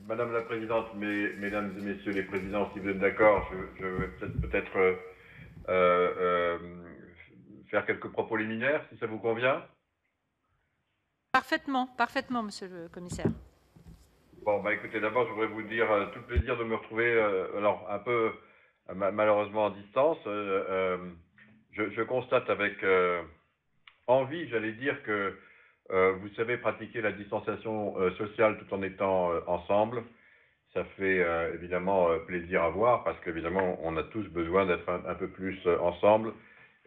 Madame la Présidente, Mesdames et Messieurs les Présidents, si vous êtes d'accord, je vais peut-être faire quelques propos liminaires, si ça vous convient. Parfaitement, parfaitement, monsieur le commissaire. Bon, bah écoutez, d'abord, je voudrais vous dire tout le plaisir de me retrouver, alors un peu malheureusement en distance. Je constate avec envie, j'allais dire, que vous savez pratiquer la distanciation sociale tout en étant ensemble. Ça fait évidemment plaisir à voir parce qu'évidemment, on a tous besoin d'être un peu plus ensemble.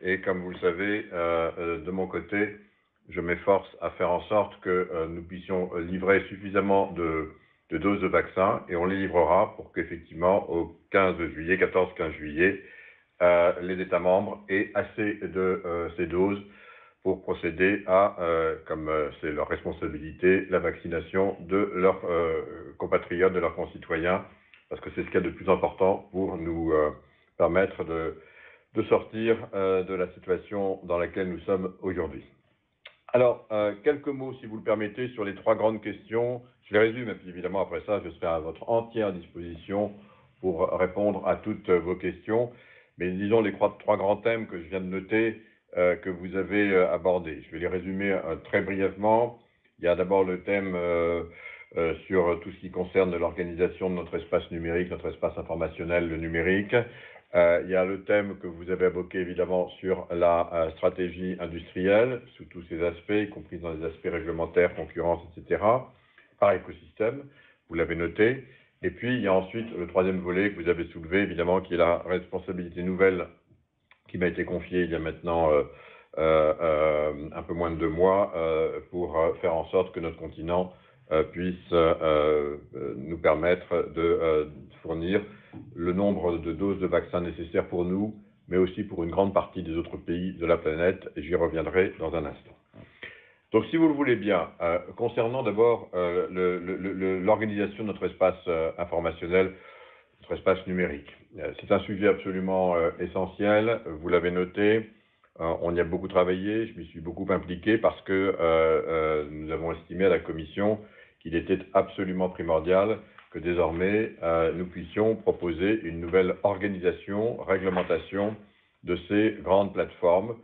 Et comme vous le savez, de mon côté, je m'efforce à faire en sorte que nous puissions livrer suffisamment de doses de vaccins et on les livrera pour qu'effectivement, au 15 juillet, 14-15 juillet, les États membres aient assez de ces doses pour procéder à, comme c'est leur responsabilité, la vaccination de leurs compatriotes, de leurs concitoyens, parce que c'est ce qu'il y a de plus important pour nous permettre de sortir de la situation dans laquelle nous sommes aujourd'hui. Alors, quelques mots, si vous le permettez, sur les trois grandes questions. Je les résume, et puis évidemment, après ça, je serai à votre entière disposition pour répondre à toutes vos questions. Mais disons les trois grands thèmes que je viens de noter, que vous avez abordés. Je vais les résumer très brièvement. Il y a d'abord le thème sur tout ce qui concerne l'organisation de notre espace numérique, notre espace informationnel, le numérique. Il y a le thème que vous avez évoqué évidemment sur la stratégie industrielle, sous tous ses aspects, y compris dans les aspects réglementaires, concurrence, etc., par écosystème, vous l'avez noté. Et puis, il y a ensuite le troisième volet que vous avez soulevé, évidemment, qui est la responsabilité nouvelle qui m'a été confiée il y a maintenant un peu moins de 2 mois pour faire en sorte que notre continent puisse nous permettre de fournir le nombre de doses de vaccins nécessaires pour nous, mais aussi pour une grande partie des autres pays de la planète, et j'y reviendrai dans un instant. Donc, si vous le voulez bien, concernant d'abord l'organisation de notre espace informationnel, notre espace numérique, c'est un sujet absolument essentiel, vous l'avez noté, on y a beaucoup travaillé, je m'y suis beaucoup impliqué parce que nous avons estimé à la Commission qu'il était absolument primordial que désormais nous puissions proposer une nouvelle organisation, réglementation de ces grandes plateformes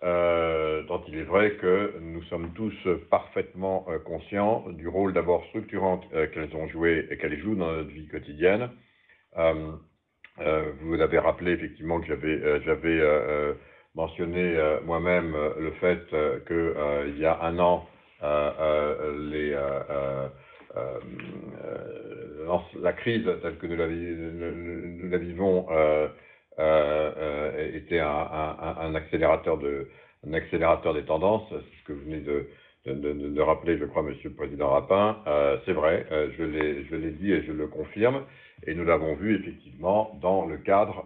dont il est vrai que nous sommes tous parfaitement conscients du rôle d'abord structurant qu'elles ont joué et qu'elles jouent dans notre vie quotidienne. Vous l'avez rappelé effectivement que j'avais mentionné moi-même le fait qu'il y a un an, la crise telle que nous la vivons était un accélérateur des tendances, c'est ce que vous venez de rappeler, je crois, Monsieur le Président Rapin. C'est vrai, je l'ai dit et je le confirme, et nous l'avons vu effectivement dans le cadre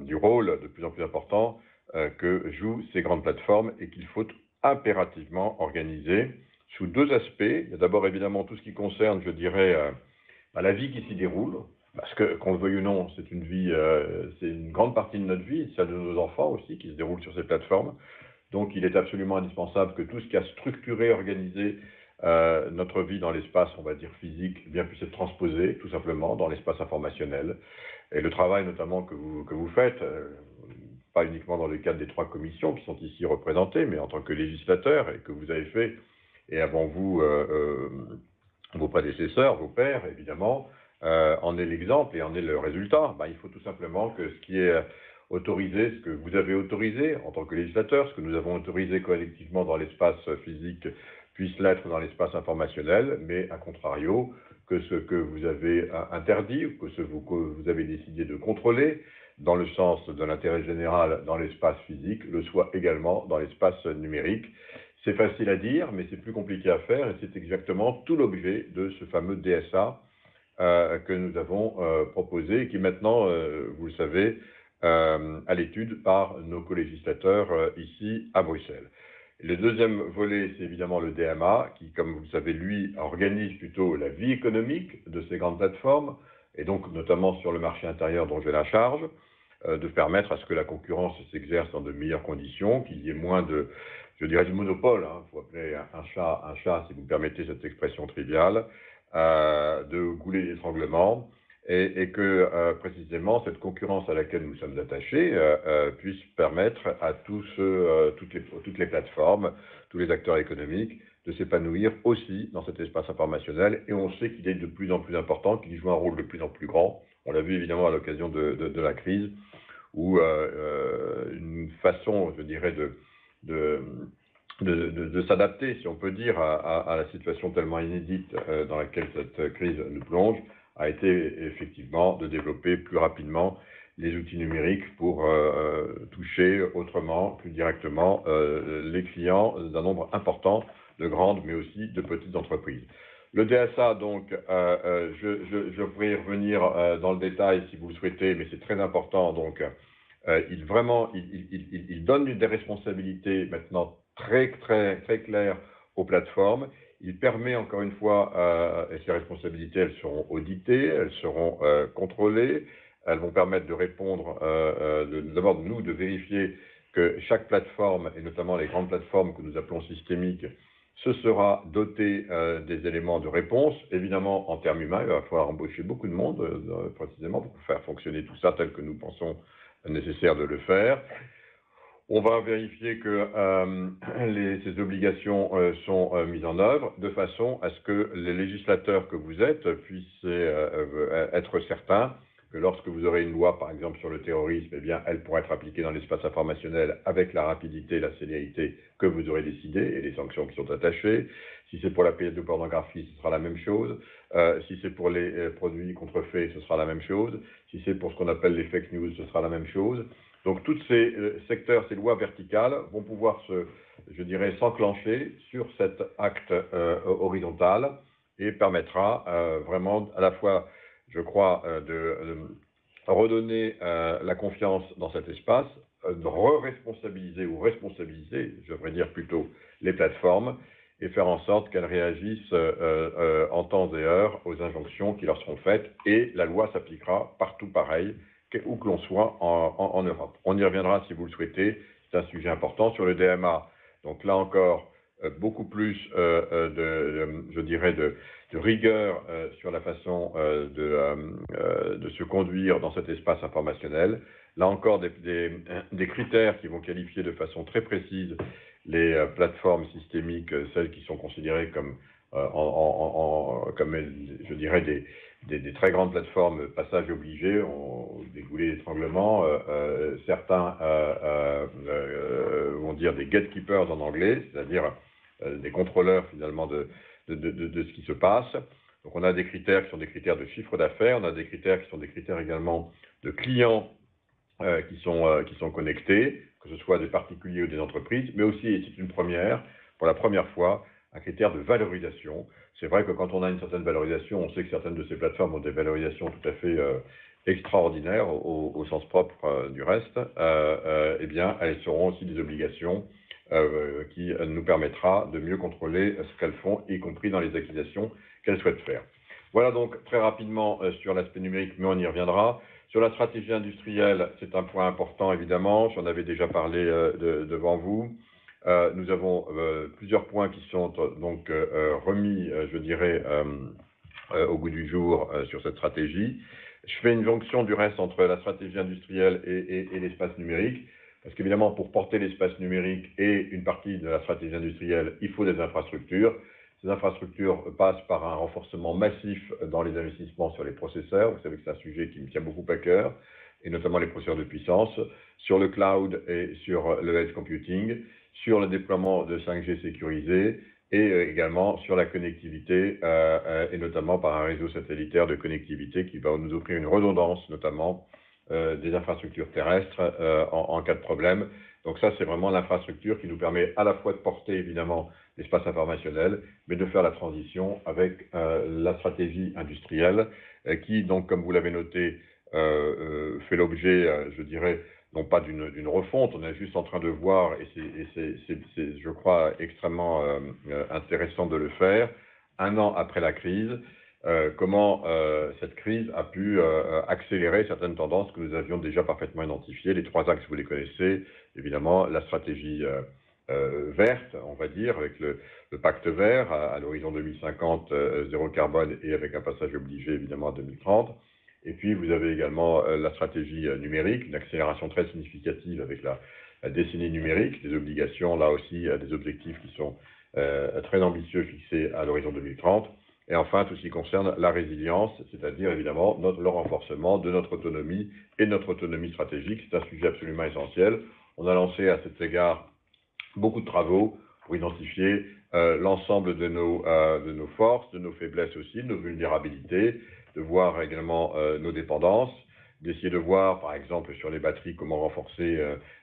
du rôle de plus en plus important que jouent ces grandes plateformes et qu'il faut impérativement organiser sous deux aspects. Il y a d'abord évidemment tout ce qui concerne, je dirais, la vie qui s'y déroule, parce que, qu'on le veuille ou non, c'est une vie, c'est une grande partie de notre vie, celle de nos enfants aussi, qui se déroule sur ces plateformes. Donc, il est absolument indispensable que tout ce qui a structuré, organisé notre vie dans l'espace, on va dire physique, eh bien puisse être transposé, tout simplement, dans l'espace informationnel. Et le travail, notamment, que vous faites, pas uniquement dans le cadre des trois commissions qui sont ici représentées, mais en tant que législateur, et que vous avez fait, et avant vous, vos prédécesseurs, vos pères, évidemment, en est l'exemple et en est le résultat. Ben, il faut tout simplement que ce qui est autorisé, ce que vous avez autorisé en tant que législateur, ce que nous avons autorisé collectivement dans l'espace physique puisse l'être dans l'espace informationnel, mais à contrario, que ce que vous avez interdit, ou que ce que vous avez décidé de contrôler, dans le sens de l'intérêt général dans l'espace physique, le soit également dans l'espace numérique. C'est facile à dire, mais c'est plus compliqué à faire, et c'est exactement tout l'objet de ce fameux DSA que nous avons proposé, et qui maintenant, vous le savez, à l'étude par nos co-législateurs ici à Bruxelles. Le deuxième volet, c'est évidemment le DMA, qui, comme vous le savez, lui, organise plutôt la vie économique de ces grandes plateformes, et donc notamment sur le marché intérieur dont j'ai la charge, de permettre à ce que la concurrence s'exerce dans de meilleures conditions, qu'il y ait moins de, je dirais, du monopole, il faut appeler un chat, si vous me permettez cette expression triviale, de goulets d'étranglement et que précisément cette concurrence à laquelle nous sommes attachés puisse permettre à toutes les plateformes, tous les acteurs économiques de s'épanouir aussi dans cet espace informationnel. Et on sait qu'il est de plus en plus important, qu'il joue un rôle de plus en plus grand. On l'a vu évidemment à l'occasion de la crise, où une façon, je dirais, de s'adapter, si on peut dire, à la situation tellement inédite dans laquelle cette crise nous plonge, a été effectivement de développer plus rapidement les outils numériques pour toucher autrement, plus directement, les clients d'un nombre important de grandes mais aussi de petites entreprises. Le DSA, donc, je pourrais y revenir dans le détail si vous le souhaitez, mais c'est très important. Donc, il donne des responsabilités maintenant très claires aux plateformes. Il permet encore une fois, et ces responsabilités, elles seront auditées, elles seront contrôlées, elles vont permettre de répondre, d'abord nous de vérifier que chaque plateforme, et notamment les grandes plateformes que nous appelons systémiques, se sera doté des éléments de réponse. Évidemment, en termes humains, il va falloir embaucher beaucoup de monde, précisément, pour faire fonctionner tout ça tel que nous pensons nécessaire de le faire. On va vérifier que ces obligations sont mises en œuvre de façon à ce que les législateurs que vous êtes puissent être certains que lorsque vous aurez une loi, par exemple, sur le terrorisme, eh bien, elle pourra être appliquée dans l'espace informationnel avec la rapidité et la célérité que vous aurez décidé et les sanctions qui sont attachées. Si c'est pour la pédopornographie, ce sera la même chose. Si c'est pour les produits contrefaits, ce sera la même chose. Si c'est pour ce qu'on appelle les fake news, ce sera la même chose. Donc, tous ces secteurs, ces lois verticales vont pouvoir s'enclencher sur cet acte horizontal et permettra vraiment à la fois, je crois, de redonner la confiance dans cet espace, de responsabiliser ou responsabiliser, je devrais dire plutôt, les plateformes et faire en sorte qu'elles réagissent en temps et heure aux injonctions qui leur seront faites et la loi s'appliquera partout pareil, où que l'on soit en Europe. On y reviendra si vous le souhaitez, c'est un sujet important sur le DMA. Donc là encore, beaucoup plus de rigueur sur la façon de se conduire dans cet espace informationnel. Là encore, des critères qui vont qualifier de façon très précise les plateformes systémiques, celles qui sont considérées comme, je dirais, des très grandes plateformes passage obligé, des goulets d'étranglement, certains vont dire des gatekeepers en anglais, c'est-à-dire des contrôleurs finalement de ce qui se passe. Donc on a des critères qui sont des critères de chiffre d'affaires, on a des critères qui sont des critères également de clients qui sont connectés, que ce soit des particuliers ou des entreprises, mais aussi, et c'est une première, pour la première fois, un critère de valorisation. C'est vrai que quand on a une certaine valorisation, on sait que certaines de ces plateformes ont des valorisations tout à fait extraordinaires au sens propre du reste. Eh bien, elles seront aussi des obligations qui nous permettra de mieux contrôler ce qu'elles font, y compris dans les acquisitions qu'elles souhaitent faire. Voilà donc très rapidement sur l'aspect numérique, mais on y reviendra. Sur la stratégie industrielle, c'est un point important évidemment, j'en avais déjà parlé devant vous. Nous avons plusieurs points qui sont donc remis, je dirais, au goût du jour sur cette stratégie. Je fais une jonction du reste entre la stratégie industrielle et l'espace numérique, parce qu'évidemment, pour porter l'espace numérique et une partie de la stratégie industrielle, il faut des infrastructures. Ces infrastructures passent par un renforcement massif dans les investissements sur les processeurs. Vous savez que c'est un sujet qui me tient beaucoup à cœur, et notamment les processeurs de puissance, sur le cloud et sur le edge computing, sur le déploiement de 5G sécurisé et également sur la connectivité et notamment par un réseau satellitaire de connectivité qui va nous offrir une redondance, notamment des infrastructures terrestres en cas de problème. Donc ça, c'est vraiment l'infrastructure qui nous permet à la fois de porter évidemment l'espace informationnel, mais de faire la transition avec la stratégie industrielle qui, donc, comme vous l'avez noté, fait l'objet, je dirais, non pas d'une refonte, on est juste en train de voir, et c'est, je crois, extrêmement intéressant de le faire, un an après la crise, comment cette crise a pu accélérer certaines tendances que nous avions déjà parfaitement identifiées. Les trois axes, vous les connaissez, évidemment, la stratégie verte, on va dire, avec le pacte vert à l'horizon 2050, zéro carbone et avec un passage obligé évidemment à 2030. Et puis vous avez également la stratégie numérique, une accélération très significative avec la décennie numérique, des obligations, là aussi des objectifs qui sont très ambitieux fixés à l'horizon 2030. Et enfin, tout ce qui concerne la résilience, c'est-à-dire évidemment le renforcement de notre autonomie et de notre autonomie stratégique. C'est un sujet absolument essentiel. On a lancé à cet égard beaucoup de travaux pour identifier l'ensemble de nos forces, de nos faiblesses aussi, de nos vulnérabilités, de voir également nos dépendances, d'essayer de voir, par exemple, sur les batteries, comment renforcer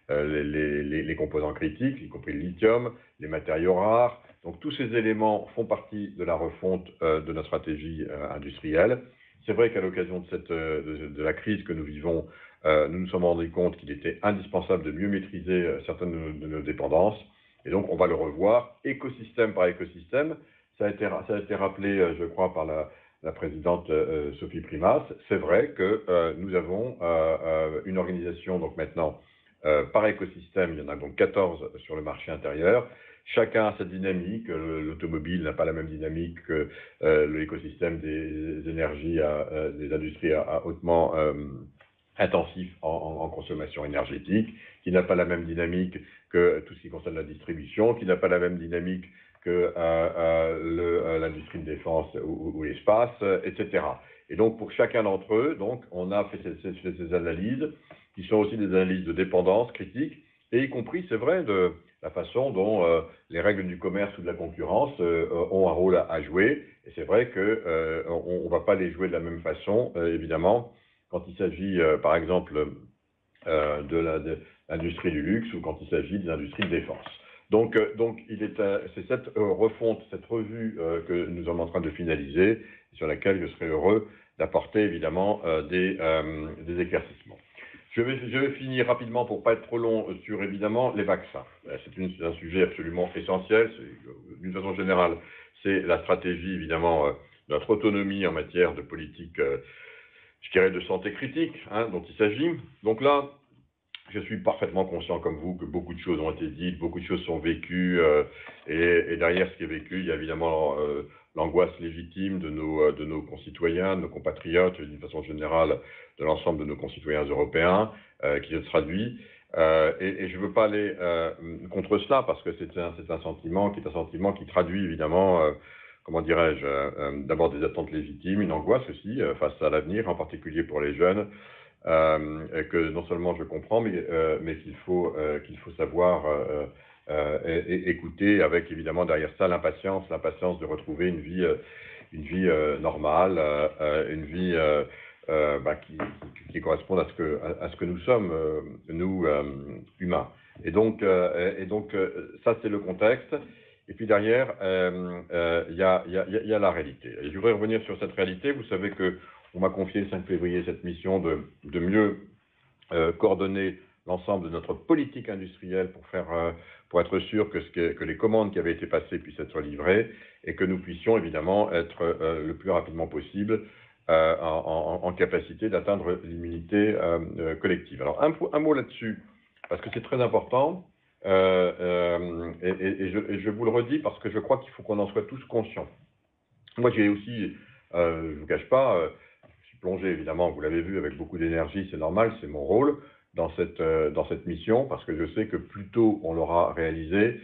les composants critiques, y compris le lithium, les matériaux rares. Donc tous ces éléments font partie de la refonte de notre stratégie industrielle. C'est vrai qu'à l'occasion de la crise que nous vivons, nous nous sommes rendus compte qu'il était indispensable de mieux maîtriser certaines de nos dépendances. Et donc, on va le revoir écosystème par écosystème. Ça a été rappelé, je crois, par la présidente Sophie Primas. C'est vrai que nous avons une organisation, donc maintenant, par écosystème. Il y en a donc 14 sur le marché intérieur. Chacun a sa dynamique. L'automobile n'a pas la même dynamique que l'écosystème des énergies, des industries à hautement intensif en consommation énergétique, qui n'a pas la même dynamique que tout ce qui concerne la distribution, qui n'a pas la même dynamique que l'industrie de défense ou l'espace, etc. Et donc, pour chacun d'entre eux, donc, on a fait ces analyses, qui sont aussi des analyses de dépendance critique, et y compris, c'est vrai, de la façon dont les règles du commerce ou de la concurrence ont un rôle à jouer. Et c'est vrai qu'on ne va pas les jouer de la même façon, évidemment, quand il s'agit, par exemple, de l'industrie du luxe ou quand il s'agit des industries de défense. Donc c'est cette refonte, cette revue que nous sommes en train de finaliser, sur laquelle je serai heureux d'apporter évidemment des éclaircissements. Je vais finir rapidement pour ne pas être trop long sur évidemment les vaccins. C'est un sujet absolument essentiel. D'une façon générale, c'est la stratégie évidemment de notre autonomie en matière de politique je dirais, de santé critique, dont il s'agit. Donc là, je suis parfaitement conscient, comme vous, que beaucoup de choses ont été dites, beaucoup de choses sont vécues, et derrière ce qui est vécu, il y a évidemment l'angoisse légitime de nos concitoyens, de nos compatriotes, d'une façon générale, de l'ensemble de nos concitoyens européens, qui se traduit. Et je ne veux pas aller contre cela, parce que c'est un sentiment qui traduit évidemment comment dirais-je, d'abord des attentes légitimes, une angoisse aussi face à l'avenir, en particulier pour les jeunes, que non seulement je comprends, mais qu'il faut savoir écouter, avec évidemment derrière ça l'impatience de retrouver une vie normale, une vie qui corresponde à ce que nous sommes, nous, humains. Et donc ça, c'est le contexte. Et puis derrière, il y a la réalité. Et je voudrais revenir sur cette réalité. Vous savez qu'on m'a confié le 5 février cette mission de mieux coordonner l'ensemble de notre politique industrielle pour être sûr que les commandes qui avaient été passées puissent être livrées et que nous puissions évidemment être le plus rapidement possible en capacité d'atteindre l'immunité collective. Alors un mot là-dessus, parce que c'est très important. Et je vous le redis parce que je crois qu'il faut qu'on en soit tous conscients. Moi, j'ai aussi, je ne vous cache pas, je suis plongé évidemment, vous l'avez vu, avec beaucoup d'énergie, c'est normal, c'est mon rôle dans cette mission, parce que je sais que plus tôt on l'aura réalisé,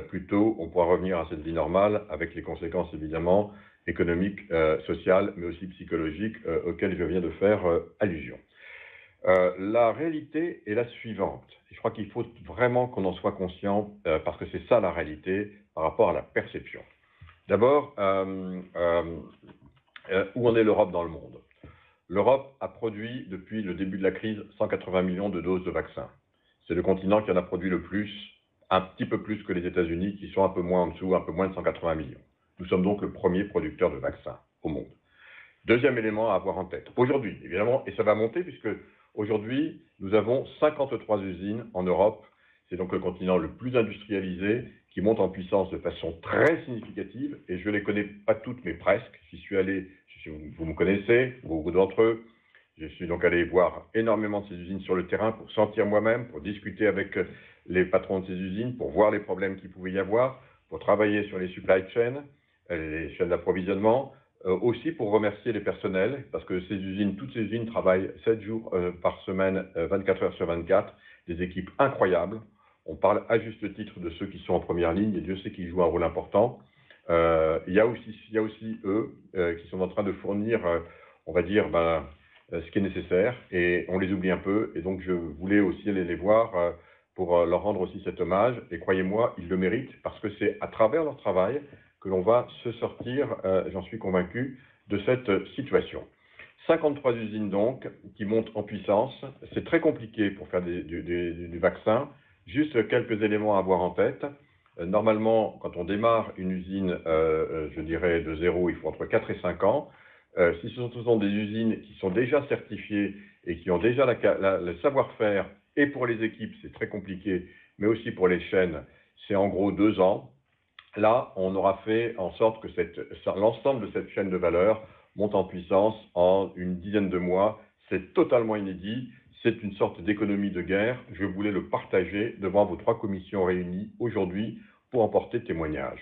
plus tôt on pourra revenir à cette vie normale, avec les conséquences évidemment économiques, sociales, mais aussi psychologiques, auxquelles je viens de faire allusion. La réalité est la suivante. Je crois qu'il faut vraiment qu'on en soit conscient, parce que c'est ça la réalité par rapport à la perception. D'abord, où en est l'Europe dans le monde? L'Europe a produit depuis le début de la crise 180 millions de doses de vaccins. C'est le continent qui en a produit le plus, un petit peu plus que les États-Unis, qui sont un peu moins en dessous, un peu moins de 180 millions. Nous sommes donc le premier producteur de vaccins au monde. Deuxième élément à avoir en tête. Aujourd'hui, évidemment, et ça va monter puisque aujourd'hui, nous avons 53 usines en Europe. C'est donc le continent le plus industrialisé qui monte en puissance de façon très significative. Et je ne les connais pas toutes, mais presque. J'y suis allé, vous me connaissez, beaucoup d'entre eux. Je suis donc allé voir énormément de ces usines sur le terrain pour sentir moi-même, pour discuter avec les patrons de ces usines, pour voir les problèmes qu'il pouvait y avoir, pour travailler sur les supply chains, les chaînes d'approvisionnement, aussi pour remercier les personnels, parce que toutes ces usines travaillent 7 jours par semaine, 24 heures sur 24, des équipes incroyables. On parle à juste titre de ceux qui sont en première ligne, et Dieu sait qu'ils jouent un rôle important. Il y a aussi eux qui sont en train de fournir, on va dire, ce qui est nécessaire, et on les oublie un peu, et donc je voulais aussi aller les voir pour leur rendre aussi cet hommage, et croyez-moi, ils le méritent, parce que c'est à travers leur travail que l'on va se sortir, j'en suis convaincu, de cette situation. 53 usines donc, qui montent en puissance, c'est très compliqué pour faire du vaccin, juste quelques éléments à avoir en tête. Normalement, quand on démarre une usine, je dirais de zéro, il faut entre 4 et 5 ans. Si ce sont des usines qui sont déjà certifiées et qui ont déjà le savoir-faire, et pour les équipes, c'est très compliqué, mais aussi pour les chaînes, c'est en gros 2 ans. Là, on aura fait en sorte que l'ensemble de cette chaîne de valeur monte en puissance en une dizaine de mois. C'est totalement inédit. C'est une sorte d'économie de guerre. Je voulais le partager devant vos 3 commissions réunies aujourd'hui pour en porter témoignage.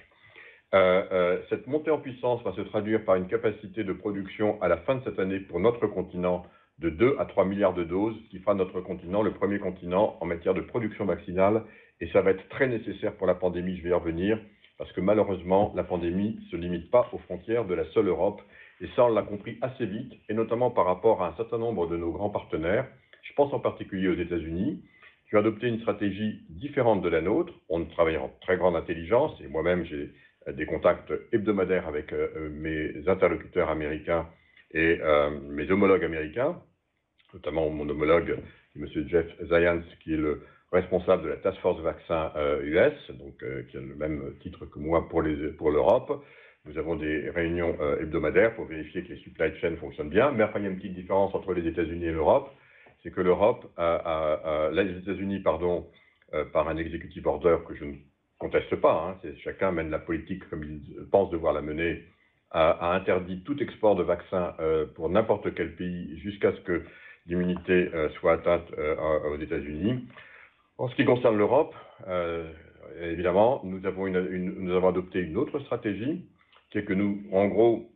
Cette montée en puissance va se traduire par une capacité de production à la fin de cette année pour notre continent de 2 à 3 milliards de doses, qui fera notre continent le premier continent en matière de production vaccinale. Et ça va être très nécessaire pour la pandémie, je vais y revenir, parce que malheureusement, la pandémie ne se limite pas aux frontières de la seule Europe. Et ça, on l'a compris assez vite, et notamment par rapport à un certain nombre de nos grands partenaires. Je pense en particulier aux États-Unis, qui ont adopté une stratégie différente de la nôtre. On travaille en très grande intelligence, et moi-même, j'ai des contacts hebdomadaires avec mes interlocuteurs américains et mes homologues américains, notamment mon homologue, M. Jeff Zients, qui est le responsable de la Task Force Vaccin US, donc qui a le même titre que moi pour l'Europe. Nous avons des réunions hebdomadaires pour vérifier que les supply chains fonctionnent bien. Mais après, il y a une petite différence entre les États-Unis et l'Europe, c'est que les États-Unis, par un executive order que je ne conteste pas, chacun mène la politique comme il pense devoir la mener, a interdit tout export de vaccins pour n'importe quel pays jusqu'à ce que l'immunité soit atteinte aux États-Unis. En ce qui concerne l'Europe, évidemment, nous avons adopté une autre stratégie, qui est que nous, en gros,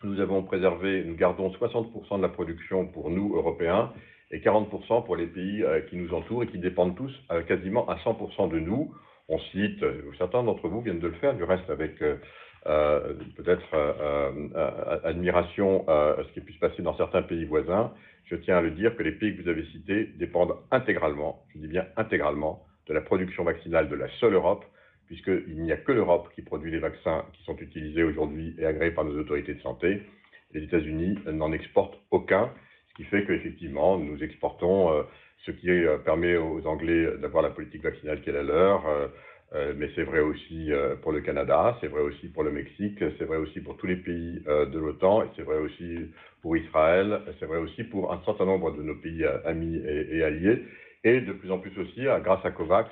nous gardons 60% de la production pour nous, Européens, et 40% pour les pays qui nous entourent et qui dépendent tous quasiment à 100% de nous. On cite, certains d'entre vous viennent de le faire, du reste avec peut-être admiration ce qui a pu se passer dans certains pays voisins. Je tiens à le dire que les pays que vous avez cités dépendent intégralement, je dis bien intégralement, de la production vaccinale de la seule Europe, puisqu'il n'y a que l'Europe qui produit les vaccins qui sont utilisés aujourd'hui et agréés par nos autorités de santé. Les États-Unis n'en exportent aucun, ce qui fait qu'effectivement, nous exportons ce qui permet aux Anglais d'avoir la politique vaccinale qui est la leur, mais c'est vrai aussi pour le Canada, c'est vrai aussi pour le Mexique, c'est vrai aussi pour tous les pays de l'OTAN, et c'est vrai aussi pour Israël, c'est vrai aussi pour un certain nombre de nos pays amis et alliés, et de plus en plus aussi, grâce à COVAX,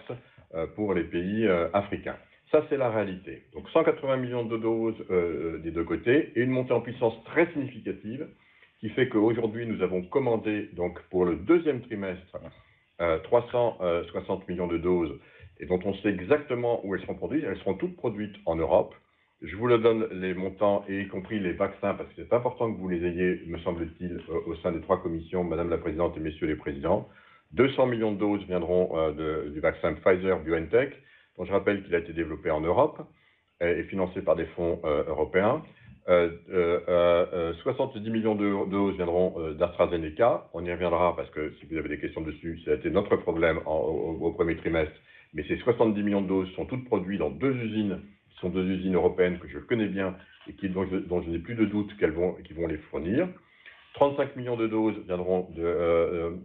pour les pays africains. Ça, c'est la réalité. Donc 180 millions de doses des deux côtés, et une montée en puissance très significative, qui fait qu'aujourd'hui, nous avons commandé, donc pour le deuxième trimestre, 360 millions de doses, et dont on sait exactement où elles seront produites. Elles seront toutes produites en Europe. Je vous le donne les montants, et y compris les vaccins, parce que c'est important que vous les ayez, me semble-t-il, au sein des 3 commissions, Madame la Présidente et Messieurs les Présidents. 200 millions de doses viendront du vaccin Pfizer-BioNTech, dont je rappelle qu'il a été développé en Europe et financé par des fonds européens. 70 millions de doses viendront d'AstraZeneca. On y reviendra parce que si vous avez des questions dessus, ça a été notre problème au premier trimestre. Mais ces 70 millions de doses sont toutes produites dans 2 usines, qui sont 2 usines européennes que je connais bien et dont je n'ai plus de doute qu'ils vont les fournir. 35 millions de doses viendront de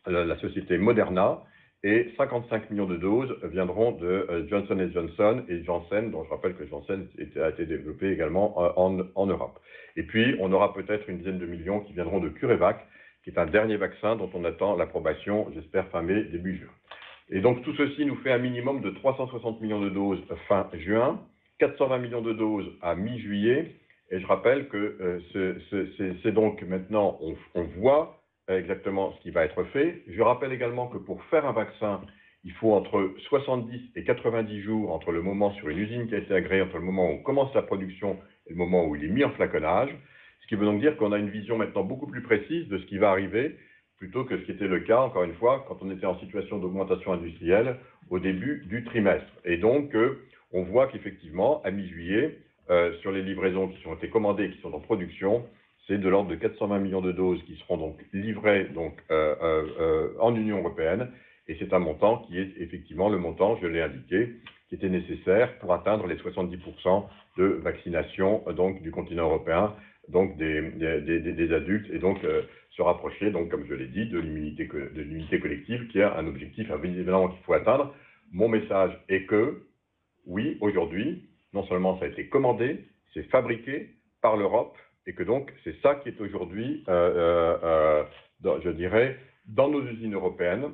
la société Moderna, et 55 millions de doses viendront de Johnson & Johnson et Janssen, dont je rappelle que Janssen a été développé également en Europe. Et puis, on aura peut-être une dizaine de millions qui viendront de CureVac, qui est un dernier vaccin dont on attend l'approbation, j'espère, fin mai, début juin. Et donc, tout ceci nous fait un minimum de 360 millions de doses fin juin, 420 millions de doses à mi-juillet, et je rappelle que c'est donc maintenant, on voit exactement ce qui va être fait. Je rappelle également que pour faire un vaccin, il faut entre 70 et 90 jours entre le moment sur une usine qui a été agréée, entre le moment où on commence la production et le moment où il est mis en flaconnage. Ce qui veut donc dire qu'on a une vision maintenant beaucoup plus précise de ce qui va arriver, plutôt que ce qui était le cas, encore une fois, quand on était en situation d'augmentation industrielle au début du trimestre. Et donc, on voit qu'effectivement, à mi-juillet, sur les livraisons qui ont été commandées et qui sont en production, c'est de l'ordre de 420 millions de doses qui seront donc livrées en Union européenne. Et c'est un montant qui est effectivement le montant, je l'ai indiqué, qui était nécessaire pour atteindre les 70% de vaccination donc, du continent européen, donc des adultes, et donc se rapprocher, donc, comme je l'ai dit, de l'immunité collective, qui est un objectif évidemment qu'il faut atteindre. Mon message est que, oui, aujourd'hui, non seulement ça a été commandé, c'est fabriqué par l'Europe, et que donc c'est ça qui est aujourd'hui, je dirais, dans nos usines européennes,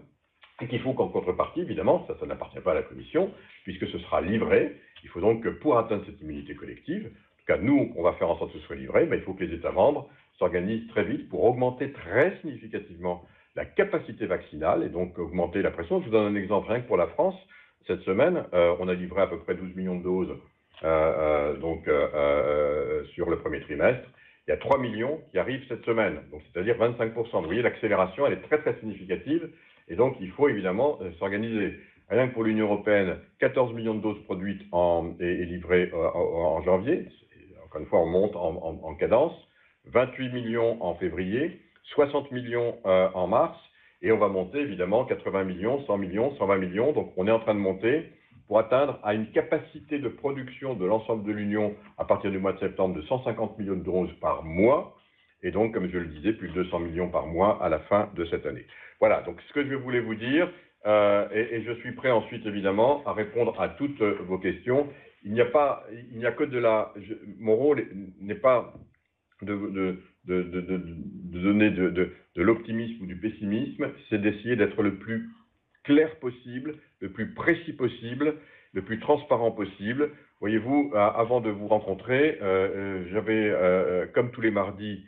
et qu'il faut qu'en contrepartie, évidemment, ça n'appartient pas à la Commission, puisque ce sera livré. Il faut donc que pour atteindre cette immunité collective, en tout cas nous, on va faire en sorte que ce soit livré, mais il faut que les États membres s'organisent très vite pour augmenter très significativement la capacité vaccinale et donc augmenter la pression. Je vous donne un exemple, rien que pour la France, cette semaine, on a livré à peu près 12 millions de doses sur le premier trimestre. Il y a 3 millions qui arrivent cette semaine, donc c'est-à-dire 25%. Vous voyez, l'accélération, elle est très très significative. Et donc, il faut évidemment s'organiser. Rien que pour l'Union européenne, 14 millions de doses produites et livrées en janvier. Encore une fois, on monte en cadence. 28 millions en février, 60 millions en mars. Et on va monter évidemment 80 millions, 100 millions, 120 millions. Donc, on est en train de monter pour atteindre à une capacité de production de l'ensemble de l'Union à partir du mois de septembre de 150 millions de doses par mois. Et donc, comme je le disais, plus de 200 millions par mois à la fin de cette année. Voilà, donc ce que je voulais vous dire, et je suis prêt ensuite, évidemment, à répondre à toutes vos questions. Il n'y a que de la... mon rôle n'est pas de donner de l'optimisme ou du pessimisme, c'est d'essayer d'être le plus clair possible, le plus précis possible, le plus transparent possible. Voyez-vous, avant de vous rencontrer, j'avais, comme tous les mardis,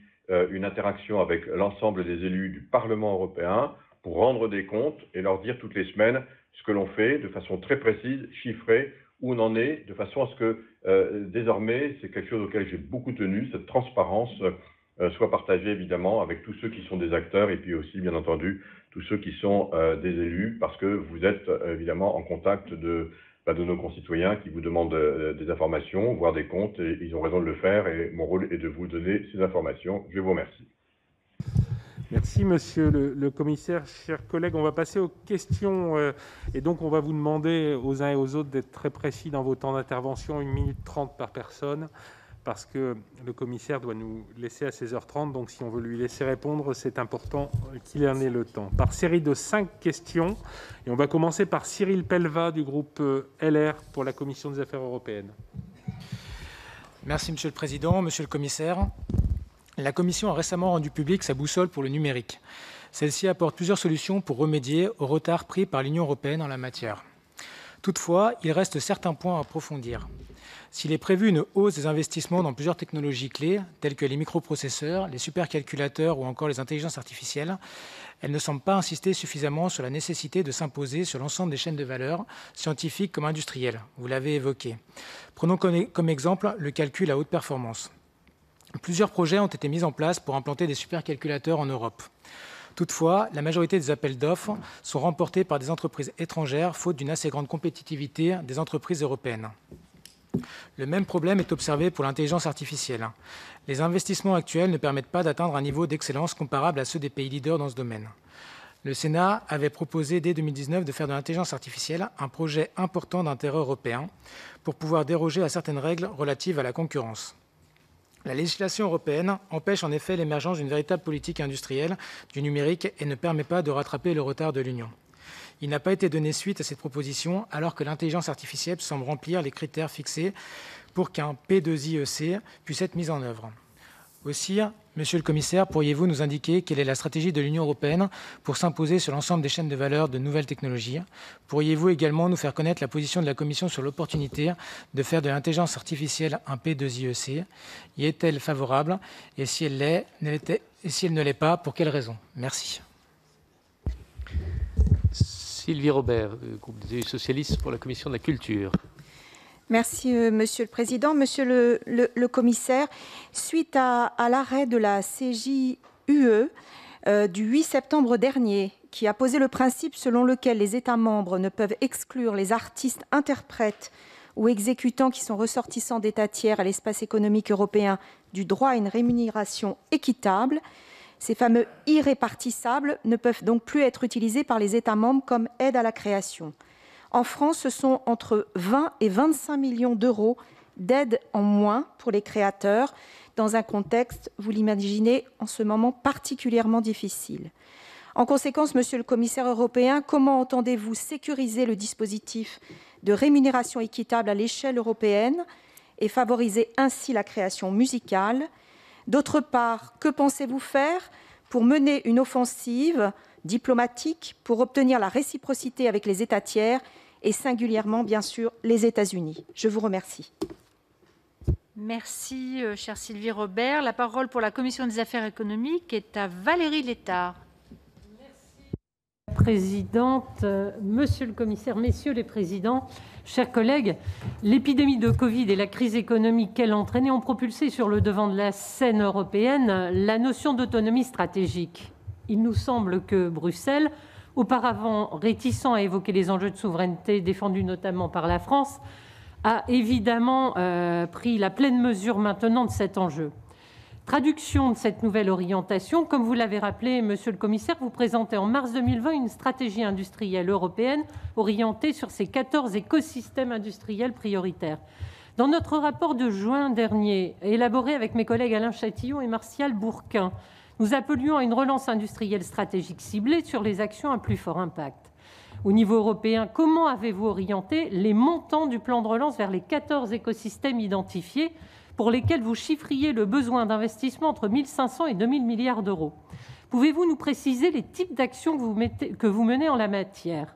une interaction avec l'ensemble des élus du Parlement européen pour rendre des comptes et leur dire toutes les semaines ce que l'on fait de façon très précise, chiffrée, où on en est, de façon à ce que désormais, c'est quelque chose auquel j'ai beaucoup tenu, cette transparence soit partagée évidemment avec tous ceux qui sont des acteurs et puis aussi, bien entendu, tous ceux qui sont des élus, parce que vous êtes évidemment en contact de nos concitoyens qui vous demandent des informations, voire des comptes, et ils ont raison de le faire, et mon rôle est de vous donner ces informations. Je vous remercie. Merci, monsieur le commissaire. Chers collègues, on va passer aux questions, et donc on va vous demander aux uns et aux autres d'être très précis dans vos temps d'intervention, 1 minute 30 par personne, parce que le commissaire doit nous laisser à 16h30, donc si on veut lui laisser répondre, c'est important qu'il en ait le temps. Par série de 5 questions, et on va commencer par Cyril Pellevat du groupe LR pour la Commission des Affaires européennes. Merci Monsieur le Président, Monsieur le Commissaire. La Commission a récemment rendu publique sa boussole pour le numérique. Celle-ci apporte plusieurs solutions pour remédier au retard pris par l'Union européenne en la matière. Toutefois, il reste certains points à approfondir. S'il est prévu une hausse des investissements dans plusieurs technologies clés, telles que les microprocesseurs, les supercalculateurs ou encore les intelligences artificielles, elle ne semble pas insister suffisamment sur la nécessité de s'imposer sur l'ensemble des chaînes de valeur, scientifiques comme industrielles. Vous l'avez évoqué. Prenons comme exemple le calcul à haute performance. Plusieurs projets ont été mis en place pour implanter des supercalculateurs en Europe. Toutefois, la majorité des appels d'offres sont remportés par des entreprises étrangères, faute d'une assez grande compétitivité des entreprises européennes. Le même problème est observé pour l'intelligence artificielle. Les investissements actuels ne permettent pas d'atteindre un niveau d'excellence comparable à ceux des pays leaders dans ce domaine. Le Sénat avait proposé dès 2019 de faire de l'intelligence artificielle un projet important d'intérêt européen pour pouvoir déroger à certaines règles relatives à la concurrence. La législation européenne empêche en effet l'émergence d'une véritable politique industrielle du numérique et ne permet pas de rattraper le retard de l'Union. Il n'a pas été donné suite à cette proposition alors que l'intelligence artificielle semble remplir les critères fixés pour qu'un P2IEC puisse être mis en œuvre. Aussi, Monsieur le Commissaire, pourriez-vous nous indiquer quelle est la stratégie de l'Union européenne pour s'imposer sur l'ensemble des chaînes de valeur de nouvelles technologies? Pourriez-vous également nous faire connaître la position de la Commission sur l'opportunité de faire de l'intelligence artificielle un P2IEC? Y est-elle favorable? Et si elle l'est, Et si elle ne l'est pas, pour quelles raisons? Merci. Sylvie Robert, groupe des socialistes pour la Commission de la Culture. Merci, Monsieur le Président. Monsieur le Commissaire, suite à l'arrêt de la CJUE du 8 septembre dernier, qui a posé le principe selon lequel les États membres ne peuvent exclure les artistes, interprètes ou exécutants qui sont ressortissants d'États tiers à l'espace économique européen du droit à une rémunération équitable, ces fameux irrépartissables ne peuvent donc plus être utilisés par les États membres comme aide à la création. En France, ce sont entre 20 et 25 millions d'euros d'aide en moins pour les créateurs, dans un contexte, vous l'imaginez, en ce moment particulièrement difficile. En conséquence, Monsieur le Commissaire européen, comment entendez-vous sécuriser le dispositif de rémunération équitable à l'échelle européenne et favoriser ainsi la création musicale? D'autre part, que pensez-vous faire pour mener une offensive diplomatique pour obtenir la réciprocité avec les États tiers et singulièrement, bien sûr, les États-Unis? Je vous remercie. Merci, chère Sylvie Robert. La parole pour la Commission des affaires économiques est à Valérie Létard. Présidente, Monsieur le Commissaire, Messieurs les Présidents, chers collègues, l'épidémie de Covid et la crise économique qu'elle a entraînée ont propulsé sur le devant de la scène européenne la notion d'autonomie stratégique. Il nous semble que Bruxelles, auparavant réticent à évoquer les enjeux de souveraineté défendus notamment par la France, a évidemment pris la pleine mesure maintenant de cet enjeu. Traduction de cette nouvelle orientation, comme vous l'avez rappelé, Monsieur le Commissaire, vous présentez en mars 2020 une stratégie industrielle européenne orientée sur ces 14 écosystèmes industriels prioritaires. Dans notre rapport de juin dernier, élaboré avec mes collègues Alain Châtillon et Martial Bourquin, nous appelions à une relance industrielle stratégique ciblée sur les actions à plus fort impact. Au niveau européen, comment avez-vous orienté les montants du plan de relance vers les 14 écosystèmes identifiés pour lesquels vous chiffriez le besoin d'investissement entre 1 500 et 2 000 milliards d'euros? Pouvez-vous nous préciser les types d'actions que vous menez en la matière?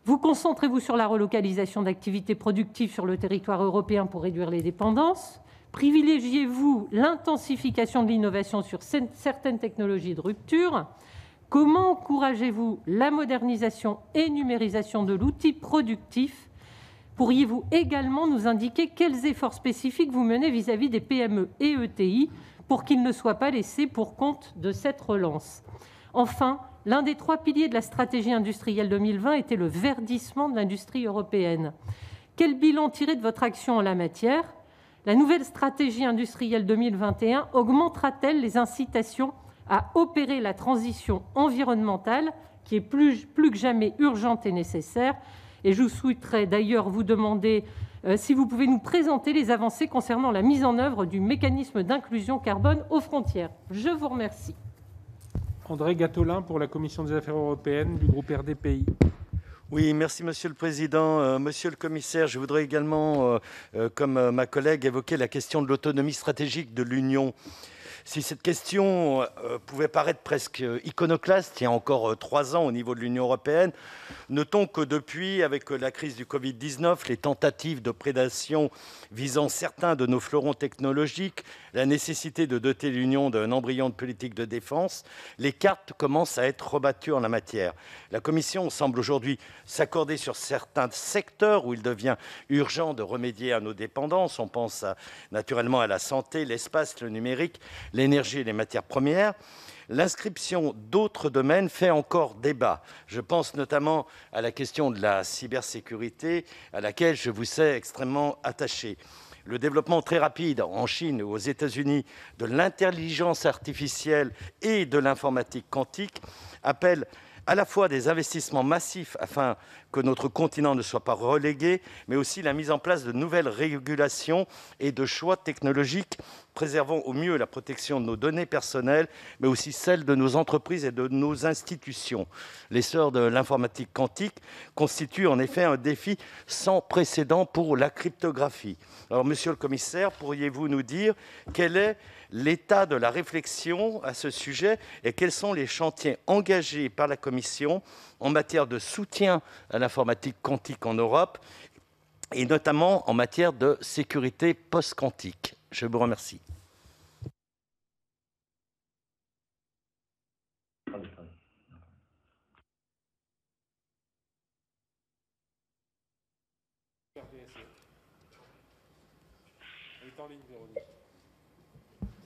Vous concentrez-vous sur la relocalisation d'activités productives sur le territoire européen pour réduire les dépendances? Privilégiez-vous l'intensification de l'innovation sur certaines technologies de rupture? Comment encouragez-vous la modernisation et numérisation de l'outil productif? Pourriez-vous également nous indiquer quels efforts spécifiques vous menez vis-à-vis des PME et ETI pour qu'ils ne soient pas laissés pour compte de cette relance? Enfin, l'un des 3 piliers de la stratégie industrielle 2020 était le verdissement de l'industrie européenne. Quel bilan tirer de votre action en la matière? La nouvelle stratégie industrielle 2021 augmentera-t-elle les incitations à opérer la transition environnementale qui est plus que jamais urgente et nécessaire? Et je souhaiterais d'ailleurs vous demander si vous pouvez nous présenter les avancées concernant la mise en œuvre du mécanisme d'inclusion carbone aux frontières. Je vous remercie. André Gattolin pour la Commission des affaires européennes du groupe RDPI. Oui, merci Monsieur le Président. Monsieur le Commissaire, je voudrais également, comme ma collègue, évoquer la question de l'autonomie stratégique de l'Union. Si cette question pouvait paraître presque iconoclaste il y a encore 3 ans au niveau de l'Union européenne, notons que depuis, avec la crise du Covid-19, les tentatives de prédation visant certains de nos fleurons technologiques, la nécessité de doter l'Union d'un embryon de politique de défense, les cartes commencent à être rebattues en la matière. La Commission semble aujourd'hui s'accorder sur certains secteurs où il devient urgent de remédier à nos dépendances. On pense naturellement à la santé, l'espace, le numérique, l'énergie et les matières premières. L'inscription d'autres domaines fait encore débat. Je pense notamment à la question de la cybersécurité, à laquelle je vous sais extrêmement attaché. Le développement très rapide en Chine ou aux États-Unis de l'intelligence artificielle et de l'informatique quantique appelle à la fois des investissements massifs afin que notre continent ne soit pas relégué, mais aussi la mise en place de nouvelles régulations et de choix technologiques préservant au mieux la protection de nos données personnelles, mais aussi celle de nos entreprises et de nos institutions. L'essor de l'informatique quantique constitue en effet un défi sans précédent pour la cryptographie. Alors, Monsieur le Commissaire, pourriez-vous nous dire quel est l'état de la réflexion à ce sujet et quels sont les chantiers engagés par la Commission en matière de soutien à l'informatique quantique en Europe et notamment en matière de sécurité post-quantique? Je vous remercie.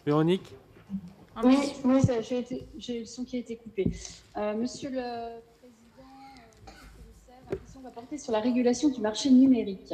Véronique. Oui, j'ai le son qui a été coupé. Monsieur le Président, Monsieur le Commissaire, ma question va porter sur la régulation du marché numérique.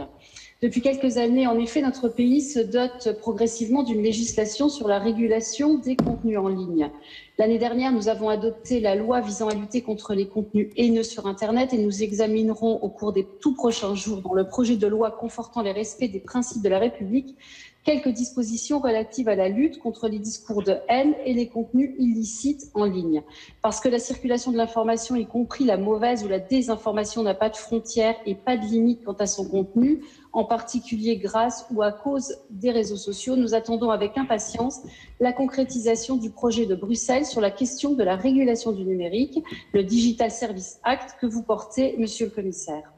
Depuis quelques années, en effet, notre pays se dote progressivement d'une législation sur la régulation des contenus en ligne. L'année dernière, nous avons adopté la loi visant à lutter contre les contenus haineux sur Internet et nous examinerons au cours des tout prochains jours, dans le projet de loi confortant les respects des principes de la République, quelques dispositions relatives à la lutte contre les discours de haine et les contenus illicites en ligne. Parce que la circulation de l'information, y compris la mauvaise ou la désinformation, n'a pas de frontières et pas de limite quant à son contenu, en particulier grâce ou à cause des réseaux sociaux, nous attendons avec impatience la concrétisation du projet de Bruxelles sur la question de la régulation du numérique, le Digital Service Act que vous portez, Monsieur le Commissaire.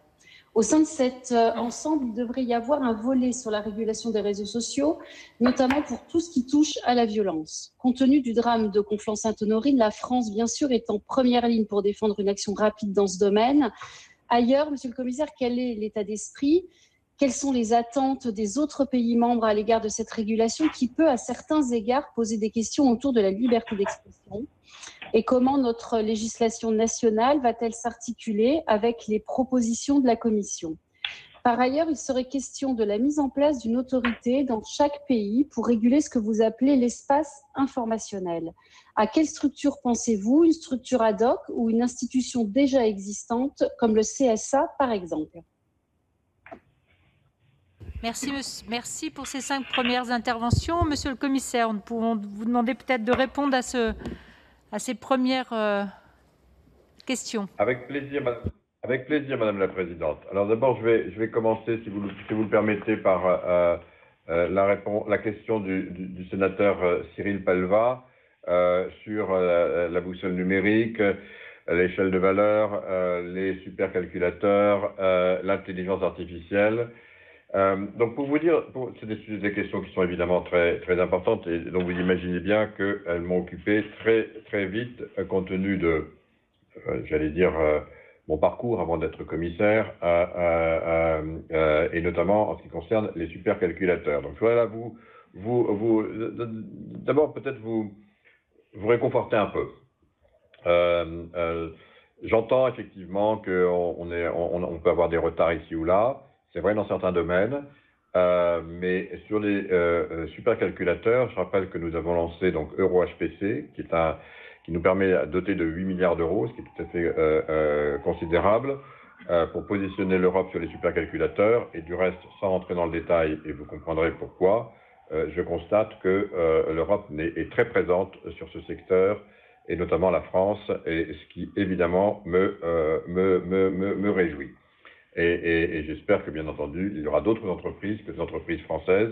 Au sein de cet ensemble, il devrait y avoir un volet sur la régulation des réseaux sociaux, notamment pour tout ce qui touche à la violence. Compte tenu du drame de Conflans-Sainte-Honorine, la France, bien sûr, est en première ligne pour défendre une action rapide dans ce domaine. Ailleurs, Monsieur le Commissaire, quel est l'état d'esprit ? Quelles sont les attentes des autres pays membres à l'égard de cette régulation qui peut, à certains égards, poser des questions autour de la liberté d'expression ? Et comment notre législation nationale va-t-elle s'articuler avec les propositions de la Commission ? Par ailleurs, il serait question de la mise en place d'une autorité dans chaque pays pour réguler ce que vous appelez l'espace informationnel. À quelle structure pensez-vous ? Une structure ad hoc ou une institution déjà existante comme le CSA, par exemple ? Merci pour ces 5 premières interventions. Monsieur le Commissaire, nous pouvons vous demander peut-être de répondre à ces premières questions. Avec plaisir, Madame la Présidente. Alors d'abord, je vais commencer, si vous le permettez, par la question du sénateur Cyril Pellevat sur la boussole numérique, l'échelle de valeur, les supercalculateurs, l'intelligence artificielle. Donc pour vous dire, c'est des questions qui sont évidemment très, très importantes et donc vous imaginez bien qu'elles m'ont occupé très, très vite compte tenu de, j'allais dire, mon parcours avant d'être commissaire et notamment en ce qui concerne les supercalculateurs. Donc voilà, d'abord peut-être vous réconforter un peu. J'entends effectivement qu'on peut avoir des retards ici ou là. C'est vrai dans certains domaines, mais sur les supercalculateurs, je rappelle que nous avons lancé donc EuroHPC, qui nous permet de doter de 8 milliards d'euros, ce qui est tout à fait considérable, pour positionner l'Europe sur les supercalculateurs. Et du reste, sans rentrer dans le détail, et vous comprendrez pourquoi, je constate que l'Europe est très présente sur ce secteur, et notamment la France, et ce qui évidemment me réjouit. Et j'espère que, bien entendu, il y aura d'autres entreprises que des entreprises françaises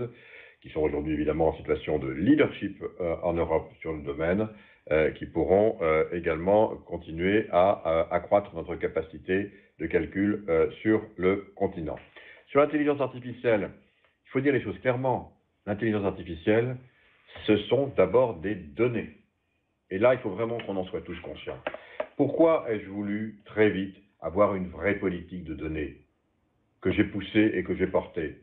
qui sont aujourd'hui évidemment en situation de leadership en Europe sur le domaine, qui pourront également continuer à accroître notre capacité de calcul sur le continent. Sur l'intelligence artificielle, il faut dire les choses clairement. L'intelligence artificielle, ce sont d'abord des données. Et là, il faut vraiment qu'on en soit tous conscients. Pourquoi ai-je voulu très vite avoir une vraie politique de données que j'ai poussée et que j'ai portée,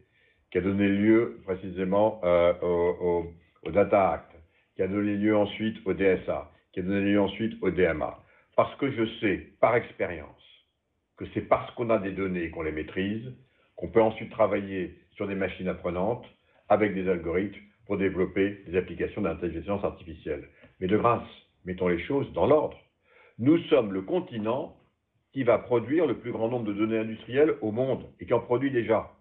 qui a donné lieu précisément au Data Act, qui a donné lieu ensuite au DSA, qui a donné lieu ensuite au DMA. Parce que je sais, par expérience, que c'est parce qu'on a des données qu'on les maîtrise, qu'on peut ensuite travailler sur des machines apprenantes avec des algorithmes pour développer des applications d'intelligence artificielle. Mais de grâce, mettons les choses dans l'ordre. Nous sommes le continent qui va produire le plus grand nombre de données industrielles au monde et qui en produit déjà.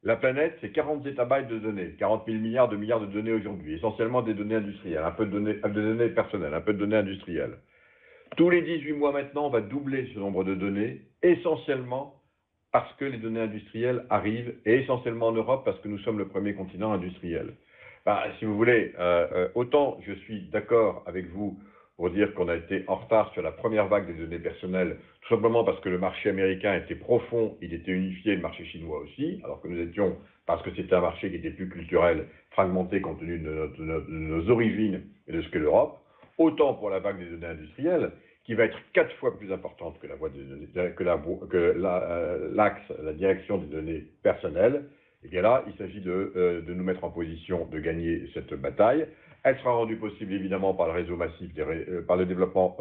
La planète, c'est 40 zétabytes de données, 40 000 milliards de données aujourd'hui, essentiellement des données industrielles, un peu de données personnelles, un peu de données industrielles. Tous les 18 mois maintenant, on va doubler ce nombre de données, essentiellement parce que les données industrielles arrivent, et essentiellement en Europe parce que nous sommes le premier continent industriel. Si vous voulez, autant je suis d'accord avec vous pour dire qu'on a été en retard sur la première vague des données personnelles, tout simplement parce que le marché américain était profond, il était unifié, le marché chinois aussi, alors que nous étions, parce que c'était un marché qui était plus culturel, fragmenté compte tenu de nos origines et de ce qu'est l'Europe. autant pour la vague des données industrielles, qui va être 4 fois plus importante que la direction des données personnelles. Et bien là, il s'agit de nous mettre en position de gagner cette bataille. Elle sera rendue possible évidemment par le réseau massif, par le développement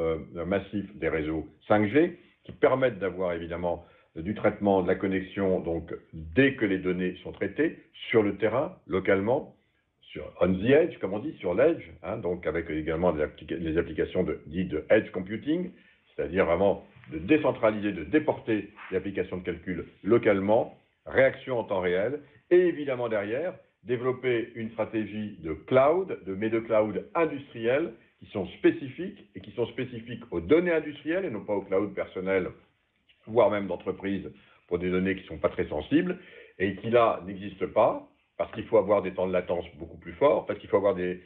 massif des réseaux 5G, qui permettent d'avoir évidemment du traitement, de la connexion, donc dès que les données sont traitées, sur le terrain, localement, on the edge, comme on dit, sur l'edge, hein, donc avec également les applications dites de edge computing, c'est-à-dire vraiment de décentraliser, de déporter les applications de calcul localement, réaction en temps réel, et évidemment derrière, développer une stratégie de cloud, de cloud industriels, qui sont spécifiques, et qui sont spécifiques aux données industrielles, et non pas au cloud personnel, voire même d'entreprise, pour des données qui ne sont pas très sensibles, et qui là n'existent pas, parce qu'il faut avoir des temps de latence beaucoup plus forts, parce qu'il faut avoir des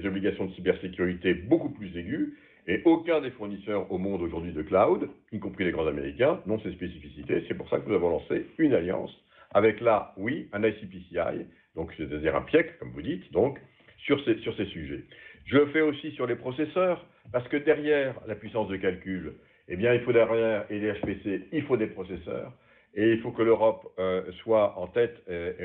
obligations de cybersécurité beaucoup plus aiguës, et aucun des fournisseurs au monde aujourd'hui de cloud, y compris les grands américains, n'ont ces spécificités. C'est pour ça que nous avons lancé une alliance avec là, oui, un ICPCI, donc c'est-à-dire un PIEC, comme vous dites, donc sur ces sujets. Je le fais aussi sur les processeurs, parce que derrière la puissance de calcul, eh bien, il faut derrière, et les HPC, il faut des processeurs. Et il faut que l'Europe soit en tête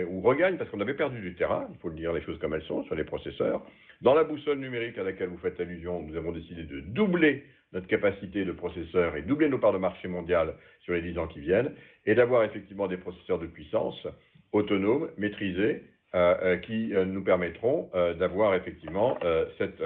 ou regagne, parce qu'on avait perdu du terrain, il faut le dire les choses comme elles sont, sur les processeurs. Dans la boussole numérique à laquelle vous faites allusion, nous avons décidé de doubler notre capacité de processeurs et doubler nos parts de marché mondiales sur les 10 ans qui viennent, et d'avoir effectivement des processeurs de puissance autonomes, maîtrisés, qui nous permettront d'avoir effectivement cette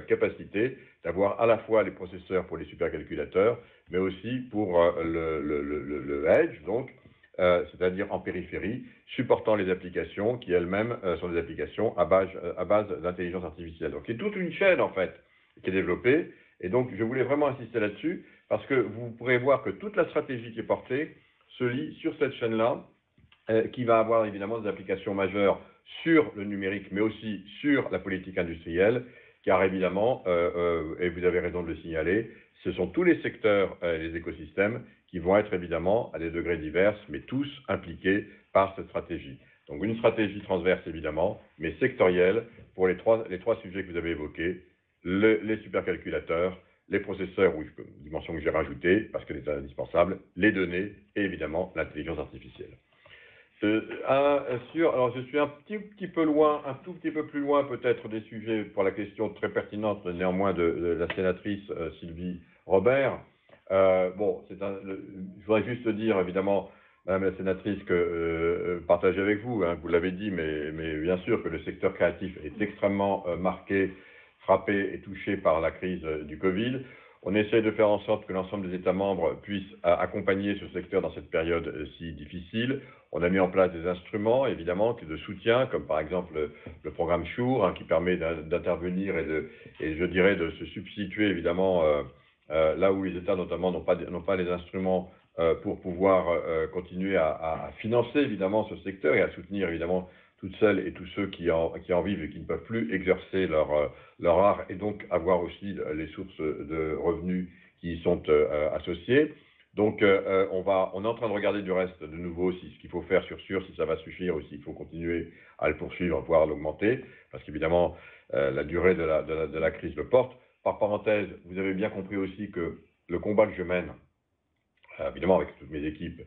capacité d'avoir à la fois les processeurs pour les supercalculateurs, mais aussi pour le edge, donc, c'est-à-dire en périphérie, supportant les applications qui elles-mêmes sont des applications à base d'intelligence artificielle. Donc, il y a toute une chaîne, en fait, qui est développée, et donc je voulais vraiment insister là-dessus, parce que vous pourrez voir que toute la stratégie qui est portée se lit sur cette chaîne-là, qui va avoir évidemment des applications majeures sur le numérique, mais aussi sur la politique industrielle, car évidemment, et vous avez raison de le signaler, ce sont tous les secteurs et les écosystèmes qui vont être évidemment à des degrés divers, mais tous impliqués par cette stratégie. Donc une stratégie transverse évidemment, mais sectorielle pour les trois sujets que vous avez évoqués, les supercalculateurs, les processeurs, ou dimension que j'ai rajoutée, parce que c'est indispensable, les données et évidemment l'intelligence artificielle. Alors je suis un petit peu loin, un tout petit peu plus loin peut-être des sujets pour la question très pertinente néanmoins de la sénatrice Sylvie Robert. Je voudrais juste dire évidemment, Madame la sénatrice, que partager avec vous, hein, vous l'avez dit, mais bien sûr que le secteur créatif est extrêmement marqué, frappé et touché par la crise du Covid. On essaye de faire en sorte que l'ensemble des États membres puissent accompagner ce secteur dans cette période si difficile. On a mis en place des instruments, évidemment, de soutien, comme par exemple le programme SURE, hein, qui permet d'intervenir et je dirais de se substituer, évidemment, là où les États, notamment, n'ont pas les instruments pour pouvoir continuer à financer, évidemment, ce secteur et à soutenir, évidemment, toutes celles et tous ceux qui en vivent et qui ne peuvent plus exercer leur art et donc avoir aussi les sources de revenus qui y sont associées. Donc, on est en train de regarder du reste de nouveau ce qu'il faut faire sur SURE, si ça va suffire ou s'il faut continuer à le poursuivre, voire l'augmenter, parce qu'évidemment, la durée de la crise le porte. Par parenthèse, vous avez bien compris aussi que le combat que je mène, évidemment avec toutes mes équipes,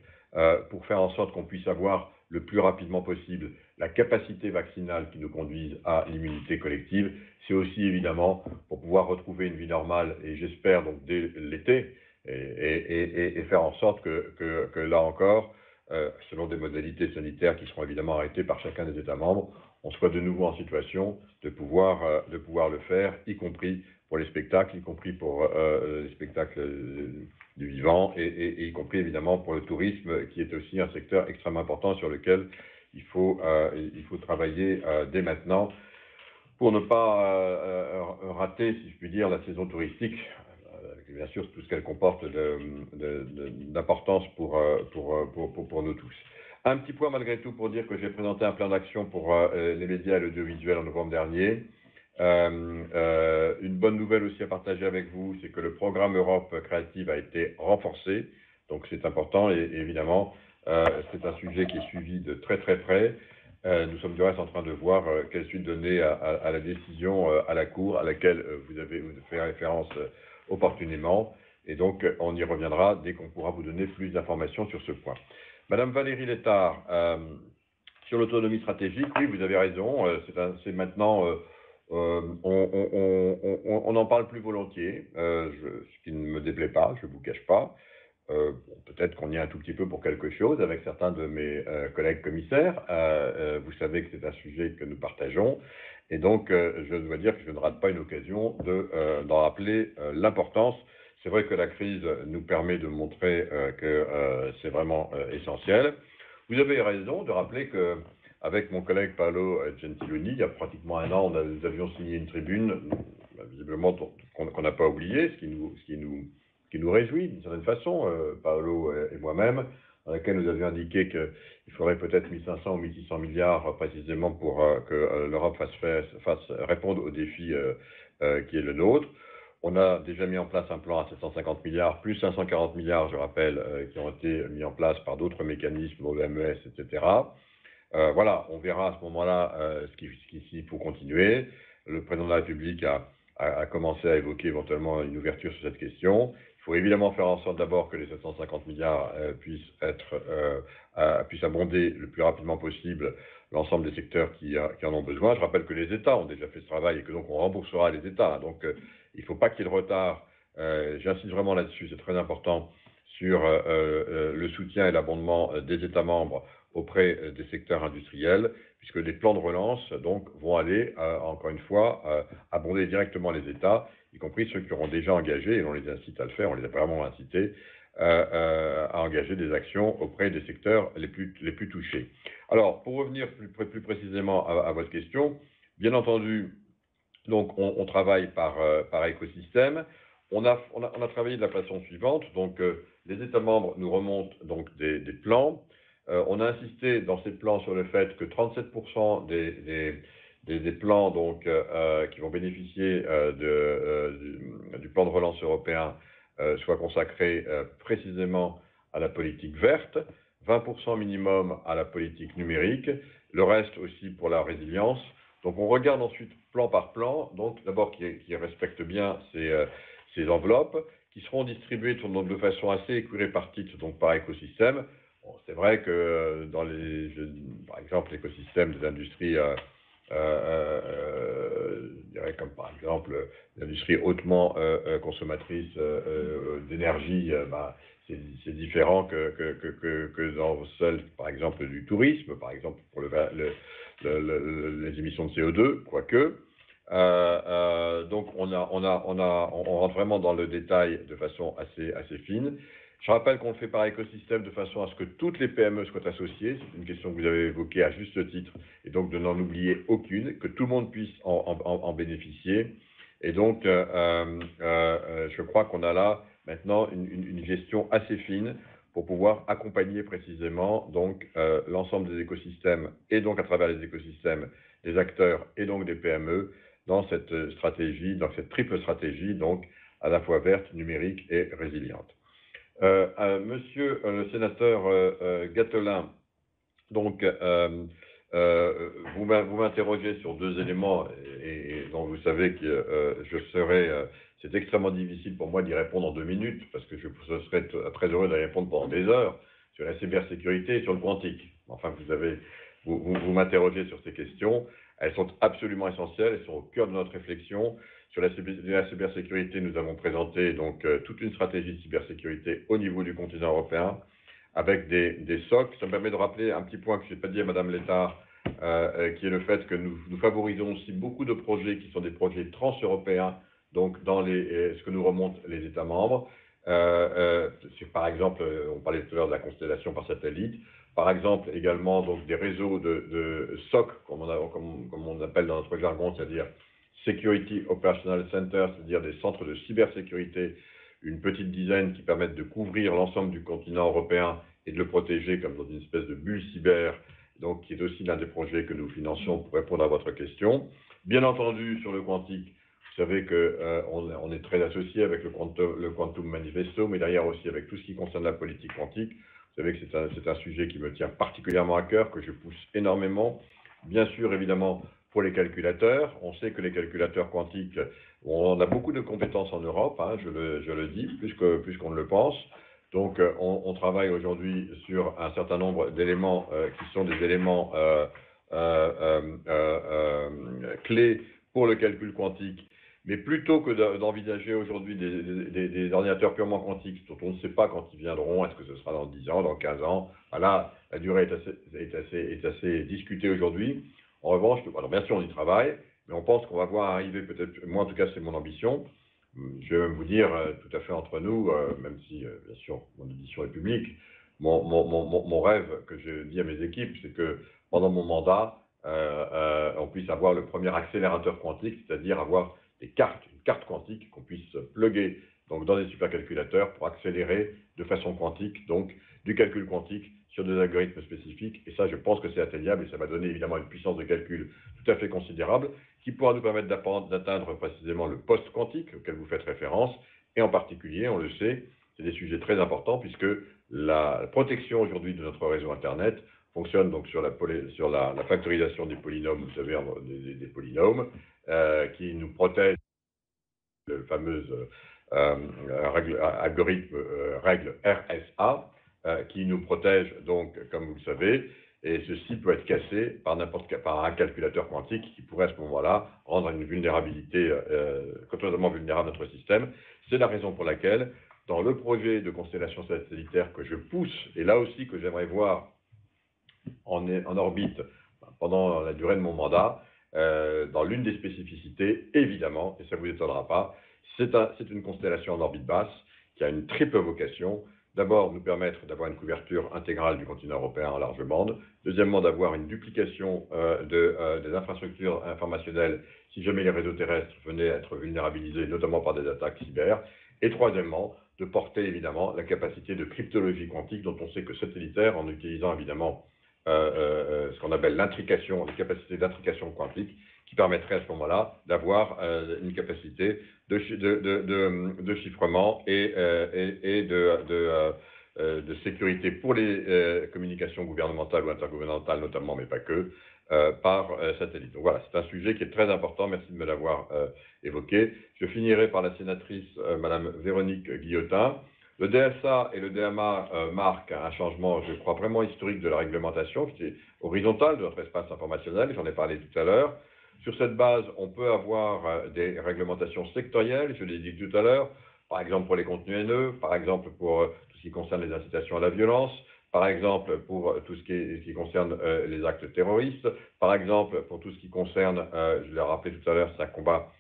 pour faire en sorte qu'on puisse avoir le plus rapidement possible la capacité vaccinale qui nous conduise à l'immunité collective, c'est aussi évidemment pour pouvoir retrouver une vie normale, et j'espère donc dès l'été, et faire en sorte que là encore, selon des modalités sanitaires qui seront évidemment arrêtées par chacun des États membres, on soit de nouveau en situation de pouvoir le faire, y compris pour les spectacles, y compris pour les spectacles du vivant, et y compris évidemment pour le tourisme, qui est aussi un secteur extrêmement important sur lequel il faut travailler dès maintenant pour ne pas rater, si je puis dire, la saison touristique, avec bien sûr tout ce qu'elle comporte d'importance pour nous tous. Un petit point malgré tout pour dire que j'ai présenté un plan d'action pour les médias et l'audiovisuel en novembre dernier. Une bonne nouvelle aussi à partager avec vous, c'est que le programme Europe Créative a été renforcé, donc c'est important et évidemment c'est un sujet qui est suivi de très très près. Nous sommes du reste en train de voir quelle suite donner à la décision à la Cour, à laquelle vous avez fait référence opportunément. Et donc, on y reviendra dès qu'on pourra vous donner plus d'informations sur ce point. Madame Valérie Létard, sur l'autonomie stratégique, oui, vous avez raison. C'est maintenant, on en parle plus volontiers, ce qui ne me déplaît pas, je ne vous cache pas. Peut-être qu'on y est un tout petit peu pour quelque chose avec certains de mes collègues commissaires. Vous savez que c'est un sujet que nous partageons. Et donc, je dois dire que je ne rate pas une occasion d'en rappeler l'importance. C'est vrai que la crise nous permet de montrer que c'est vraiment essentiel. Vous avez raison de rappeler qu'avec mon collègue Paolo Gentiloni, il y a pratiquement un an, nous avions signé une tribune, visiblement qu'on n'a pas oublié, ce qui nous réjouit d'une certaine façon, Paolo et moi-même, dans laquelle nous avions indiqué qu'il faudrait peut-être 1500 ou 1600 milliards précisément pour que l'Europe fasse répondre au défi qui est le nôtre. On a déjà mis en place un plan à 750 milliards, plus 540 milliards, je rappelle, qui ont été mis en place par d'autres mécanismes, l'OMS, etc. Voilà, on verra à ce moment-là s'il faut continuer. Le président de la République a commencé à évoquer éventuellement une ouverture sur cette question. Il faut évidemment faire en sorte d'abord que les 750 milliards puissent abonder le plus rapidement possible l'ensemble des secteurs qui en ont besoin. Je rappelle que les États ont déjà fait ce travail et que donc on remboursera les États. Donc il ne faut pas qu'il y ait de retard. J'insiste vraiment là-dessus, c'est très important, sur le soutien et l'abondement des États membres auprès des secteurs industriels, puisque les plans de relance donc, vont aller, encore une fois, abonder directement les États, y compris ceux qui auront déjà engagé, et on les incite à le faire, on les a vraiment incités, à engager des actions auprès des secteurs les plus touchés. Alors, pour revenir plus précisément à votre question, bien entendu, donc on travaille par écosystème. On a travaillé de la façon suivante. Donc, les États membres nous remontent donc des plans. On a insisté dans ces plans sur le fait que 37% des plans donc, qui vont bénéficier du plan de relance européen soient consacrés précisément à la politique verte, 20% minimum à la politique numérique, le reste aussi pour la résilience. Donc on regarde ensuite plan par plan, donc d'abord qui respecte bien ces enveloppes, qui seront distribuées donc, de façon assez équirépartie donc par écosystème. Bon, c'est vrai que dans par exemple l'écosystème des industries, je dirais comme par exemple l'industrie hautement consommatrice d'énergie, c'est différent que dans celle, par exemple, du tourisme, par exemple pour les émissions de CO2, quoique. Donc on rentre vraiment dans le détail de façon assez fine. Je rappelle qu'on le fait par écosystème de façon à ce que toutes les PME soient associées. C'est une question que vous avez évoquée à juste titre, et donc de n'en oublier aucune, que tout le monde puisse en bénéficier. Et donc, je crois qu'on a là maintenant une gestion assez fine pour pouvoir accompagner précisément donc l'ensemble des écosystèmes et donc à travers les écosystèmes des acteurs et donc des PME dans cette stratégie, dans cette triple stratégie donc à la fois verte, numérique et résiliente. Monsieur le sénateur Gattelin, donc vous m'interrogez sur deux éléments et dont vous savez que c'est extrêmement difficile pour moi d'y répondre en 2 minutes parce que je serais très heureux d'y répondre pendant des heures sur la cybersécurité et sur le quantique. Enfin, vous m'interrogez sur ces questions. Elles sont absolument essentielles, elles sont au cœur de notre réflexion. Sur la cybersécurité, nous avons présenté donc toute une stratégie de cybersécurité au niveau du continent européen avec des SOC. Ça me permet de rappeler un petit point que je n'ai pas dit à Madame Létard, qui est le fait que nous favorisons aussi beaucoup de projets qui sont des projets transeuropéens, donc dans ce que nous remontent les États membres. Par exemple, on parlait tout à l'heure de la constellation par satellite. Par exemple, également donc, des réseaux de SOC, comme on appelle dans notre jargon, c'est-à-dire Security Operational Center, c'est-à-dire des centres de cybersécurité, une petite dizaine qui permettent de couvrir l'ensemble du continent européen et de le protéger comme dans une espèce de bulle cyber, donc qui est aussi l'un des projets que nous finançons pour répondre à votre question. Bien entendu, sur le quantique, vous savez qu'on est très associé avec le Quantum Manifesto, mais derrière aussi avec tout ce qui concerne la politique quantique. Vous savez que c'est un sujet qui me tient particulièrement à cœur, que je pousse énormément. bien sûr, évidemment, pour les calculateurs. On sait que les calculateurs quantiques, on a beaucoup de compétences en Europe, hein, je le dis, plus qu'on ne le pense. Donc, on travaille aujourd'hui sur un certain nombre d'éléments qui sont des éléments clés pour le calcul quantique. Mais plutôt que d'envisager aujourd'hui des ordinateurs purement quantiques dont on ne sait pas quand ils viendront, est-ce que ce sera dans 10 ans, dans 15 ans, voilà, la durée est assez discutée aujourd'hui. En revanche, alors bien sûr on y travaille, mais on pense qu'on va voir arriver peut-être, moi en tout cas c'est mon ambition, je vais même vous dire tout à fait entre nous, même si bien sûr mon audition est publique, mon rêve que je dis à mes équipes, c'est que pendant mon mandat, on puisse avoir le premier accélérateur quantique, c'est-à-dire avoir une carte quantique qu'on puisse plugger donc, dans des supercalculateurs pour accélérer de façon quantique, donc du calcul quantique sur des algorithmes spécifiques. Et ça, je pense que c'est atteignable et ça va donner évidemment une puissance de calcul tout à fait considérable qui pourra nous permettre d'atteindre précisément le post-quantique auquel vous faites référence. Et en particulier, on le sait, c'est des sujets très importants puisque la protection aujourd'hui de notre réseau Internet fonctionne donc sur la factorisation des polynômes, vous savez, des polynômes, qui nous protège le fameux algorithme règle RSA, qui nous protège donc, comme vous le savez, et ceci peut être cassé par un calculateur quantique qui pourrait à ce moment-là rendre une vulnérabilité totalement vulnérable à notre système. C'est la raison pour laquelle, dans le projet de constellation satellitaire que je pousse, et là aussi que j'aimerais voir en orbite pendant la durée de mon mandat, dans l'une des spécificités, évidemment, et ça ne vous étonnera pas, c'est une constellation en orbite basse qui a une triple vocation. D'abord, nous permettre d'avoir une couverture intégrale du continent européen en large bande. Deuxièmement, d'avoir une duplication des infrastructures informationnelles si jamais les réseaux terrestres venaient à être vulnérabilisés, notamment par des attaques cyber. Et troisièmement, de porter évidemment la capacité de cryptologie quantique dont on sait que satellitaire, en utilisant évidemment ce qu'on appelle l'intrication, les capacités d'intrication quantique, qui permettrait à ce moment-là d'avoir une capacité de chiffrement et de sécurité pour les communications gouvernementales ou intergouvernementales notamment, mais pas que, par satellite. Donc voilà, c'est un sujet qui est très important, merci de me l'avoir évoqué. Je finirai par la sénatrice Madame Véronique Guillotin. Le DSA et le DMA marquent un changement, je crois, vraiment historique de la réglementation, qui est horizontale de notre espace informationnel, j'en ai parlé tout à l'heure. Sur cette base, on peut avoir des réglementations sectorielles, je l'ai dit tout à l'heure, par exemple pour les contenus haineux, par exemple pour tout ce qui concerne les incitations à la violence, par exemple pour tout ce qui concerne les actes terroristes, par exemple pour tout ce qui concerne, je l'ai rappelé tout à l'heure, c'est un combat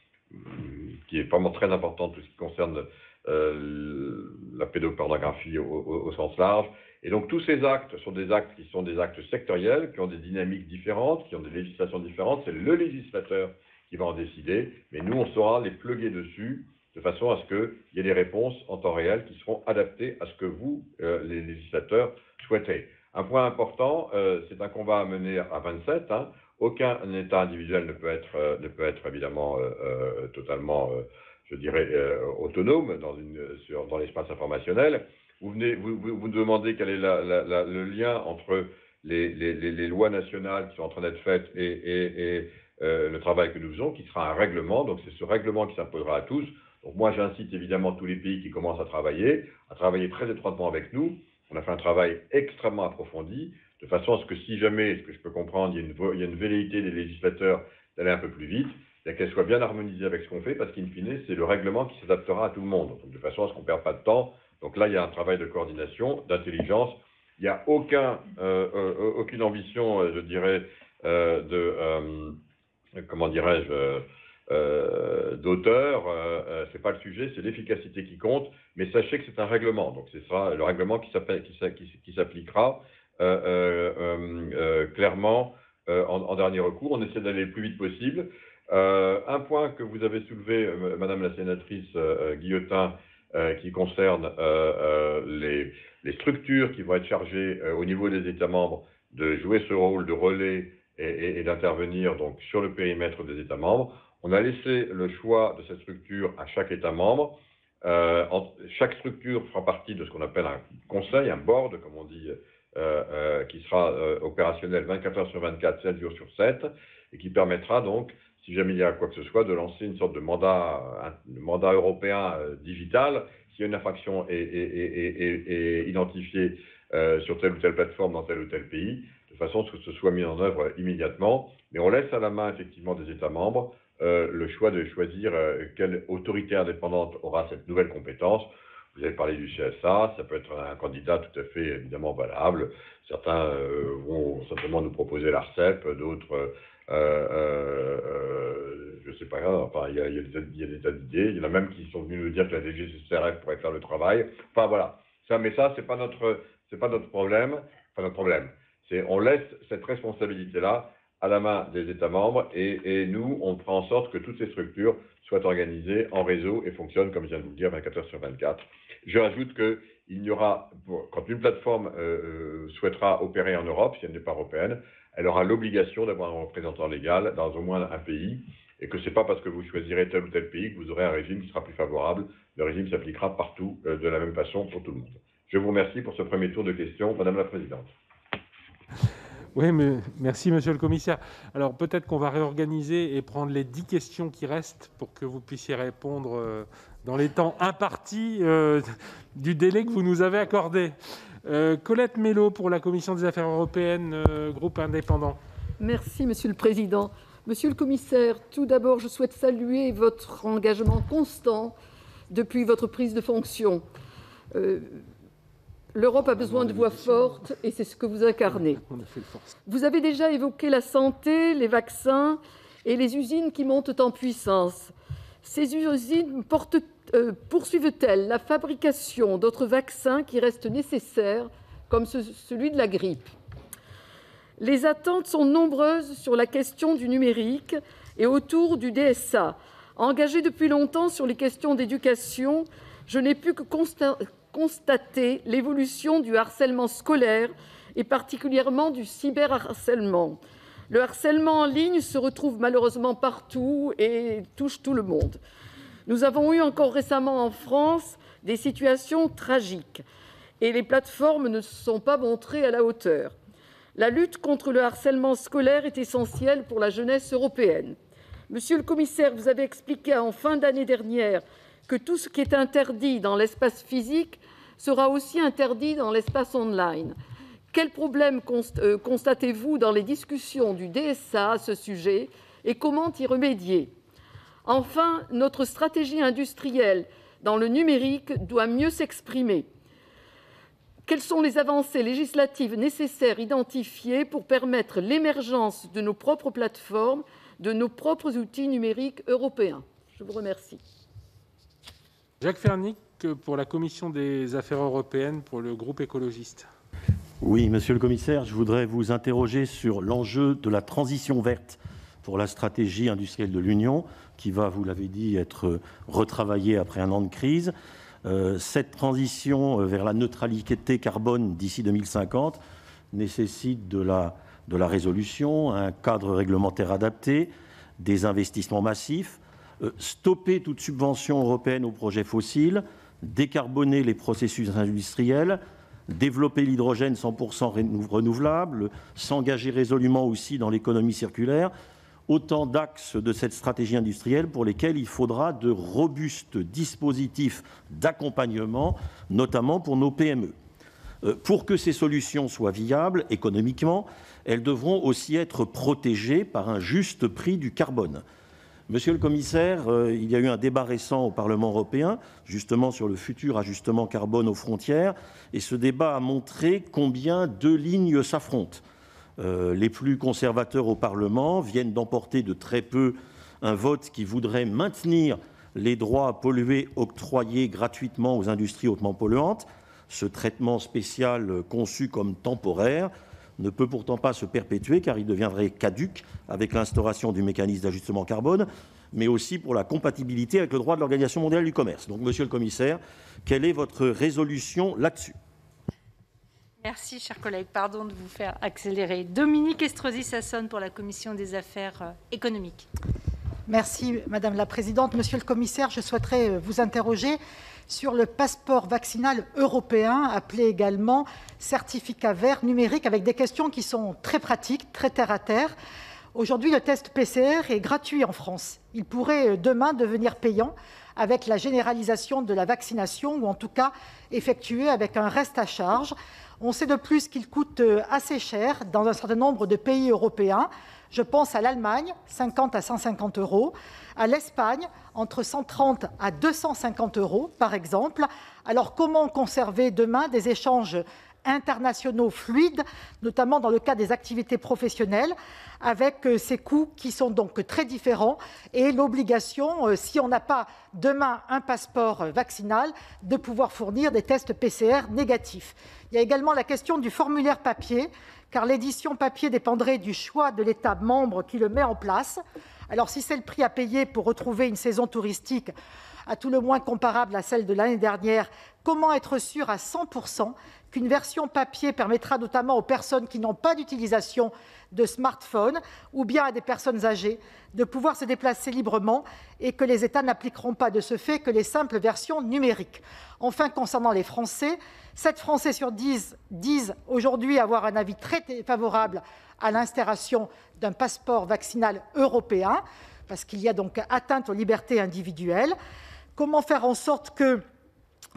qui est vraiment très important, tout ce qui concerne la pédopornographie au sens large. Et donc tous ces actes sont des actes qui sont des actes sectoriels, qui ont des dynamiques différentes, qui ont des législations différentes. C'est le législateur qui va en décider, mais nous on saura les plugger dessus de façon à ce qu'il y ait des réponses en temps réel qui seront adaptées à ce que vous, les législateurs, souhaitez. Un point important, c'est un combat à mener à 27. Hein. Aucun État individuel ne peut être évidemment totalement je dirais, autonome dans l'espace informationnel. Vous demandez quel est le lien entre les lois nationales qui sont en train d'être faites et le travail que nous faisons, qui sera un règlement. Donc, c'est ce règlement qui s'imposera à tous. Donc, moi, j'incite évidemment tous les pays qui commencent à travailler très étroitement avec nous. On a fait un travail extrêmement approfondi, de façon à ce que si jamais, ce que je peux comprendre, il y a une velléité des législateurs d'aller un peu plus vite, qu'elle soit bien harmonisée avec ce qu'on fait, parce qu'in fine, c'est le règlement qui s'adaptera à tout le monde, donc, de façon à ce qu'on ne perde pas de temps. Donc là, il y a un travail de coordination, d'intelligence. Il n'y a aucune ambition, je dirais, comment dirais-je, d'auteur. C'est pas le sujet, c'est l'efficacité qui compte. Mais sachez que c'est un règlement. Donc ce sera le règlement qui s'appliquera clairement en dernier recours. On essaie d'aller le plus vite possible. Un point que vous avez soulevé, Madame la sénatrice Guillotin, qui concerne les structures qui vont être chargées au niveau des États membres de jouer ce rôle de relais et d'intervenir donc sur le périmètre des États membres. On a laissé le choix de cette structure à chaque État membre. Chaque structure fera partie de ce qu'on appelle un conseil, un board, comme on dit qui sera opérationnel 24 heures sur 24, 7 jours sur 7, et qui permettra donc, si jamais il y a quoi que ce soit, de lancer une sorte de mandat européen digital. Si une infraction est identifiée sur telle ou telle plateforme dans tel ou tel pays, de façon à ce que ce soit mis en œuvre immédiatement. Mais on laisse à la main effectivement des États membres le choix de choisir quelle autorité indépendante aura cette nouvelle compétence. Vous avez parlé du CSA, ça peut être un candidat tout à fait évidemment valable. Certains vont simplement nous proposer l'ARCEP, d'autres, je ne sais pas, enfin il y a des tas d'idées. Il y en a même qui sont venus nous dire que la DGCCRF pourrait faire le travail. Enfin voilà, mais ça c'est pas notre problème. Enfin notre problème, on laisse cette responsabilité-là à la main des États membres et nous, on fera en sorte que toutes ces structures soient organisées en réseau et fonctionnent, comme je viens de vous le dire, 24 heures sur 24. Je rajoute qu'il n'y aura, quand une plateforme souhaitera opérer en Europe, si elle n'est pas européenne, elle aura l'obligation d'avoir un représentant légal dans au moins un pays, et que ce n'est pas parce que vous choisirez tel ou tel pays que vous aurez un régime qui sera plus favorable. Le régime s'appliquera partout de la même façon pour tout le monde. Je vous remercie pour ce premier tour de questions, Madame la Présidente. Oui, mais merci, Monsieur le Commissaire. Alors, peut-être qu'on va réorganiser et prendre les 10 questions qui restent pour que vous puissiez répondre dans les temps impartis du délai que vous nous avez accordé. Colette Mélot pour la Commission des Affaires européennes, groupe indépendant. Merci, Monsieur le Président. Monsieur le Commissaire, tout d'abord, je souhaite saluer votre engagement constant depuis votre prise de fonction. L'Europe a besoin de voix fortes et c'est ce que vous incarnez. Vous avez déjà évoqué la santé, les vaccins et les usines qui montent en puissance. Ces usines poursuivent-elles la fabrication d'autres vaccins qui restent nécessaires, comme celui de la grippe ? Les attentes sont nombreuses sur la question du numérique et autour du DSA. Engagée depuis longtemps sur les questions d'éducation, je n'ai pu que constater l'évolution du harcèlement scolaire et particulièrement du cyberharcèlement. Le harcèlement en ligne se retrouve malheureusement partout et touche tout le monde. Nous avons eu encore récemment en France des situations tragiques et les plateformes ne se sont pas montrées à la hauteur. La lutte contre le harcèlement scolaire est essentielle pour la jeunesse européenne. Monsieur le Commissaire, vous avez expliqué en fin d'année dernière que tout ce qui est interdit dans l'espace physique sera aussi interdit dans l'espace online. Quels problèmes constatez-vous dans les discussions du DSA à ce sujet et comment y remédier ? Enfin, notre stratégie industrielle dans le numérique doit mieux s'exprimer. Quelles sont les avancées législatives nécessaires identifiées pour permettre l'émergence de nos propres plateformes, de nos propres outils numériques européens ? Je vous remercie. Jacques Fernic pour la Commission des Affaires européennes pour le groupe écologiste. Oui, Monsieur le Commissaire, je voudrais vous interroger sur l'enjeu de la transition verte pour la stratégie industrielle de l'Union, qui va, vous l'avez dit, être retravaillée après un an de crise. Cette transition vers la neutralité carbone d'ici 2050 nécessite de la résolution, un cadre réglementaire adapté, des investissements massifs, stopper toute subvention européenne aux projets fossiles, décarboner les processus industriels, développer l'hydrogène 100% renouvelable, s'engager résolument aussi dans l'économie circulaire, autant d'axes de cette stratégie industrielle pour lesquels il faudra de robustes dispositifs d'accompagnement, notamment pour nos PME. Pour que ces solutions soient viables économiquement, elles devront aussi être protégées par un juste prix du carbone. Monsieur le Commissaire, il y a eu un débat récent au Parlement européen, justement sur le futur ajustement carbone aux frontières, et ce débat a montré combien deux lignes s'affrontent. Les plus conservateurs au Parlement viennent d'emporter de très peu un vote qui voudrait maintenir les droits à polluer octroyés gratuitement aux industries hautement polluantes. Ce traitement spécial conçu comme temporaire ne peut pourtant pas se perpétuer car il deviendrait caduc avec l'instauration du mécanisme d'ajustement carbone, mais aussi pour la compatibilité avec le droit de l'Organisation mondiale du commerce. Donc, Monsieur le Commissaire, quelle est votre résolution là-dessus ? Merci, chers collègues. Pardon de vous faire accélérer. Dominique Estrosi Sassone pour la Commission des Affaires économiques. Merci Madame la Présidente. Monsieur le Commissaire, je souhaiterais vous interroger sur le passeport vaccinal européen, appelé également certificat vert numérique, avec des questions qui sont très pratiques, très terre-à-terre. Aujourd'hui, le test PCR est gratuit en France. Il pourrait demain devenir payant avec la généralisation de la vaccination, ou en tout cas effectué avec un reste à charge. On sait de plus qu'il coûte assez cher dans un certain nombre de pays européens. Je pense à l'Allemagne, 50 à 150 €, à l'Espagne, entre 130 à 250 € par exemple. Alors comment conserver demain des échanges internationaux fluides, notamment dans le cas des activités professionnelles, avec ces coûts qui sont donc très différents et l'obligation, si on n'a pas demain un passeport vaccinal, de pouvoir fournir des tests PCR négatifs. Il y a également la question du formulaire papier, car l'édition papier dépendrait du choix de l'État membre qui le met en place. Alors si c'est le prix à payer pour retrouver une saison touristique à tout le moins comparable à celle de l'année dernière, comment être sûr à 100% qu'une version papier permettra notamment aux personnes qui n'ont pas d'utilisation de smartphone ou bien à des personnes âgées de pouvoir se déplacer librement et que les États n'appliqueront pas de ce fait que les simples versions numériques. Enfin, concernant les Français, 7 Français sur 10 disent aujourd'hui avoir un avis très favorable à l'instauration d'un passeport vaccinal européen, parce qu'il y a donc atteinte aux libertés individuelles. Comment faire en sorte que,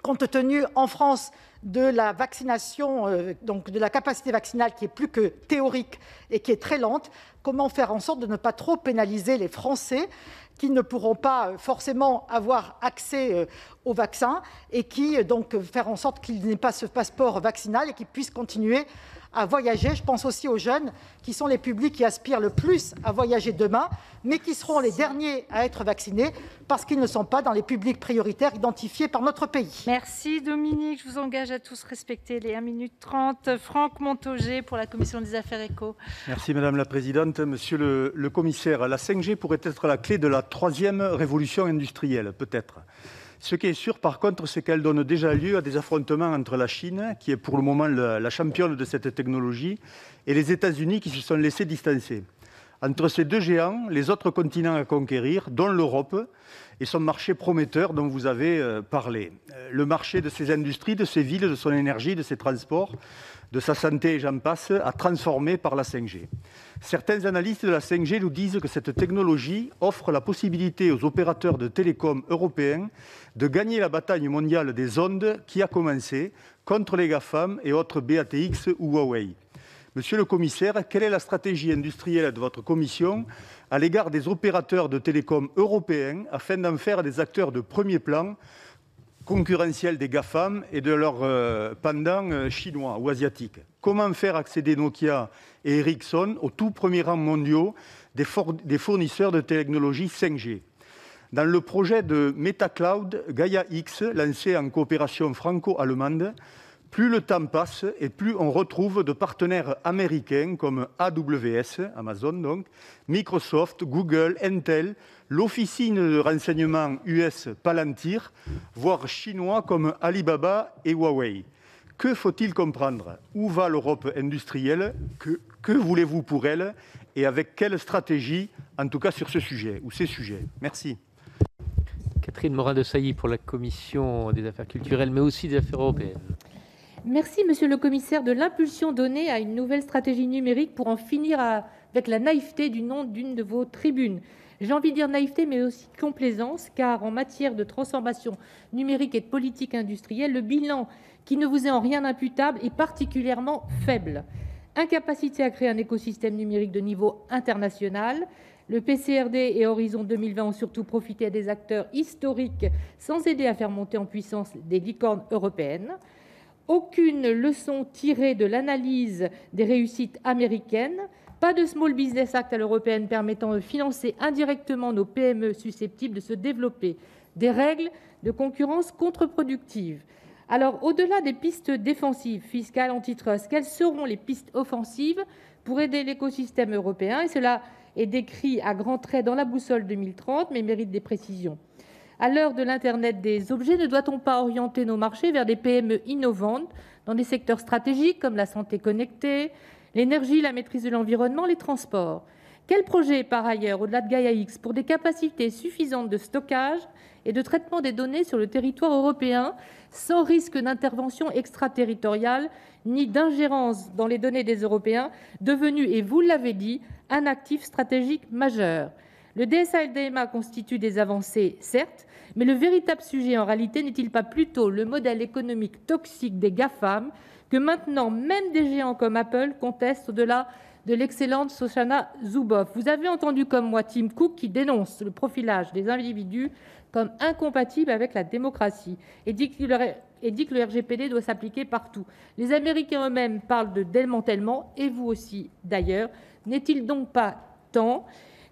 compte tenu en France de la vaccination, donc de la capacité vaccinale qui est plus que théorique et qui est très lente, comment faire en sorte de ne pas trop pénaliser les Français qui ne pourront pas forcément avoir accès au vaccin et qui donc faire en sorte qu'ils n'aient pas ce passeport vaccinal et qu'ils puissent continuer à voyager. Je pense aussi aux jeunes qui sont les publics qui aspirent le plus à voyager demain, mais qui seront les derniers à être vaccinés parce qu'ils ne sont pas dans les publics prioritaires identifiés par notre pays. Merci Dominique. Je vous engage à tous respecter les 1 minute 30. Franck Montaugé pour la Commission des Affaires éco. Merci Madame la Présidente. Monsieur le Commissaire, la 5G pourrait être la clé de la 3e révolution industrielle, peut-être. Ce qui est sûr, par contre, c'est qu'elle donne déjà lieu à des affrontements entre la Chine, qui est pour le moment la championne de cette technologie, et les États-Unis, qui se sont laissés distancer. Entre ces deux géants, les autres continents à conquérir, dont l'Europe, et son marché prometteur dont vous avez parlé. Le marché de ces industries, de ces villes, de son énergie, de ses transports, de sa santé et j'en passe, a transformé par la 5G. Certains analystes de la 5G nous disent que cette technologie offre la possibilité aux opérateurs de télécom européens de gagner la bataille mondiale des ondes qui a commencé contre les GAFAM et autres BATX ou Huawei. Monsieur le Commissaire, quelle est la stratégie industrielle de votre Commission à l'égard des opérateurs de télécom européens afin d'en faire des acteurs de premier plan concurrentiels des GAFAM et de leurs pendants chinois ou asiatiques? Comment faire accéder Nokia et Ericsson aux tout premiers rangs mondiaux des fournisseurs de technologies 5G? Dans le projet de MetaCloud Gaia-X, lancé en coopération franco-allemande, plus le temps passe et plus on retrouve de partenaires américains comme AWS, Amazon donc, Microsoft, Google, Intel, l'officine de renseignement US Palantir, voire chinois comme Alibaba et Huawei. Que faut-il comprendre? Où va l'Europe industrielle? Que voulez-vous pour elle? Et avec quelle stratégie, en tout cas sur ce sujet ou ces sujets? Merci. Catherine Morin-Desailly pour la Commission des Affaires culturelles, mais aussi des Affaires européennes. Merci, Monsieur le Commissaire, de l'impulsion donnée à une nouvelle stratégie numérique pour en finir avec la naïveté du nom d'une de vos tribunes. J'ai envie de dire naïveté, mais aussi complaisance, car en matière de transformation numérique et de politique industrielle, le bilan qui ne vous est en rien imputable est particulièrement faible. Incapacité à créer un écosystème numérique de niveau international. Le PCRD et Horizon 2020 ont surtout profité à des acteurs historiques sans aider à faire monter en puissance des licornes européennes. Aucune leçon tirée de l'analyse des réussites américaines. Pas de Small Business Act à l'européenne permettant de financer indirectement nos PME susceptibles de se développer. Des règles de concurrence contre-productives. Alors, au-delà des pistes défensives, fiscales, antitrust, quelles seront les pistes offensives pour aider l'écosystème européen? Et cela est décrit à grands traits dans la boussole 2030, mais mérite des précisions. À l'heure de l'Internet des objets, ne doit-on pas orienter nos marchés vers des PME innovantes dans des secteurs stratégiques comme la santé connectée, l'énergie, la maîtrise de l'environnement, les transports? Quel projet, par ailleurs, au-delà de Gaia-X, pour des capacités suffisantes de stockage et de traitement des données sur le territoire européen, sans risque d'intervention extraterritoriale ni d'ingérence dans les données des Européens, devenu, et vous l'avez dit, un actif stratégique majeur? Le DSA et le DMA constituent des avancées, certes, mais le véritable sujet, en réalité, n'est-il pas plutôt le modèle économique toxique des GAFAM que maintenant même des géants comme Apple contestent au-delà de l'excellente Shoshana Zuboff? Vous avez entendu comme moi Tim Cook qui dénonce le profilage des individus comme incompatible avec la démocratie et dit que le RGPD doit s'appliquer partout. Les Américains eux-mêmes parlent de démantèlement, et vous aussi d'ailleurs. N'est-il donc pas temps,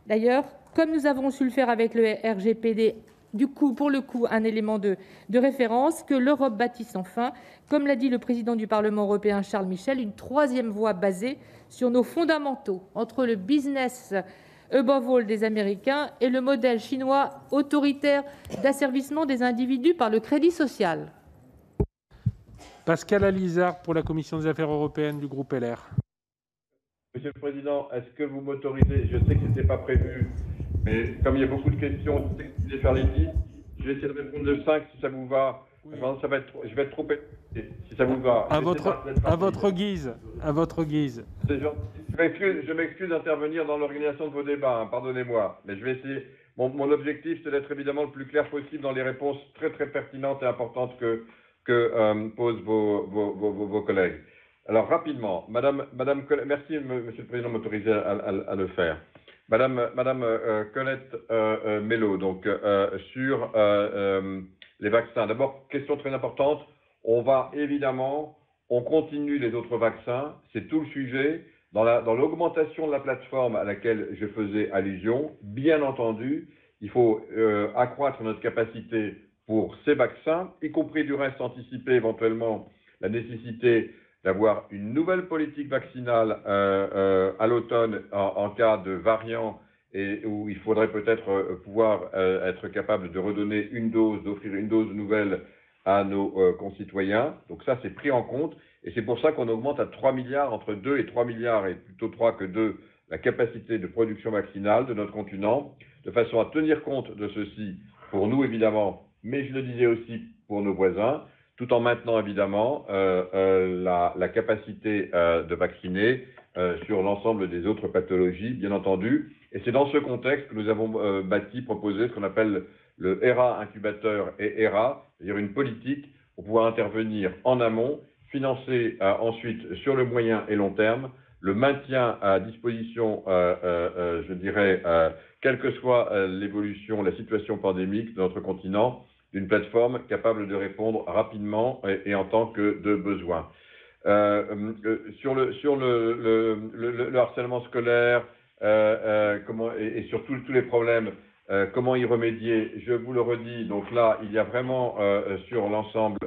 d'ailleurs, comme nous avons su le faire avec le RGPD, du coup, pour le coup, un élément de référence, que l'Europe bâtisse enfin, comme l'a dit le président du Parlement européen Charles Michel, une troisième voie basée sur nos fondamentaux, entre le business above all des Américains et le modèle chinois autoritaire d'asservissement des individus par le crédit social. Pascal Alizard pour la Commission des Affaires européennes du groupe LR. Monsieur le Président, est-ce que vous m'autorisez, je sais que ce n'était pas prévu, mais comme il y a beaucoup de questions, je sais que vous voulez faire les 10, je vais essayer de répondre de 5 si ça vous va. Oui. Enfin, je vais être trop étonné, si ça vous va. À votre guise. Je m'excuse d'intervenir dans l'organisation de vos débats, hein, pardonnez-moi, mais je vais essayer. Mon objectif, c'est d'être évidemment le plus clair possible dans les réponses très très pertinentes et importantes que posent vos collègues. Alors rapidement, merci Monsieur le Président de m'autoriser à le faire. Madame Colette Mello, donc sur les vaccins. D'abord, question très importante, on continue les autres vaccins, c'est tout le sujet. Dans l'augmentation de la plateforme à laquelle je faisais allusion, bien entendu, il faut accroître notre capacité pour ces vaccins, y compris du reste anticiper éventuellement la nécessité d'avoir une nouvelle politique vaccinale à l'automne en cas de variant et où il faudrait peut-être pouvoir être capable de redonner d'offrir une dose nouvelle à nos concitoyens. Donc ça, c'est pris en compte et c'est pour ça qu'on augmente à 3 milliards, entre 2 et 3 milliards et plutôt 3 que 2, la capacité de production vaccinale de notre continent, de façon à tenir compte de ceci pour nous évidemment, mais je le disais aussi pour nos voisins, tout en maintenant évidemment la capacité de vacciner sur l'ensemble des autres pathologies, bien entendu. Et c'est dans ce contexte que nous avons proposé ce qu'on appelle le ERA incubateur et ERA, c'est-à-dire une politique pour pouvoir intervenir en amont, financer ensuite sur le moyen et long terme le maintien à disposition, je dirais, quelle que soit l'évolution, la situation pandémique de notre continent, d'une plateforme capable de répondre rapidement et en tant que de besoin. Sur le harcèlement scolaire et sur tous les problèmes, comment y remédier, je vous le redis, donc là, il y a vraiment sur l'ensemble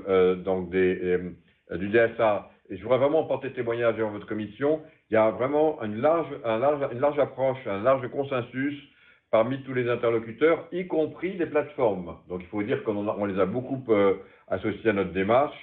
du DSA, et je voudrais vraiment porter témoignage devant votre commission, il y a vraiment une large approche, un large consensus parmi tous les interlocuteurs, y compris les plateformes. Donc il faut dire qu'on les a beaucoup associés à notre démarche.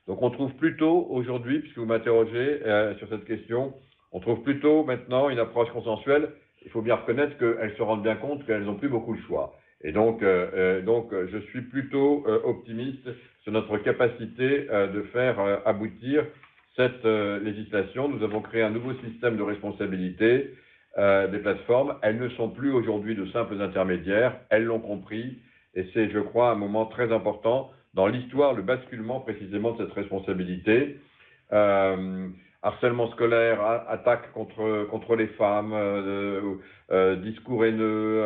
Donc on trouve plutôt aujourd'hui, puisque vous m'interrogez sur cette question, on trouve plutôt maintenant une approche consensuelle. Il faut bien reconnaître qu'elles se rendent bien compte qu'elles n'ont plus beaucoup le choix. Et donc je suis plutôt optimiste sur notre capacité de faire aboutir cette législation. Nous avons créé un nouveau système de responsabilité des plateformes. Elles ne sont plus aujourd'hui de simples intermédiaires, elles l'ont compris, et c'est, je crois, un moment très important dans l'histoire, le basculement précisément de cette responsabilité. Harcèlement scolaire, attaque contre les femmes, discours haineux,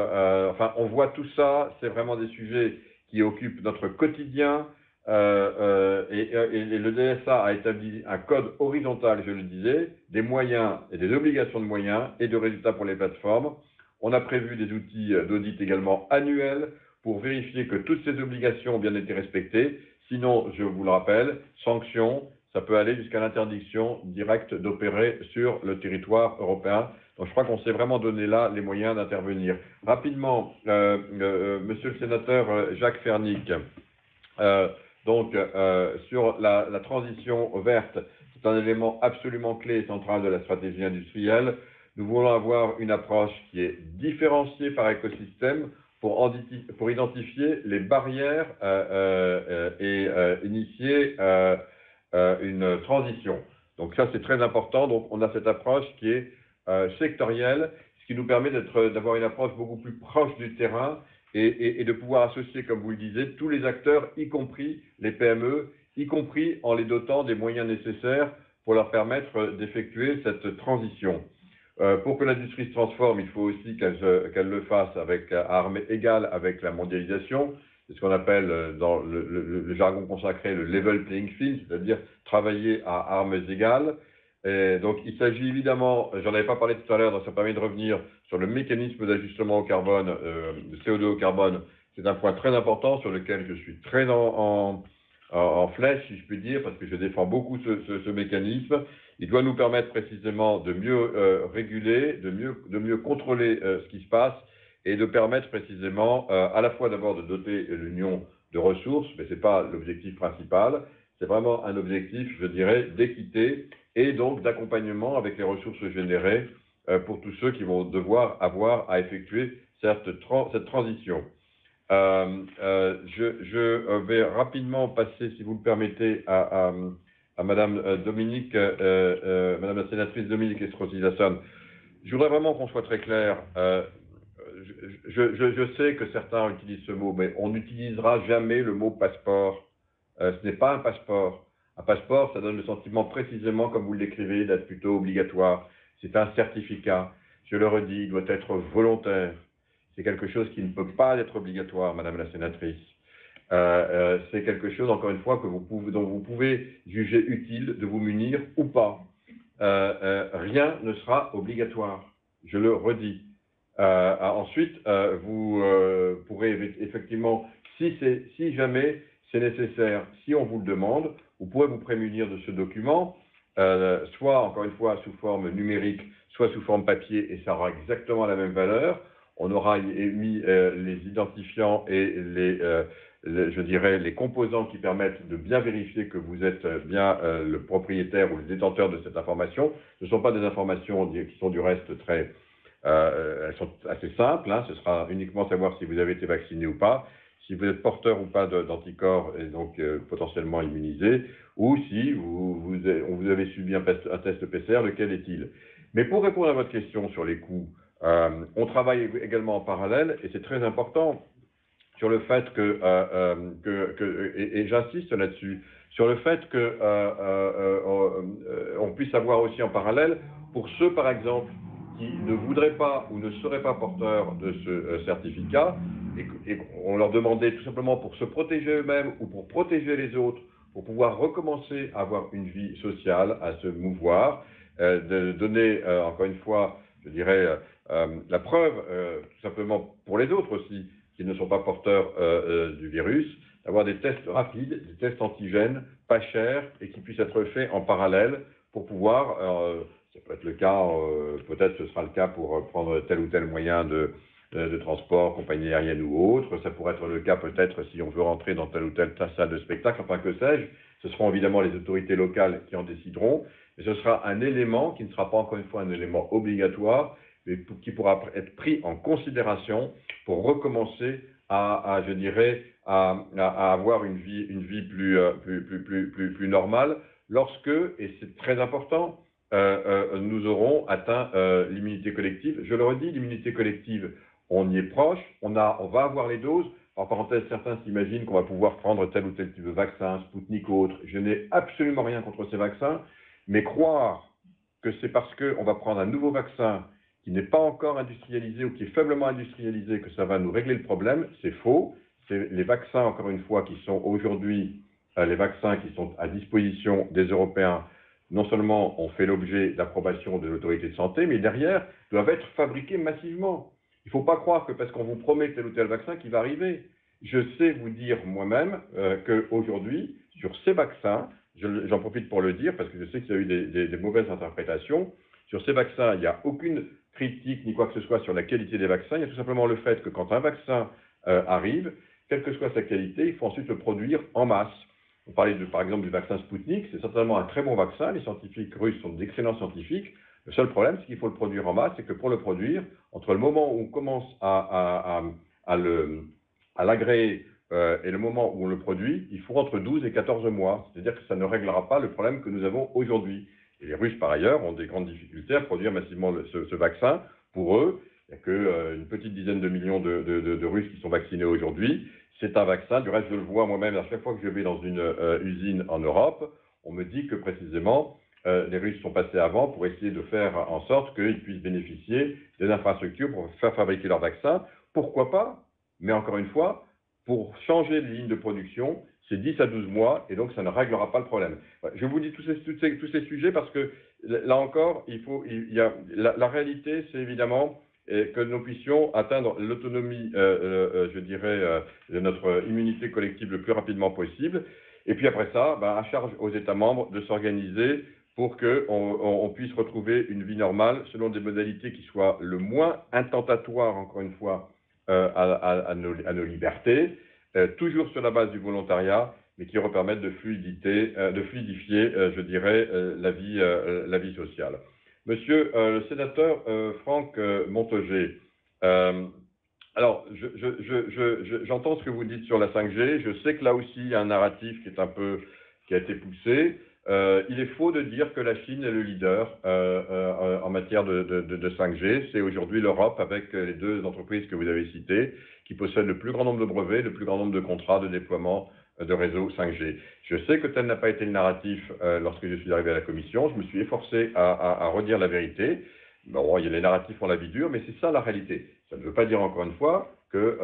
enfin on voit tout ça, c'est vraiment des sujets qui occupent notre quotidien, et le DSA a établi un code horizontal, je le disais, des moyens et des obligations de moyens et de résultats pour les plateformes. On a prévu des outils d'audit également annuels pour vérifier que toutes ces obligations ont bien été respectées. Sinon, je vous le rappelle, sanctions, ça peut aller jusqu'à l'interdiction directe d'opérer sur le territoire européen. Donc je crois qu'on s'est vraiment donné là les moyens d'intervenir. Rapidement, monsieur le sénateur Jacques Fernic, sur la transition verte, c'est un élément absolument clé et central de la stratégie industrielle. Nous voulons avoir une approche qui est différenciée par écosystème pour identifier les barrières et initier une transition. Donc ça, c'est très important. Donc on a cette approche qui est sectorielle, ce qui nous permet d'avoir une approche beaucoup plus proche du terrain et de pouvoir associer, comme vous le disiez, tous les acteurs, y compris les PME, y compris en les dotant des moyens nécessaires pour leur permettre d'effectuer cette transition. Pour que l'industrie se transforme, il faut aussi qu'elle le fasse à armes égales avec la mondialisation. C'est ce qu'on appelle dans le jargon consacré le level playing field, c'est-à-dire travailler à armes égales. Et donc il s'agit évidemment, j'en avais pas parlé tout à l'heure, donc ça permet de revenir sur le mécanisme d'ajustement au carbone, de CO2 au carbone. C'est un point très important sur lequel je suis très en flèche, si je puis dire, parce que je défends beaucoup ce mécanisme. Il doit nous permettre précisément de mieux réguler, de mieux contrôler ce qui se passe et de permettre précisément à la fois d'abord de doter l'Union de ressources, mais ce n'est pas l'objectif principal, c'est vraiment un objectif, je dirais, d'équité et donc d'accompagnement avec les ressources générées pour tous ceux qui vont devoir avoir à effectuer cette transition. Je vais rapidement passer, si vous le permettez, à Madame Dominique, Madame la sénatrice Dominique Estrosi-Sassone. Je voudrais vraiment qu'on soit très clair. Je sais que certains utilisent ce mot, mais on n'utilisera jamais le mot passeport. Ce n'est pas un passeport. Un passeport, ça donne le sentiment précisément, comme vous l'écrivez, d'être plutôt obligatoire. C'est un certificat. Je le redis, il doit être volontaire. C'est quelque chose qui ne peut pas être obligatoire, Madame la sénatrice. C'est quelque chose, encore une fois, dont vous pouvez juger utile de vous munir ou pas. Rien ne sera obligatoire, je le redis. Ensuite, vous pourrez effectivement, si jamais c'est nécessaire, si on vous le demande, vous pourrez vous prémunir de ce document, soit, encore une fois, sous forme numérique, soit sous forme papier, et ça aura exactement la même valeur. On aura mis les identifiants et je dirais, les composants qui permettent de bien vérifier que vous êtes bien le propriétaire ou le détenteur de cette information. Ce ne sont pas des informations qui sont du reste très... elles sont assez simples, hein. Ce sera uniquement savoir si vous avez été vacciné ou pas, si vous êtes porteur ou pas d'anticorps et donc potentiellement immunisé, ou si vous avez subi un test PCR, lequel est-il? Mais pour répondre à votre question sur les coûts, on travaille également en parallèle, et c'est très important, sur le fait et j'insiste là-dessus, sur le fait qu'on puisse avoir aussi en parallèle, pour ceux par exemple qui ne voudraient pas ou ne seraient pas porteurs de ce certificat, et on leur demandait tout simplement pour se protéger eux-mêmes ou pour protéger les autres, pour pouvoir recommencer à avoir une vie sociale, à se mouvoir, de donner encore une fois, je dirais, la preuve, tout simplement pour les autres aussi, qui ne sont pas porteurs du virus, d'avoir des tests rapides, des tests antigènes, pas chers, et qui puissent être faits en parallèle pour pouvoir, ça peut être le cas, peut-être ce sera le cas pour prendre tel ou tel moyen de transport, compagnie aérienne ou autre, ça pourrait être le cas peut-être si on veut rentrer dans telle ou telle salle de spectacle, enfin que sais-je, ce seront évidemment les autorités locales qui en décideront, mais ce sera un élément qui ne sera pas encore une fois un élément obligatoire, mais qui pourra être pris en considération pour recommencer à je dirais, à avoir une vie plus normale, lorsque, et c'est très important, nous aurons atteint l'immunité collective. Je le redis, l'immunité collective, on y est proche, on va avoir les doses. En parenthèse, certains s'imaginent qu'on va pouvoir prendre tel ou tel type de vaccin, Sputnik ou autre. Je n'ai absolument rien contre ces vaccins, mais croire que c'est parce qu'on va prendre un nouveau vaccin qui n'est pas encore industrialisé ou qui est faiblement industrialisé que ça va nous régler le problème, c'est faux. C'est les vaccins, encore une fois, qui sont aujourd'hui les vaccins qui sont à disposition des Européens, non seulement ont fait l'objet d'approbation de l'autorité de santé, mais derrière doivent être fabriqués massivement. Il ne faut pas croire que parce qu'on vous promet tel ou tel vaccin qu'il va arriver. Je sais vous dire moi-même qu'aujourd'hui, sur ces vaccins, j'en profite pour le dire parce que je sais qu'il y a eu des mauvaises interprétations, sur ces vaccins, il n'y a aucune critique ni quoi que ce soit sur la qualité des vaccins. Il y a tout simplement le fait que quand un vaccin arrive, quelle que soit sa qualité, il faut ensuite le produire en masse. On parlait par exemple du vaccin Sputnik, c'est certainement un très bon vaccin. Les scientifiques russes sont d'excellents scientifiques. Le seul problème, c'est qu'il faut le produire en masse, et que pour le produire, entre le moment où on commence à l'agréer et le moment où on le produit, il faut entre 12 et 14 mois. C'est-à-dire que ça ne réglera pas le problème que nous avons aujourd'hui. Et les Russes, par ailleurs, ont des grandes difficultés à produire massivement ce vaccin. Pour eux, il n'y a qu'une petite dizaine de millions de Russes qui sont vaccinés aujourd'hui. C'est un vaccin, du reste je le vois moi-même, à chaque fois que je vais dans une usine en Europe, on me dit que précisément les Russes sont passés avant pour essayer de faire en sorte qu'ils puissent bénéficier des infrastructures pour faire fabriquer leur vaccin. Pourquoi pas? Mais encore une fois, pour changer les lignes de production, c'est 10 à 12 mois, et donc ça ne réglera pas le problème. Je vous dis tous ces sujets parce que, là encore, la réalité, c'est évidemment que nous puissions atteindre l'autonomie, je dirais, de notre immunité collective le plus rapidement possible. Et puis après ça, à charge aux États membres de s'organiser pour qu'on puisse retrouver une vie normale selon des modalités qui soient le moins intentatoires, encore une fois, à nos libertés, toujours sur la base du volontariat, mais qui permettent de fluidifier, je dirais, la vie sociale. Monsieur le sénateur Franck Montaugé, alors j'entends ce que vous dites sur la 5G. Je sais que là aussi il y a un narratif qui a été poussé. Il est faux de dire que la Chine est le leader en matière de 5G. C'est aujourd'hui l'Europe, avec les deux entreprises que vous avez citées, qui possèdent le plus grand nombre de brevets, le plus grand nombre de contrats de déploiement de réseau 5G. Je sais que tel n'a pas été le narratif lorsque je suis arrivé à la Commission. Je me suis efforcé à redire la vérité. Bon, les narratifs ont la vie dure, mais c'est ça la réalité. Ça ne veut pas dire, encore une fois, que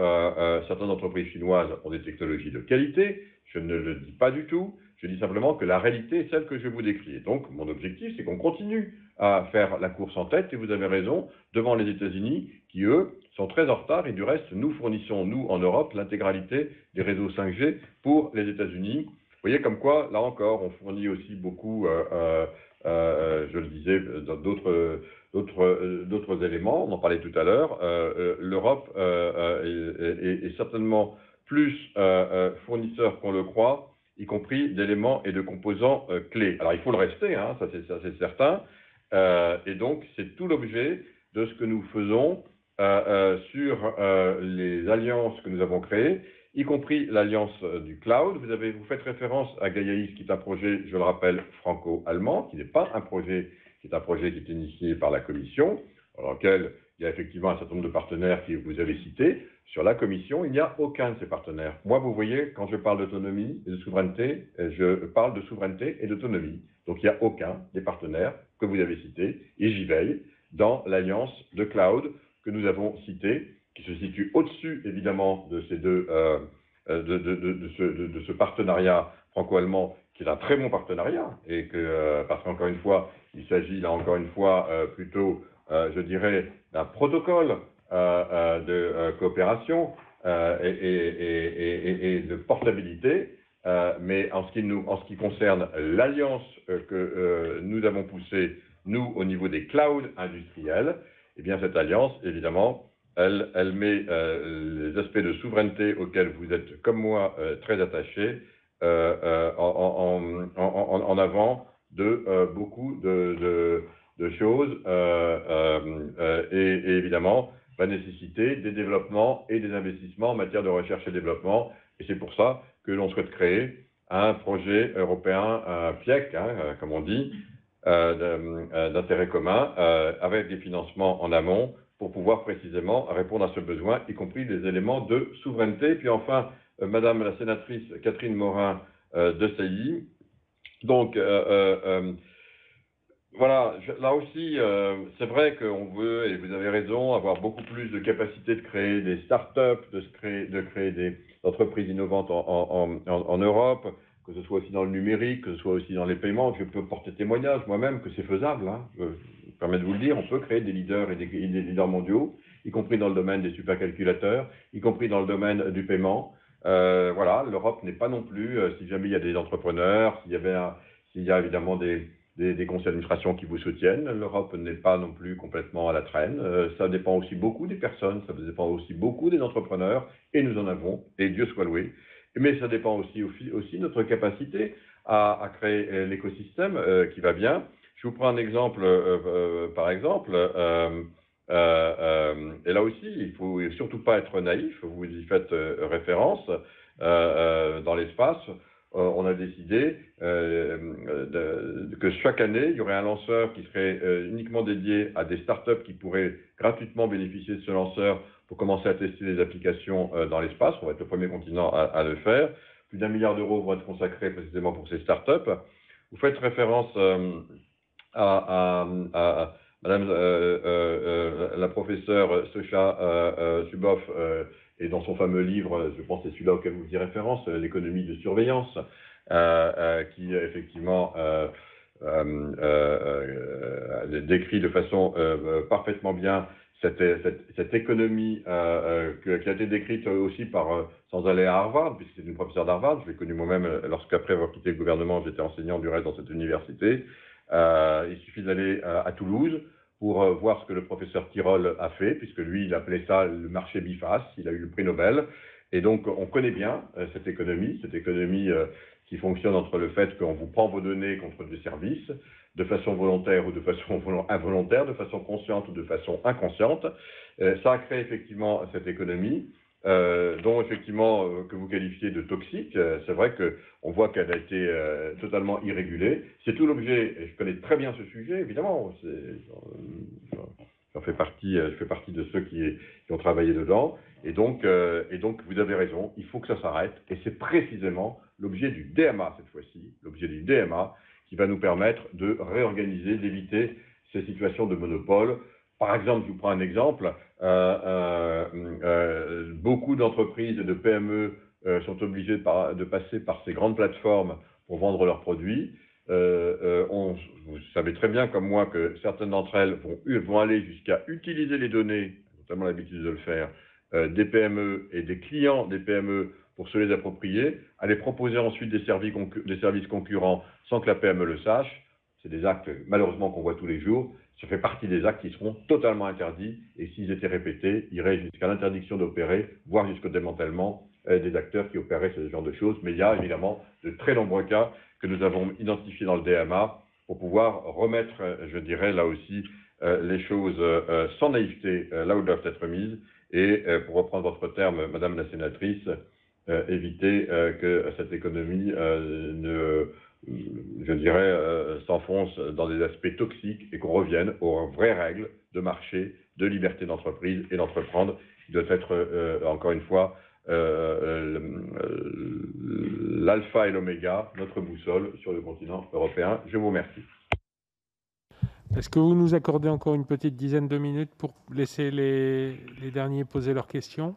certaines entreprises chinoises ont des technologies de qualité. Je ne le dis pas du tout. Je dis simplement que la réalité est celle que je vous décris. Et donc, mon objectif, c'est qu'on continue à faire la course en tête, et vous avez raison, devant les États-Unis, qui, eux, sont très en retard. Et du reste, nous fournissons, nous, en Europe, l'intégralité des réseaux 5G pour les États-Unis. Vous voyez, comme quoi, là encore, on fournit aussi beaucoup, je le disais, d'autres éléments. On en parlait tout à l'heure. L'Europe est certainement plus fournisseur qu'on le croit, y compris d'éléments et de composants clés. Alors, il faut le rester, hein, ça c'est certain. Et donc, c'est tout l'objet de ce que nous faisons sur les alliances que nous avons créées, y compris l'alliance du cloud. Vous faites référence à Gaïaïs, qui est un projet, je le rappelle, franco-allemand, qui n'est pas un projet, qui est initié par la Commission, dans lequel il y a effectivement un certain nombre de partenaires que vous avez cités. Sur la Commission, il n'y a aucun de ces partenaires. Moi, vous voyez, quand je parle d'autonomie et de souveraineté, je parle de souveraineté et d'autonomie. Donc, il n'y a aucun des partenaires que vous avez cités, et j'y veille, dans l'alliance de cloud que nous avons citée, qui se situe au-dessus, évidemment, de ces deux, de ce partenariat franco-allemand, qui est un très bon partenariat, et que, parce qu'encore une fois, il s'agit là encore une fois plutôt, je dirais, d'un protocole de coopération et de portabilité, mais en ce qui concerne l'alliance que nous avons poussée, nous, au niveau des clouds industriels, eh bien cette alliance, évidemment, elle met les aspects de souveraineté auxquels vous êtes, comme moi, très attachés, en avant de beaucoup de choses, et évidemment, va nécessiter des développements et des investissements en matière de recherche et développement. Et c'est pour ça que l'on souhaite créer un projet européen, un FIEC, comme on dit, d'intérêt commun, avec des financements en amont, pour pouvoir précisément répondre à ce besoin, y compris des éléments de souveraineté. Puis enfin, Madame la sénatrice Catherine Morin de Sailly, donc voilà, là aussi, c'est vrai qu'on veut, et vous avez raison, avoir beaucoup plus de capacité de créer des start-up, de créer des entreprises innovantes en Europe, que ce soit aussi dans le numérique, que ce soit aussi dans les paiements. Je peux porter témoignage moi-même que c'est faisable, hein. Je me permets de vous le dire, on peut créer des leaders et des leaders mondiaux, y compris dans le domaine des supercalculateurs, y compris dans le domaine du paiement. Voilà, l'Europe n'est pas non plus, si jamais il y a des entrepreneurs, s'il y a évidemment des conseils d'administration qui vous soutiennent, l'Europe n'est pas non plus complètement à la traîne. Ça dépend aussi beaucoup des personnes, ça dépend aussi beaucoup des entrepreneurs, et nous en avons, et Dieu soit loué. Mais ça dépend aussi de notre capacité à créer l'écosystème qui va bien. Je vous prends un exemple, par exemple, et là aussi, il ne faut surtout pas être naïf, vous y faites référence, dans l'espace, on a décidé que chaque année, il y aurait un lanceur qui serait uniquement dédié à des startups qui pourraient gratuitement bénéficier de ce lanceur pour commencer à tester des applications dans l'espace. On va être le premier continent à le faire. Plus d'1 milliard d'euros vont être consacrés précisément pour ces startups. Vous faites référence à Madame la professeure Sasha Zuboff, et dans son fameux livre, je pense que c'est celui-là auquel vous faisiez référence, l'économie de surveillance, qui effectivement décrit de façon parfaitement bien cette économie qui a été décrite aussi sans aller à Harvard, puisque c'est une professeure d'Harvard. Je l'ai connue moi-même lorsqu'après avoir quitté le gouvernement, j'étais enseignant du reste dans cette université. Il suffit d'aller à Toulouse pour voir ce que le professeur Tirole a fait, puisque lui, il appelait ça le marché biface, il a eu le prix Nobel. Et donc, on connaît bien cette économie qui fonctionne entre le fait qu'on vous prend vos données contre des services, de façon volontaire ou de façon involontaire, de façon consciente ou de façon inconsciente. Ça a créé effectivement cette économie, dont effectivement que vous qualifiez de toxique. C'est vrai qu'on voit qu'elle a été totalement irrégulée. C'est tout l'objet, et je connais très bien ce sujet, évidemment, je fais partie de ceux qui ont travaillé dedans, et donc vous avez raison, il faut que ça s'arrête, et c'est précisément l'objet du DMA cette fois-ci, l'objet du DMA, qui va nous permettre de réorganiser, d'éviter ces situations de monopole. Par exemple, je vous prends un exemple, beaucoup d'entreprises et de PME sont obligées de passer par ces grandes plateformes pour vendre leurs produits. Vous savez très bien comme moi que certaines d'entre elles vont aller jusqu'à utiliser les données, notamment l'habitude de le faire, des PME et des clients des PME pour se les approprier, à les proposer ensuite des services concurrents sans que la PME le sache. C'est des actes, malheureusement, qu'on voit tous les jours. Ça fait partie des actes qui seront totalement interdits et s'ils étaient répétés, iraient jusqu'à l'interdiction d'opérer, voire jusqu'au démantèlement des acteurs qui opéraient ce genre de choses. Mais il y a évidemment de très nombreux cas que nous avons identifiés dans le DMA pour pouvoir remettre, je dirais, là aussi, les choses sans naïveté là où elles doivent être mises et, pour reprendre votre terme, Madame la sénatrice, éviter que cette économie s'enfonce dans des aspects toxiques et qu'on revienne aux vraies règles de marché, de liberté d'entreprise et d'entreprendre, qui doit être, encore une fois, l'alpha et l'oméga, notre boussole sur le continent européen. Je vous remercie. Est-ce que vous nous accordez encore une petite dizaine de minutes pour laisser les derniers poser leurs questions ?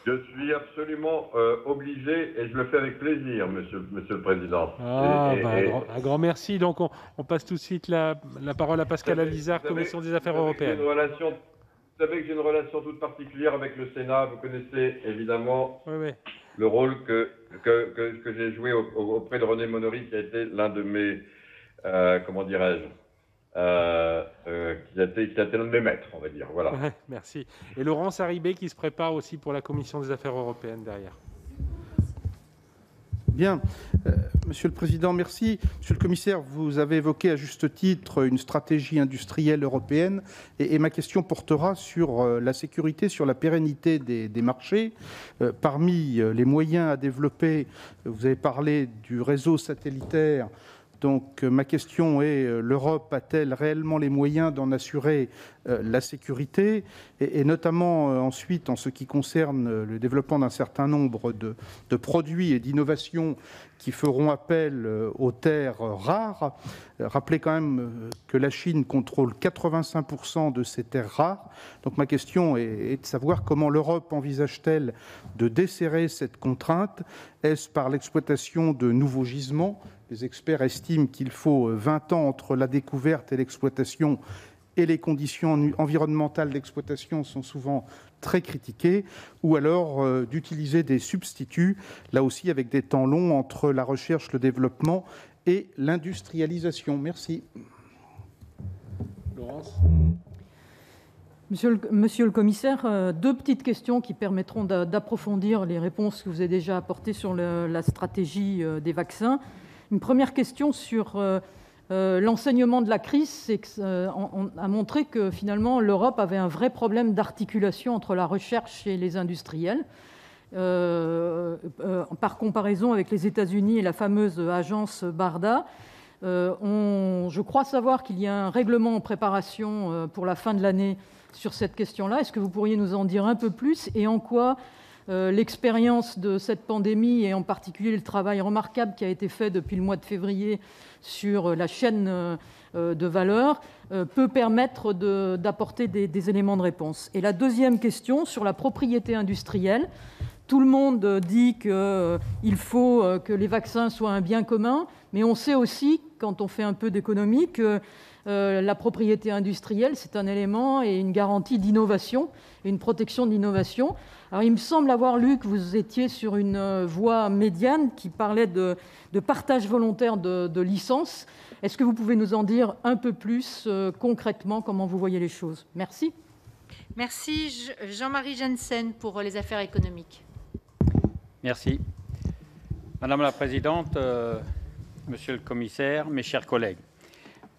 Je suis absolument obligé et je le fais avec plaisir, Monsieur le Président. Un grand merci. Donc, on passe tout de suite la parole à Pascal Alizard, Commission des Affaires européennes. Vous savez que j'ai une relation toute particulière avec le Sénat. Vous connaissez évidemment le rôle que j'ai joué auprès de René Monory, qui a été l'un de mes, qui a été l'un de mes maîtres, on va dire. Voilà. Ouais, merci. Et Laurence Harribey qui se prépare aussi pour la Commission des Affaires européennes derrière. Bien. Monsieur le Président, merci. Monsieur le Commissaire, vous avez évoqué à juste titre une stratégie industrielle européenne et ma question portera sur la sécurité, sur la pérennité des marchés. Parmi les moyens à développer, vous avez parlé du réseau satellitaire. Donc ma question est, l'Europe a-t-elle réellement les moyens d'en assurer la sécurité et notamment ensuite en ce qui concerne le développement d'un certain nombre de produits et d'innovations qui feront appel aux terres rares. Rappelez quand même que la Chine contrôle 85% de ces terres rares. Donc ma question est de savoir comment l'Europe envisage-t-elle de desserrer cette contrainte. Est-ce par l'exploitation de nouveaux gisements ? Les experts estiment qu'il faut 20 ans entre la découverte et l'exploitation et les conditions environnementales d'exploitation sont souvent très critiquées, ou alors d'utiliser des substituts, là aussi avec des temps longs entre la recherche, le développement et l'industrialisation. Merci. Laurence ? Monsieur le Commissaire, deux petites questions qui permettront d'approfondir les réponses que vous avez déjà apportées sur la stratégie des vaccins. Une première question sur L'enseignement de la crise a montré que finalement l'Europe avait un vrai problème d'articulation entre la recherche et les industriels. Par comparaison avec les États-Unis et la fameuse agence BARDA, je crois savoir qu'il y a un règlement en préparation pour la fin de l'année sur cette question-là. Est-ce que vous pourriez nous en dire un peu plus et en quoi l'expérience de cette pandémie et en particulier le travail remarquable qui a été fait depuis le mois de février sur la chaîne de valeur peut permettre d'apporter des éléments de réponse. Et la deuxième question sur la propriété industrielle. Tout le monde dit qu'il faut que les vaccins soient un bien commun, mais on sait aussi, quand on fait un peu d'économie, que la propriété industrielle, c'est un élément et une garantie d'innovation, et une protection de l'innovation. Alors, il me semble avoir lu que vous étiez sur une voie médiane qui parlait de partage volontaire de licences. Est-ce que vous pouvez nous en dire un peu plus concrètement comment vous voyez les choses? Merci. Merci. Jean-Marie Jensen pour les affaires économiques. Merci. Madame la Présidente, Monsieur le Commissaire, mes chers collègues,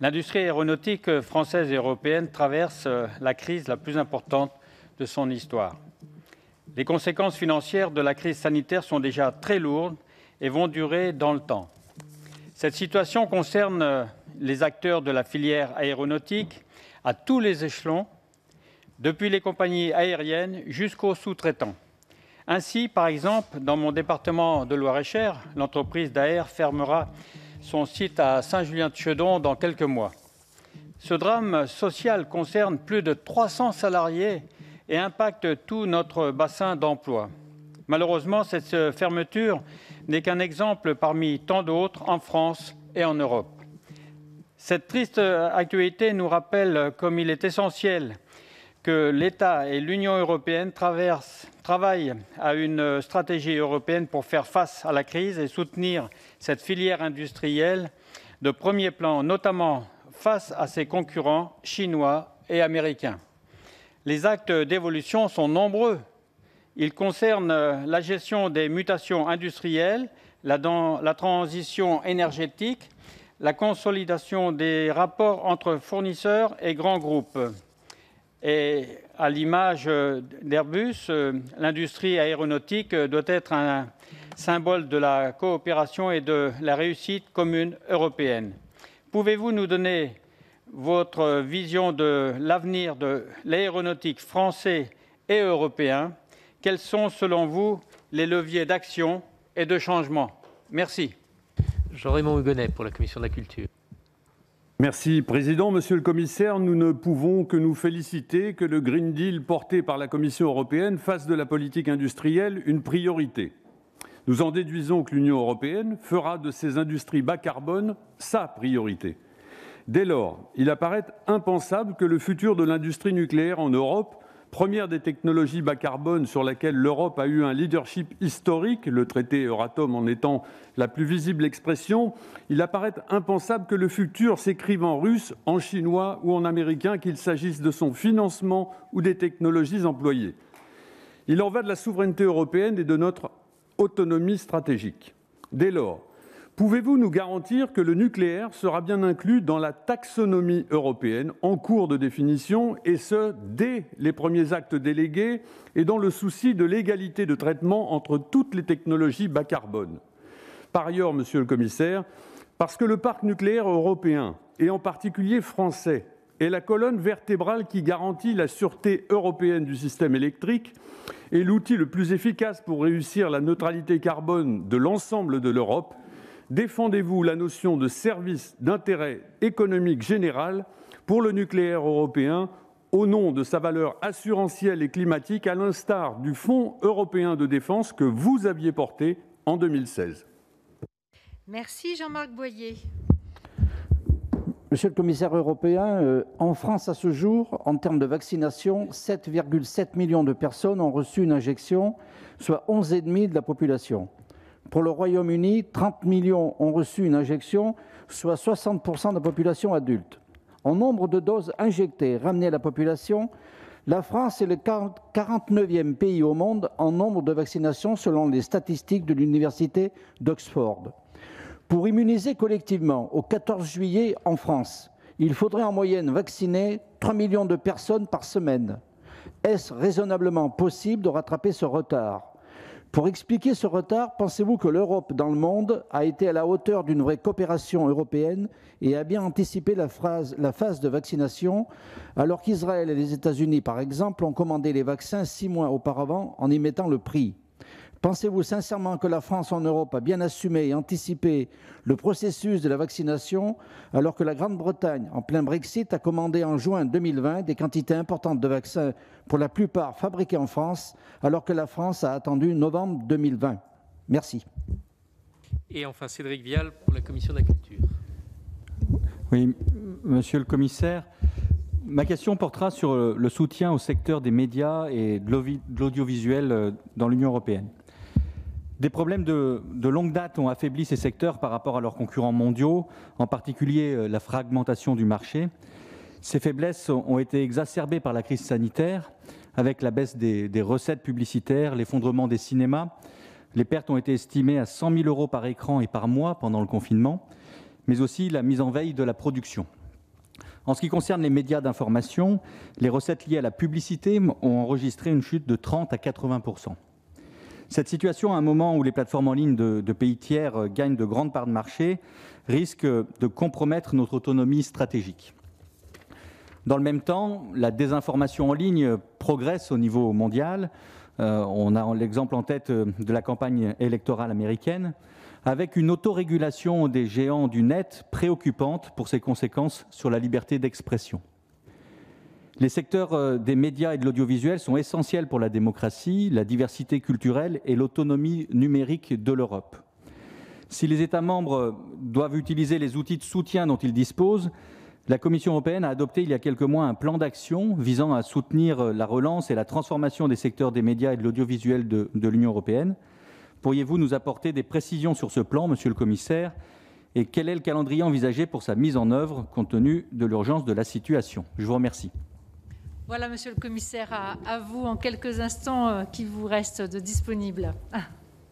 l'industrie aéronautique française et européenne traverse la crise la plus importante de son histoire. Les conséquences financières de la crise sanitaire sont déjà très lourdes et vont durer dans le temps. Cette situation concerne les acteurs de la filière aéronautique à tous les échelons, depuis les compagnies aériennes jusqu'aux sous-traitants. Ainsi, par exemple, dans mon département de Loir-et-Cher, l'entreprise Daher fermera son site à Saint-Julien-de-Chédon dans quelques mois. Ce drame social concerne plus de 300 salariés et impacte tout notre bassin d'emploi. Malheureusement, cette fermeture n'est qu'un exemple parmi tant d'autres en France et en Europe. Cette triste actualité nous rappelle comme il est essentiel que l'État et l'Union européenne travaillent à une stratégie européenne pour faire face à la crise et soutenir cette filière industrielle de premier plan, notamment face à ses concurrents chinois et américains. Les actes d'évolution sont nombreux. Ils concernent la gestion des mutations industrielles, la transition énergétique, la consolidation des rapports entre fournisseurs et grands groupes. Et à l'image d'Airbus, l'industrie aéronautique doit être un symbole de la coopération et de la réussite commune européenne. Pouvez-vous nous donner votre vision de l'avenir de l'aéronautique français et européen? Quels sont, selon vous, les leviers d'action et de changement? Merci. Jean-Raymond Hugonet pour la Commission de la Culture. Merci, Président. Monsieur le Commissaire, nous ne pouvons que nous féliciter que le Green Deal porté par la Commission européenne fasse de la politique industrielle une priorité. Nous en déduisons que l'Union européenne fera de ses industries bas carbone sa priorité. Dès lors, il apparaît impensable que le futur de l'industrie nucléaire en Europe, première des technologies bas carbone sur laquelle l'Europe a eu un leadership historique, le traité Euratom en étant la plus visible expression, il apparaît impensable que le futur s'écrive en russe, en chinois ou en américain, qu'il s'agisse de son financement ou des technologies employées. Il en va de la souveraineté européenne et de notre autonomie stratégique. Dès lors, pouvez-vous nous garantir que le nucléaire sera bien inclus dans la taxonomie européenne en cours de définition, et ce, dès les premiers actes délégués et dans le souci de l'égalité de traitement entre toutes les technologies bas carbone? Par ailleurs, Monsieur le Commissaire, parce que le parc nucléaire européen, et en particulier français, est la colonne vertébrale qui garantit la sûreté européenne du système électrique et l'outil le plus efficace pour réussir la neutralité carbone de l'ensemble de l'Europe, défendez-vous la notion de service d'intérêt économique général pour le nucléaire européen au nom de sa valeur assurantielle et climatique, à l'instar du Fonds européen de défense que vous aviez porté en 2016? Merci Jean-Marc Boyer. Monsieur le commissaire européen, en France à ce jour, en termes de vaccination, 7,7 millions de personnes ont reçu une injection, soit 11,5% de la population. Pour le Royaume-Uni, 30 millions ont reçu une injection, soit 60% de la population adulte. En nombre de doses injectées ramenées à la population, la France est le 49e pays au monde en nombre de vaccinations selon les statistiques de l'Université d'Oxford. Pour immuniser collectivement au 14 juillet en France, il faudrait en moyenne vacciner 3 millions de personnes par semaine. Est-ce raisonnablement possible de rattraper ce retard? Pour expliquer ce retard, pensez-vous que l'Europe dans le monde a été à la hauteur d'une vraie coopération européenne et a bien anticipé la phase de vaccination, alors qu'Israël et les États-Unis, par exemple, ont commandé les vaccins 6 mois auparavant en y mettant le prix? Pensez-vous sincèrement que la France en Europe a bien assumé et anticipé le processus de la vaccination, alors que la Grande-Bretagne, en plein Brexit, a commandé en juin 2020 des quantités importantes de vaccins, pour la plupart fabriqués en France, alors que la France a attendu novembre 2020? Merci. Et enfin, Cédric Vial pour la Commission de la Culture. Oui, monsieur le commissaire, ma question portera sur le soutien au secteur des médias et de l'audiovisuel dans l'Union européenne. Des problèmes de longue date ont affaibli ces secteurs par rapport à leurs concurrents mondiaux, en particulier la fragmentation du marché. Ces faiblesses ont été exacerbées par la crise sanitaire, avec la baisse des recettes publicitaires, l'effondrement des cinémas. Les pertes ont été estimées à 100 000 € par écran et par mois pendant le confinement, mais aussi la mise en veille de la production. En ce qui concerne les médias d'information, les recettes liées à la publicité ont enregistré une chute de 30 à 80%. Cette situation, à un moment où les plateformes en ligne de pays tiers gagnent de grandes parts de marché, risque de compromettre notre autonomie stratégique. Dans le même temps, la désinformation en ligne progresse au niveau mondial. On a l'exemple en tête de la campagne électorale américaine, avec une autorégulation des géants du net préoccupante pour ses conséquences sur la liberté d'expression. Les secteurs des médias et de l'audiovisuel sont essentiels pour la démocratie, la diversité culturelle et l'autonomie numérique de l'Europe. Si les États membres doivent utiliser les outils de soutien dont ils disposent, la Commission européenne a adopté il y a quelques mois un plan d'action visant à soutenir la relance et la transformation des secteurs des médias et de l'audiovisuel de l'Union européenne. Pourriez-vous nous apporter des précisions sur ce plan, monsieur le commissaire, et quel est le calendrier envisagé pour sa mise en œuvre compte tenu de l'urgence de la situation? Je vous remercie. Voilà, monsieur le commissaire, à vous en quelques instants qui vous reste de disponible.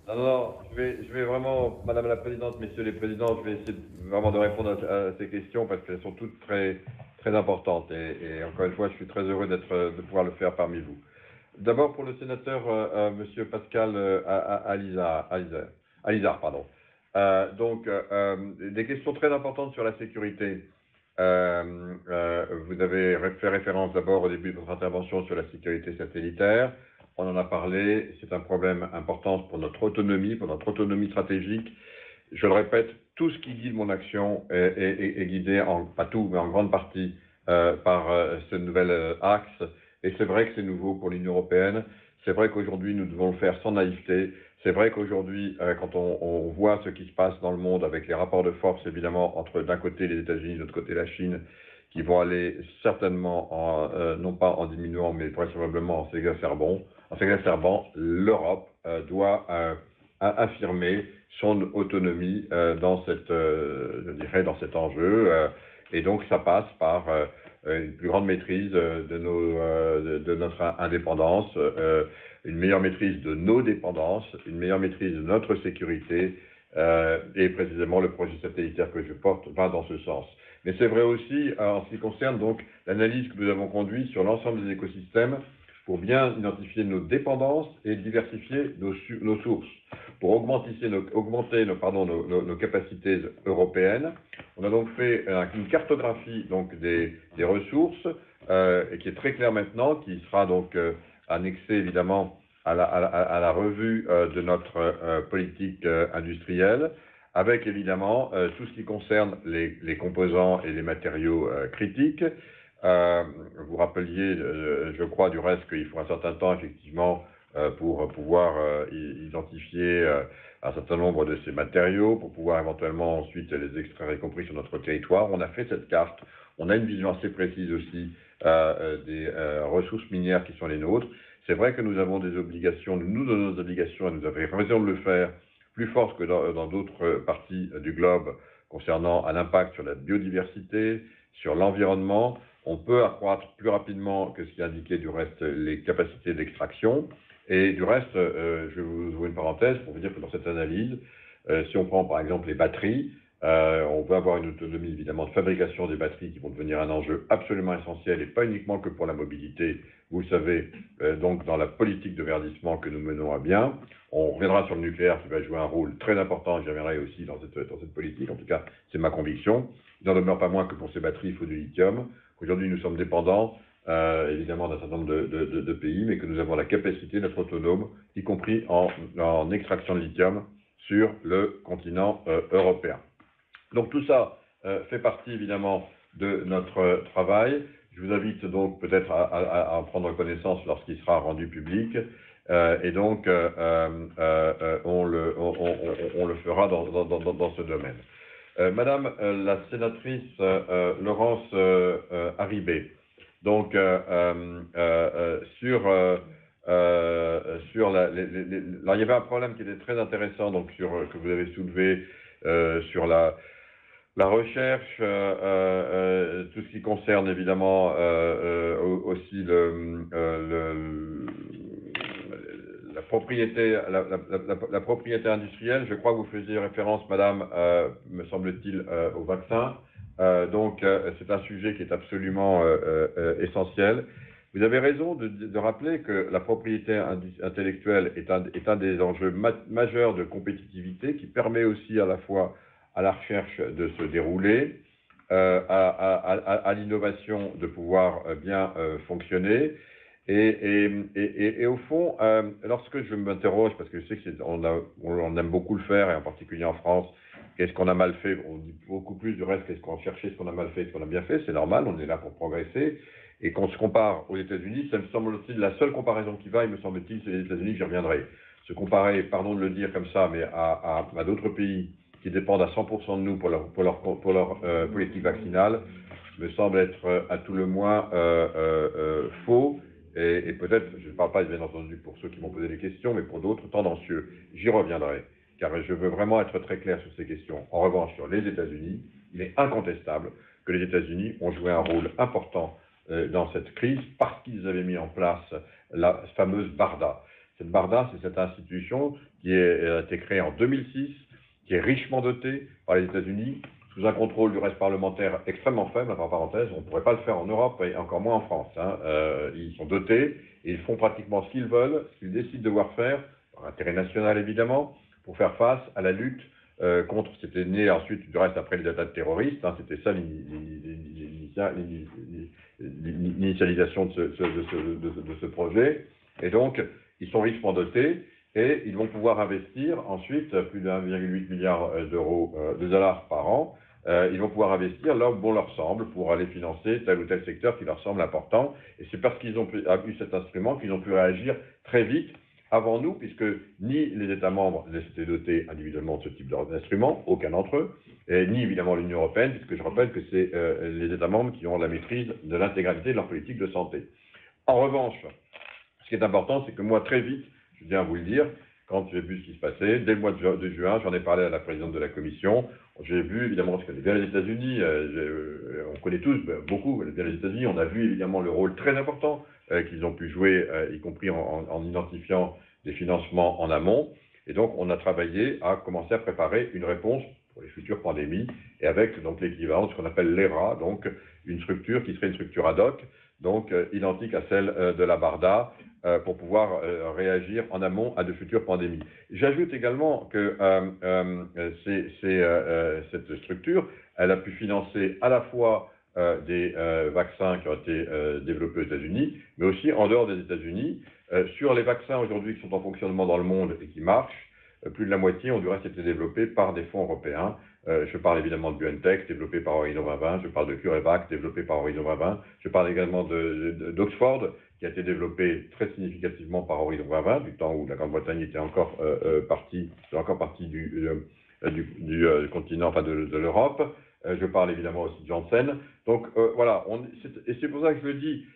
Non, je vais vraiment, madame la présidente, messieurs les présidents, je vais essayer vraiment de répondre à ces questions parce qu'elles sont toutes très, très importantes. Et encore une fois, je suis très heureux de pouvoir le faire parmi vous. D'abord, pour le sénateur monsieur Pascal Alizard, pardon. Des questions très importantes sur la sécurité. Vous avez fait référence d'abord au début de votre intervention sur la sécurité satellitaire. On en a parlé, c'est un problème important pour notre autonomie stratégique. Je le répète, tout ce qui guide mon action est guidé, pas tout, mais en grande partie, par ce nouvel axe. Et c'est vrai que c'est nouveau pour l'Union européenne. C'est vrai qu'aujourd'hui, nous devons le faire sans naïveté. C'est vrai qu'aujourd'hui, quand on voit ce qui se passe dans le monde avec les rapports de force, évidemment, entre d'un côté les États-Unis, de l'autre côté la Chine, qui vont aller certainement, non pas en diminuant, mais vraisemblablement en s'exacerbant, l'Europe doit affirmer son autonomie dans dans cet enjeu. Et donc, ça passe par une plus grande maîtrise de notre indépendance, une meilleure maîtrise de nos dépendances, une meilleure maîtrise de notre sécurité, et précisément le projet satellitaire que je porte va dans ce sens. Mais c'est vrai aussi en ce qui concerne donc l'analyse que nous avons conduite sur l'ensemble des écosystèmes pour bien identifier nos dépendances et diversifier nos sources. Pour augmenter nos capacités européennes, on a donc fait une cartographie donc des ressources et qui est très claire maintenant, qui sera donc annexée évidemment à la revue de notre politique industrielle, avec évidemment tout ce qui concerne les composants et les matériaux critiques. Vous rappeliez, je crois du reste, qu'il faut un certain temps effectivement pour pouvoir identifier un certain nombre de ces matériaux, pour pouvoir éventuellement ensuite les extraire, y compris sur notre territoire. On a fait cette carte, on a une vision assez précise aussi des ressources minières qui sont les nôtres. C'est vrai que nous avons des obligations, nous donnons nos obligations, et nous avons raison de le faire, plus fortes que dans d'autres parties du globe, concernant l'impact sur la biodiversité, sur l'environnement. On peut accroître plus rapidement que ce qui est indiqué du reste les capacités d'extraction. Et du reste, je vous ouvre une parenthèse pour vous dire que dans cette analyse, Si on prend par exemple les batteries, on veut avoir une autonomie évidemment de fabrication des batteries qui vont devenir un enjeu absolument essentiel et pas uniquement que pour la mobilité, vous le savez, donc dans la politique de verdissement que nous menons à bien. On reviendra sur le nucléaire qui va jouer un rôle très important, j'y reviendrai aussi dans cette politique, en tout cas c'est ma conviction. Il n'en demeure pas moins que pour ces batteries il faut du lithium. Aujourd'hui nous sommes dépendants évidemment d'un certain nombre de pays, mais que nous avons la capacité d'être autonomes, y compris en extraction de lithium sur le continent européen. Donc tout ça fait partie évidemment de notre travail. Je vous invite donc peut-être à en prendre connaissance lorsqu'il sera rendu public. Et donc on le fera dans ce domaine. Madame la sénatrice Laurence Harribey, donc alors, il y avait un problème qui était très intéressant donc que vous avez soulevé sur la recherche, tout ce qui concerne évidemment aussi la propriété industrielle. Je crois que vous faisiez référence, madame, me semble-t-il, au vaccin. Donc, c'est un sujet qui est absolument essentiel. Vous avez raison de rappeler que la propriété intellectuelle est un des enjeux majeurs de compétitivité qui permet aussi à la fois à la recherche de se dérouler, à l'innovation de pouvoir bien fonctionner. Et au fond, lorsque je m'interroge, parce que je sais qu'on aime beaucoup le faire, et en particulier en France, qu'est-ce qu'on a mal fait? On dit beaucoup plus du reste, qu'est-ce qu'on cherchait, ce qu'on a mal fait, ce qu'on a bien fait, c'est normal, on est là pour progresser. Et qu'on se compare aux États-Unis, ça me semble-t-il la seule comparaison qui va, me semble-t-il, c'est les États-Unis, j'y reviendrai. Se comparer, pardon de le dire comme ça, mais à d'autres pays qui dépendent à 100% de nous pour leur politique vaccinale, me semble être à tout le moins faux. Et peut-être, je ne parle pas bien entendu pour ceux qui m'ont posé des questions, mais pour d'autres tendancieux. J'y reviendrai, car je veux vraiment être très clair sur ces questions. En revanche, sur les États-Unis, il est incontestable que les États-Unis ont joué un rôle important dans cette crise parce qu'ils avaient mis en place la fameuse BARDA. Cette BARDA, c'est cette institution qui a été créée en 2006, qui est richement dotée par les États-Unis, sous un contrôle du reste parlementaire extrêmement faible, entre parenthèses. On ne pourrait pas le faire en Europe et encore moins en France. Ils sont dotés et ils font pratiquement ce qu'ils veulent, ce qu'ils décident de devoir faire, par intérêt national évidemment, pour faire face à la lutte contre, c'était né ensuite du reste après les attaques terroristes, c'était ça l'initialisation de ce projet. Et donc, ils sont richement dotés et ils vont pouvoir investir ensuite plus de 1,8 milliard de dollars par an. Ils vont pouvoir investir là où bon leur semble pour aller financer tel ou tel secteur qui leur semble important. Et c'est parce qu'ils ont eu cet instrument qu'ils ont pu réagir très vite avant nous, puisque ni les États membres ne s'étaient dotés individuellement de ce type d'instrument, aucun d'entre eux, et ni évidemment l'Union européenne, puisque je rappelle que c'est les États membres qui ont la maîtrise de l'intégralité de leur politique de santé. En revanche, ce qui est important, c'est que moi, très vite, je tiens à vous le dire, quand j'ai vu ce qui se passait, dès le mois de juin, j'en ai parlé à la présidente de la Commission, j'ai vu évidemment ce que bien les États-Unis, on connaît tous beaucoup bien les États-Unis, on a vu évidemment le rôle très important qu'ils ont pu jouer, y compris en identifiant des financements en amont. Et donc, on a travaillé à commencer à préparer une réponse pour les futures pandémies, et avec donc l'équivalent de ce qu'on appelle l'ERA, donc une structure qui serait une structure ad hoc, donc identique à celle de la BARDA, pour pouvoir réagir en amont à de futures pandémies. J'ajoute également que cette structure, elle a pu financer à la fois des vaccins qui ont été développés aux États-Unis, mais aussi en dehors des États-Unis. Sur les vaccins aujourd'hui qui sont en fonctionnement dans le monde et qui marchent, plus de la moitié ont du reste été développés par des fonds européens. Je parle évidemment de BioNTech, développé par Horizon 2020, je parle de CureVac, développé par Horizon 2020, je parle également d'Oxford, qui a été développé très significativement par Horizon 2020, du temps où la Grande-Bretagne était encore partie du continent, enfin de l'Europe. Je parle évidemment aussi de Janssen. Donc voilà, et c'est pour ça que je le dis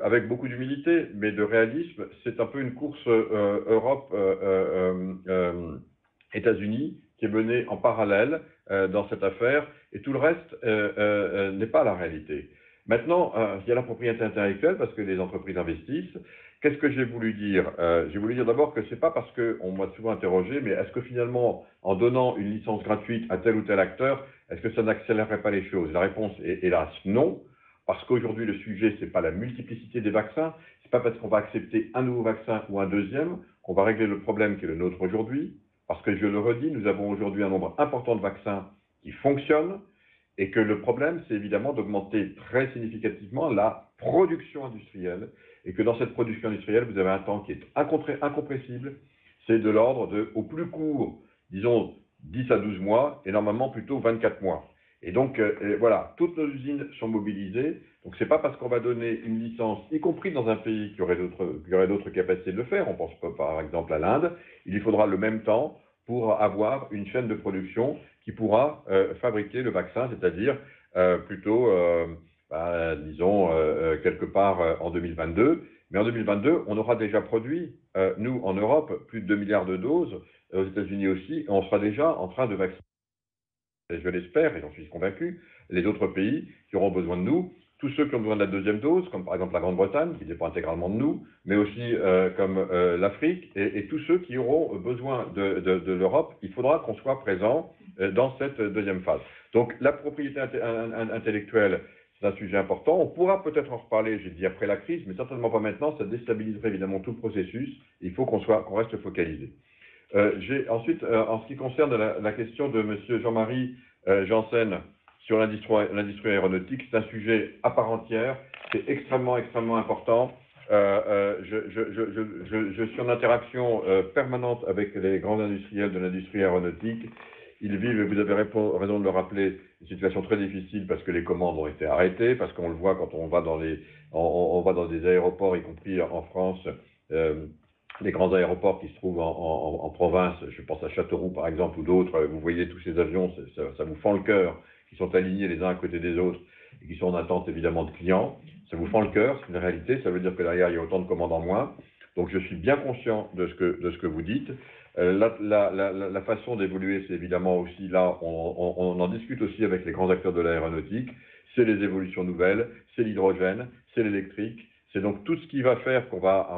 avec beaucoup d'humilité, mais de réalisme, c'est un peu une course Europe-États-Unis qui est menée en parallèle dans cette affaire, et tout le reste n'est pas la réalité. Maintenant, il y a la propriété intellectuelle parce que les entreprises investissent, Qu'est-ce que j'ai voulu dire? J'ai voulu dire d'abord que c'est pas parce qu'on m'a souvent interrogé, mais est-ce que finalement, en donnant une licence gratuite à tel ou tel acteur, est-ce que ça n'accélérerait pas les choses? La réponse est hélas non, parce qu'aujourd'hui le sujet c'est pas la multiplicité des vaccins, c'est pas parce qu'on va accepter un nouveau vaccin ou un deuxième qu'on va régler le problème qui est le nôtre aujourd'hui, parce que je le redis, nous avons aujourd'hui un nombre important de vaccins qui fonctionnent, et que le problème c'est évidemment d'augmenter très significativement la production industrielle, et que dans cette production industrielle, vous avez un temps qui est incompressible, c'est de l'ordre de, au plus court, disons 10 à 12 mois, et normalement plutôt 24 mois. Et donc, voilà, toutes nos usines sont mobilisées, donc c'est pas parce qu'on va donner une licence, y compris dans un pays qui aurait d'autres capacités de le faire, on pense par exemple à l'Inde, il lui faudra le même temps pour avoir une chaîne de production qui pourra fabriquer le vaccin, c'est-à-dire plutôt... disons, quelque part en 2022. Mais en 2022, on aura déjà produit, nous, en Europe, plus de 2 milliards de doses, aux États-Unis aussi, et on sera déjà en train de vacciner, je l'espère, et j'en suis convaincu, les autres pays qui auront besoin de nous, tous ceux qui ont besoin de la deuxième dose, comme par exemple la Grande-Bretagne, qui dépend intégralement de nous, mais aussi comme l'Afrique, et tous ceux qui auront besoin de l'Europe, il faudra qu'on soit présent dans cette deuxième phase. Donc la propriété intellectuelle, c'est un sujet important. On pourra peut-être en reparler, j'ai dit, après la crise, mais certainement pas maintenant. Ça déstabiliserait évidemment tout le processus. Il faut qu'on reste focalisé. Ensuite, en ce qui concerne la question de M. Jean-Marie Janssen sur l'industrie aéronautique, c'est un sujet à part entière. C'est extrêmement important. Je suis en interaction permanente avec les grands industriels de l'industrie aéronautique. Ils vivent, et vous avez raison de le rappeler, une situation très difficile parce que les commandes ont été arrêtées, parce qu'on le voit quand on va dans des aéroports, y compris en France, les grands aéroports qui se trouvent en province, je pense à Châteauroux par exemple, ou d'autres, vous voyez tous ces avions, ça vous fend le cœur, qui sont alignés les uns à côté des autres, et qui sont en attente évidemment de clients. Ça vous fend le cœur, c'est une réalité, ça veut dire que derrière il y a autant de commandes en moins. Donc je suis bien conscient de ce que vous dites. La façon d'évoluer, c'est évidemment aussi, là, on en discute aussi avec les grands acteurs de l'aéronautique, c'est les évolutions nouvelles, c'est l'hydrogène, c'est l'électrique, c'est donc tout ce qui va faire qu'on va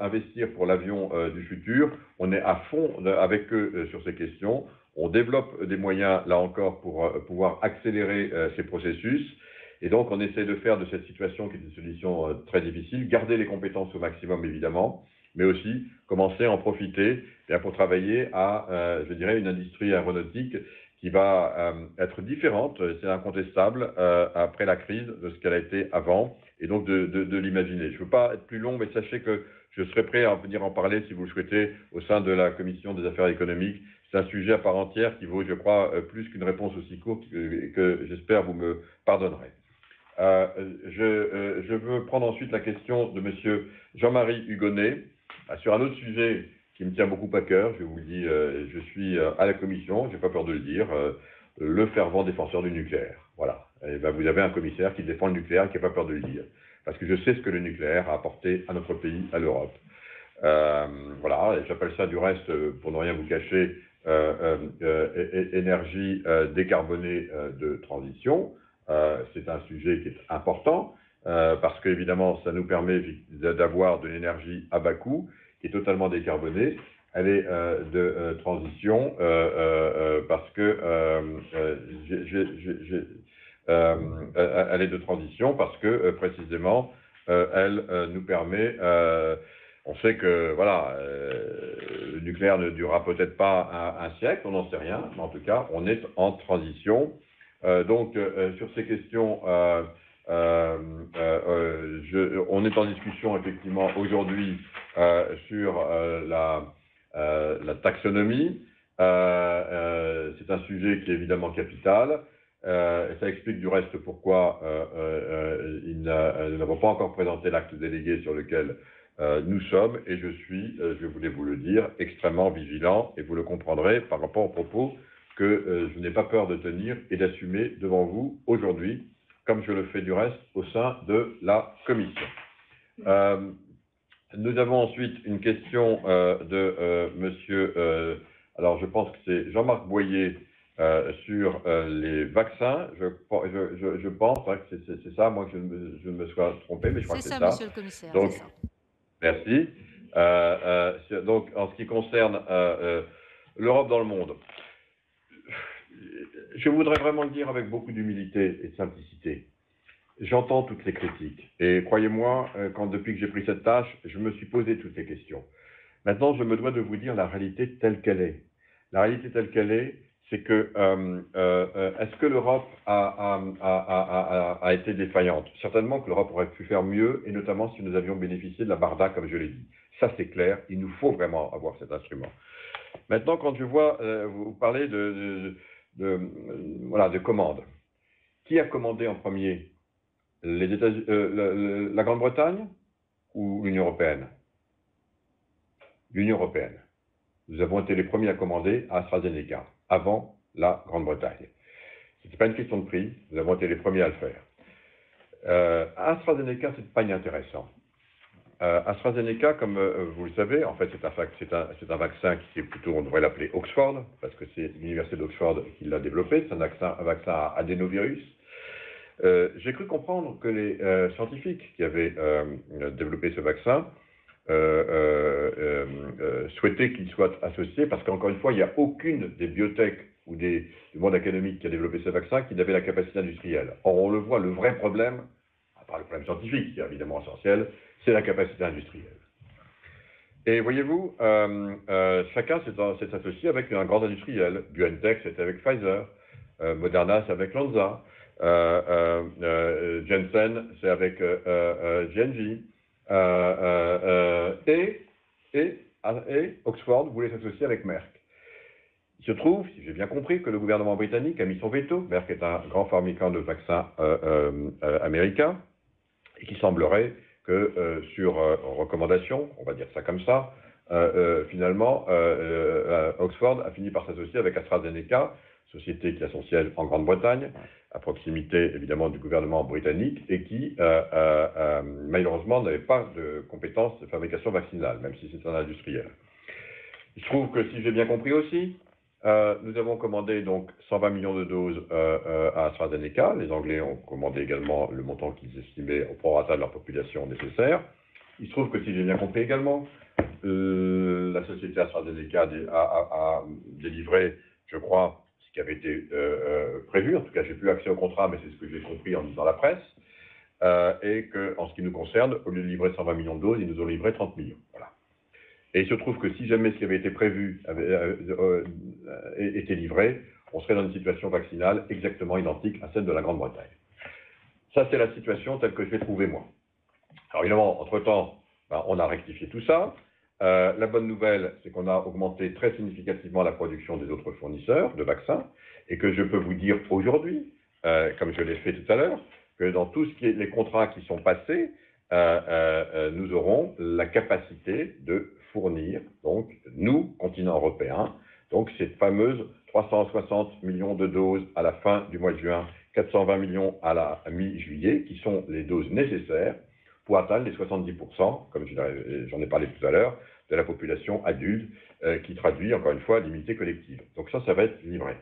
investir pour l'avion du futur. On est à fond avec eux sur ces questions, on développe des moyens, là encore, pour pouvoir accélérer ces processus, et donc on essaie de faire de cette situation, qui est une solution très difficile, garder les compétences au maximum, évidemment, mais aussi commencer à en profiter pour travailler à, je dirais, une industrie aéronautique qui va être différente, c'est incontestable, après la crise de ce qu'elle a été avant, et donc de l'imaginer. Je ne veux pas être plus long, mais sachez que je serai prêt à venir en parler, si vous le souhaitez, au sein de la Commission des affaires économiques. C'est un sujet à part entière qui vaut, je crois, plus qu'une réponse aussi courte, que j'espère vous me pardonnerez. Je veux prendre ensuite la question de M. Jean-Marie Hugonnet sur un autre sujet qui me tient beaucoup à cœur. Je vous le dis, je suis à la Commission, je n'ai pas peur de le dire, le fervent défenseur du nucléaire. Voilà. Et ben, vous avez un commissaire qui défend le nucléaire et qui n'a pas peur de le dire. Parce que je sais ce que le nucléaire a apporté à notre pays, à l'Europe. Voilà, j'appelle ça du reste, pour ne rien vous cacher, énergie décarbonée de transition. C'est un sujet qui est important, parce qu'évidemment, ça nous permet d'avoir de l'énergie à bas coût, qui est totalement décarbonée. Elle est de transition, parce que elle est de transition parce que précisément elle nous permet. On sait que voilà, le nucléaire ne durera peut-être pas un siècle, on n'en sait rien, mais en tout cas, on est en transition. Donc, sur ces questions, on est en discussion effectivement aujourd'hui sur la taxonomie. C'est un sujet qui est évidemment capital. Et ça explique du reste pourquoi nous n'avons pas encore présenté l'acte délégué sur lequel nous sommes, et je suis, je voulais vous le dire, extrêmement vigilant, et vous le comprendrez par rapport aux propos que je n'ai pas peur de tenir et d'assumer devant vous aujourd'hui, comme je le fais du reste au sein de la Commission. Nous avons ensuite une question de monsieur, alors je pense que c'est Jean-Marc Boyer, sur les vaccins. Je pense hein, que c'est ça, moi que je ne me sois trompé, mais je crois que c'est ça. C'est ça, monsieur le commissaire. Donc, Merci. Donc, en ce qui concerne l'Europe dans le monde, je voudrais vraiment le dire avec beaucoup d'humilité et de simplicité. J'entends toutes les critiques. Et croyez-moi, depuis que j'ai pris cette tâche, je me suis posé toutes ces questions. Maintenant, je me dois de vous dire la réalité telle qu'elle est. La réalité telle qu'elle est, c'est que est-ce que l'Europe a été défaillante? Certainement que l'Europe aurait pu faire mieux, et notamment si nous avions bénéficié de la Barda, comme je l'ai dit. Ça, c'est clair. Il nous faut vraiment avoir cet instrument. Maintenant, quand je vois vous parler de commandes, qui a commandé en premier? La Grande-Bretagne ou l'Union européenne? L'Union européenne. Nous avons été les premiers à commander AstraZeneca, avant la Grande-Bretagne. Ce n'était pas une question de prix, nous avons été les premiers à le faire. AstraZeneca, c'est pas inintéressant. AstraZeneca, comme vous le savez, en fait, c'est un vaccin qui est plutôt, on devrait l'appeler Oxford, parce que c'est l'université d'Oxford qui l'a développé, c'est un vaccin à adénovirus. J'ai cru comprendre que les scientifiques qui avaient développé ce vaccin souhaitaient qu'il soit associé, parce qu'encore une fois, il n'y a aucune des biotech ou du monde académique qui a développé ce vaccin qui n'avait la capacité industrielle. Or, on le voit, le vrai problème, à part le problème scientifique, qui est évidemment essentiel, c'est la capacité industrielle. Et voyez-vous, chacun s'est associé avec un grand industriel. BioNTech, c'était avec Pfizer. Moderna, c'est avec Lonza. Janssen, c'est avec J&J. Et Oxford voulait s'associer avec Merck. Il se trouve, si j'ai bien compris, que le gouvernement britannique a mis son veto. Merck est un grand fabricant de vaccins américain, et qu'il semblerait que sur recommandation, on va dire ça comme ça, finalement, Oxford a fini par s'associer avec AstraZeneca, société qui a son siège en Grande-Bretagne, à proximité évidemment du gouvernement britannique, et qui malheureusement n'avait pas de compétences de fabrication vaccinale, même si c'est un industriel. Il se trouve que, si j'ai bien compris aussi, nous avons commandé donc 120 millions de doses à AstraZeneca. Les Anglais ont commandé également le montant qu'ils estimaient au prorata de leur population nécessaire. Il se trouve que, si j'ai bien compris également, la société AstraZeneca a délivré, je crois, ce qui avait été prévu. En tout cas, j'ai plus accès au contrat, mais c'est ce que j'ai compris en lisant la presse. Et qu'en ce qui nous concerne, au lieu de livrer 120 millions de doses, ils nous ont livré 30 millions. Voilà. Et il se trouve que si jamais ce qui avait été prévu était livré, on serait dans une situation vaccinale exactement identique à celle de la Grande-Bretagne. Ça, c'est la situation telle que je l'ai trouvée moi. Alors évidemment, entre-temps, on a rectifié tout ça. La bonne nouvelle, c'est qu'on a augmenté très significativement la production des autres fournisseurs de vaccins, et que je peux vous dire aujourd'hui, comme je l'ai fait tout à l'heure, que dans tous les contrats qui sont passés, nous aurons la capacité de fournir, donc, nous, continent européen, donc cette fameuse 360 millions de doses à la fin du mois de juin, 420 millions à la mi-juillet, qui sont les doses nécessaires pour atteindre les 70%, comme j'en ai parlé tout à l'heure, de la population adulte, qui traduit, encore une fois, l'immunité collective. Donc ça va être livré.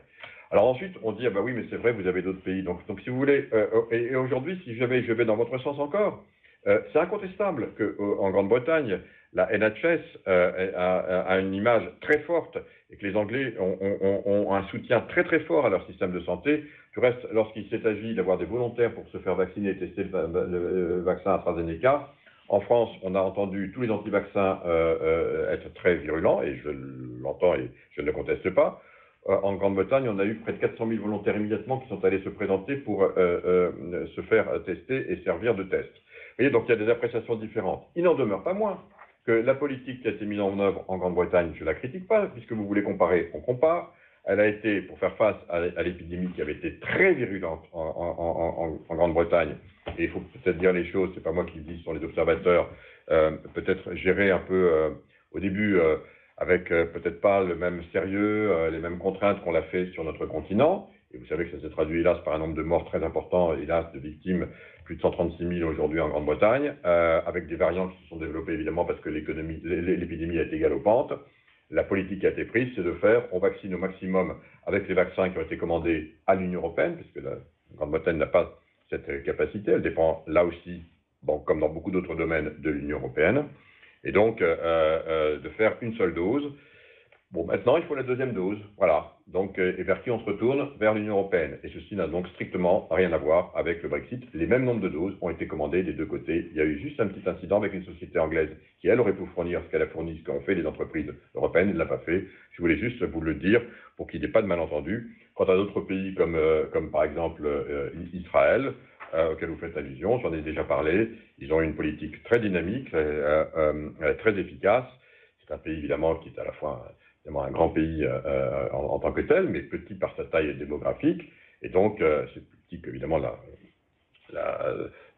Alors ensuite, on dit, ah bah oui, mais c'est vrai, vous avez d'autres pays. Donc si vous voulez, et aujourd'hui, si je vais dans votre sens encore, c'est incontestable qu'en Grande-Bretagne, la NHS a une image très forte, et que les Anglais ont un soutien très très fort à leur système de santé. Du reste, lorsqu'il s'est agi d'avoir des volontaires pour se faire vacciner et tester le vaccin AstraZeneca, en France, on a entendu tous les anti-vaccins être très virulents, et je l'entends et je ne le conteste pas. En Grande-Bretagne, on a eu près de 400 000 volontaires immédiatement qui sont allés se présenter pour se faire tester et servir de test. Vous voyez, donc il y a des appréciations différentes. Il n'en demeure pas moins que la politique qui a été mise en œuvre en Grande-Bretagne, je ne la critique pas, puisque vous voulez comparer, on compare. Elle a été, pour faire face à l'épidémie qui avait été très virulente en Grande-Bretagne, et il faut peut-être dire les choses, c'est pas moi qui le dis, ce sont les observateurs, peut-être gérer un peu au début avec peut-être pas le même sérieux, les mêmes contraintes qu'on l'a fait sur notre continent. Et vous savez que ça s'est traduit, hélas, par un nombre de morts très important, hélas, de victimes, plus de 136 000 aujourd'hui en Grande-Bretagne, avec des variants qui se sont développés, évidemment, parce que l'épidémie a été galopante. La politique qui a été prise, c'est de faire, on vaccine au maximum avec les vaccins qui ont été commandés à l'Union européenne, puisque la Grande-Bretagne n'a pas cette capacité, elle dépend là aussi, bon, comme dans beaucoup d'autres domaines, de l'Union européenne. et donc de faire une seule dose. Bon, maintenant, il faut la deuxième dose, voilà. Donc, et vers qui on se retourne? Vers l'Union européenne. Et ceci n'a donc strictement rien à voir avec le Brexit. Les mêmes nombres de doses ont été commandées des deux côtés. Il y a eu juste un petit incident avec une société anglaise qui, elle, aurait pu fournir ce qu'elle a fourni, ce qu'ont fait les entreprises européennes, et ne l'a pas fait. Je voulais juste vous le dire pour qu'il n'y ait pas de malentendu. Quant à d'autres pays comme par exemple Israël, auquel vous faites allusion, j'en ai déjà parlé, ils ont une politique très dynamique, très efficace. C'est un pays, évidemment, qui est à la fois un grand pays en tant que tel, mais petit par sa taille démographique, et donc c'est plus petit qu'évidemment la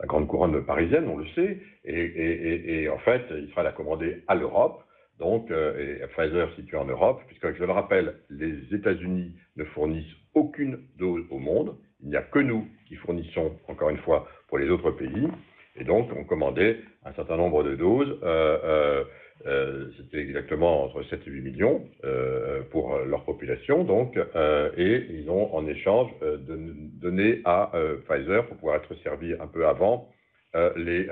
grande couronne parisienne, on le sait, et en fait, il sera la commandée à l'Europe, donc et Pfizer situé en Europe, puisque, je le rappelle, les États-Unis ne fournissent aucune dose au monde, il n'y a que nous qui fournissons, encore une fois, pour les autres pays, et donc on commandait un certain nombre de doses, c'était exactement entre 7 et 8 millions pour leur population, donc, et ils ont en échange donné à Pfizer, pour pouvoir être servi un peu avant, les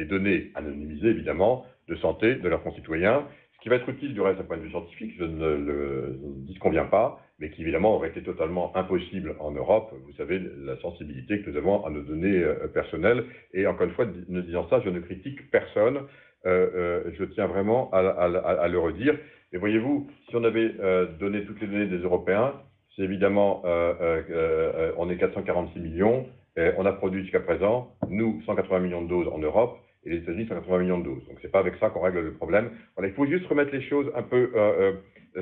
données anonymisées, évidemment, de santé de leurs concitoyens, ce qui va être utile du reste d'un point de vue scientifique, je ne le disconviens pas, mais qui évidemment aurait été totalement impossible en Europe. Vous savez la sensibilité que nous avons à nos données personnelles, et encore une fois, ne disant ça, je ne critique personne. Je tiens vraiment à le redire. Et voyez-vous, si on avait donné toutes les données des Européens, c'est évidemment, on est 446 millions, et on a produit jusqu'à présent, nous, 180 millions de doses en Europe, et les États-Unis, 180 millions de doses. Donc c'est pas avec ça qu'on règle le problème. Voilà, il faut juste remettre les choses un peu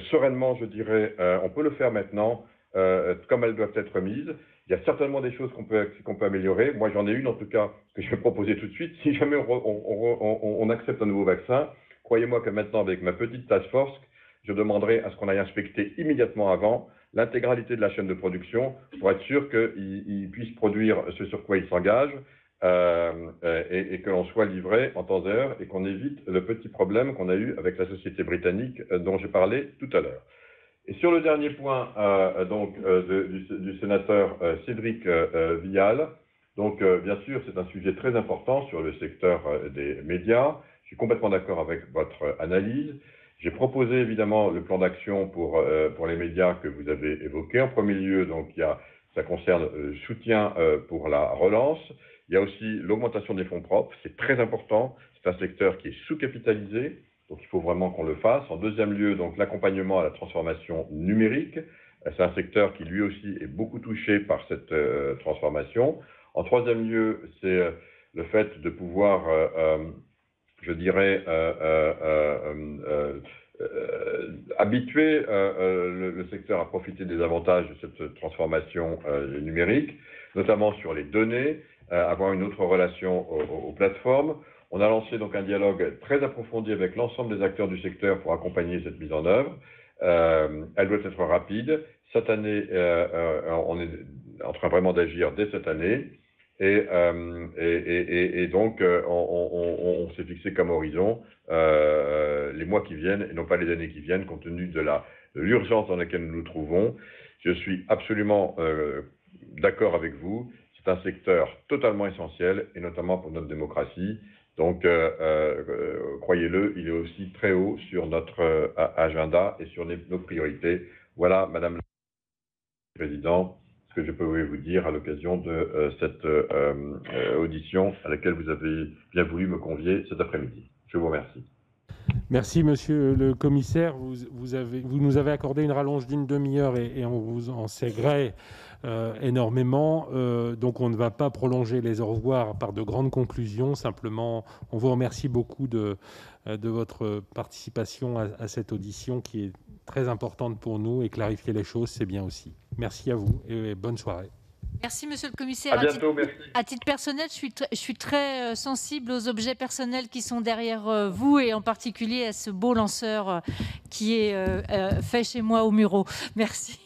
sereinement, je dirais. On peut le faire maintenant, comme elles doivent être mises. Il y a certainement des choses qu'on peut améliorer. Moi, j'en ai une, en tout cas, que je vais proposer tout de suite. Si jamais on accepte un nouveau vaccin, croyez-moi que maintenant, avec ma petite task force, je demanderai à ce qu'on aille inspecter immédiatement avant l'intégralité de la chaîne de production pour être sûr qu'ils puissent produire ce sur quoi ils s'engagent et que l'on soit livré en temps et heure et qu'on évite le petit problème qu'on a eu avec la société britannique dont j'ai parlé tout à l'heure. Et sur le dernier point du sénateur Cédric Vial, donc bien sûr c'est un sujet très important sur le secteur des médias. Je suis complètement d'accord avec votre analyse. J'ai proposé évidemment le plan d'action pour les médias que vous avez évoqué. En premier lieu, donc ça concerne le soutien pour la relance. Il y a aussi l'augmentation des fonds propres, c'est très important. C'est un secteur qui est sous-capitalisé. Donc, il faut vraiment qu'on le fasse. En deuxième lieu, donc, l'accompagnement à la transformation numérique. C'est un secteur qui, lui aussi, est beaucoup touché par cette transformation. En troisième lieu, c'est le fait de pouvoir, je dirais, habituer le secteur à profiter des avantages de cette transformation numérique, notamment sur les données, avoir une autre relation aux plateformes. On a lancé donc un dialogue très approfondi avec l'ensemble des acteurs du secteur pour accompagner cette mise en œuvre. Elle doit être rapide. Cette année, on est en train vraiment d'agir dès cette année. Et donc, on s'est fixé comme horizon les mois qui viennent et non pas les années qui viennent, compte tenu de l'urgence dans laquelle nous nous trouvons. Je suis absolument d'accord avec vous. C'est un secteur totalement essentiel, et notamment pour notre démocratie. Donc, croyez-le, il est aussi très haut sur notre agenda et sur nos priorités. Voilà, Madame la Présidente, ce que je peux vous dire à l'occasion de cette audition à laquelle vous avez bien voulu me convier cet après-midi. Je vous remercie. Merci, Monsieur le Commissaire. Vous nous avez accordé une rallonge d'une demi-heure et on vous en sait gré énormément. Donc, on ne va pas prolonger les au revoir par de grandes conclusions. Simplement, on vous remercie beaucoup de votre participation à cette audition qui est très importante pour nous, et clarifier les choses, c'est bien aussi. Merci à vous et bonne soirée. Merci, Monsieur le Commissaire. À bientôt, merci. À titre personnel, je suis très sensible aux objets personnels qui sont derrière vous, et en particulier à ce beau lanceur qui est fait chez moi au Murau. Merci.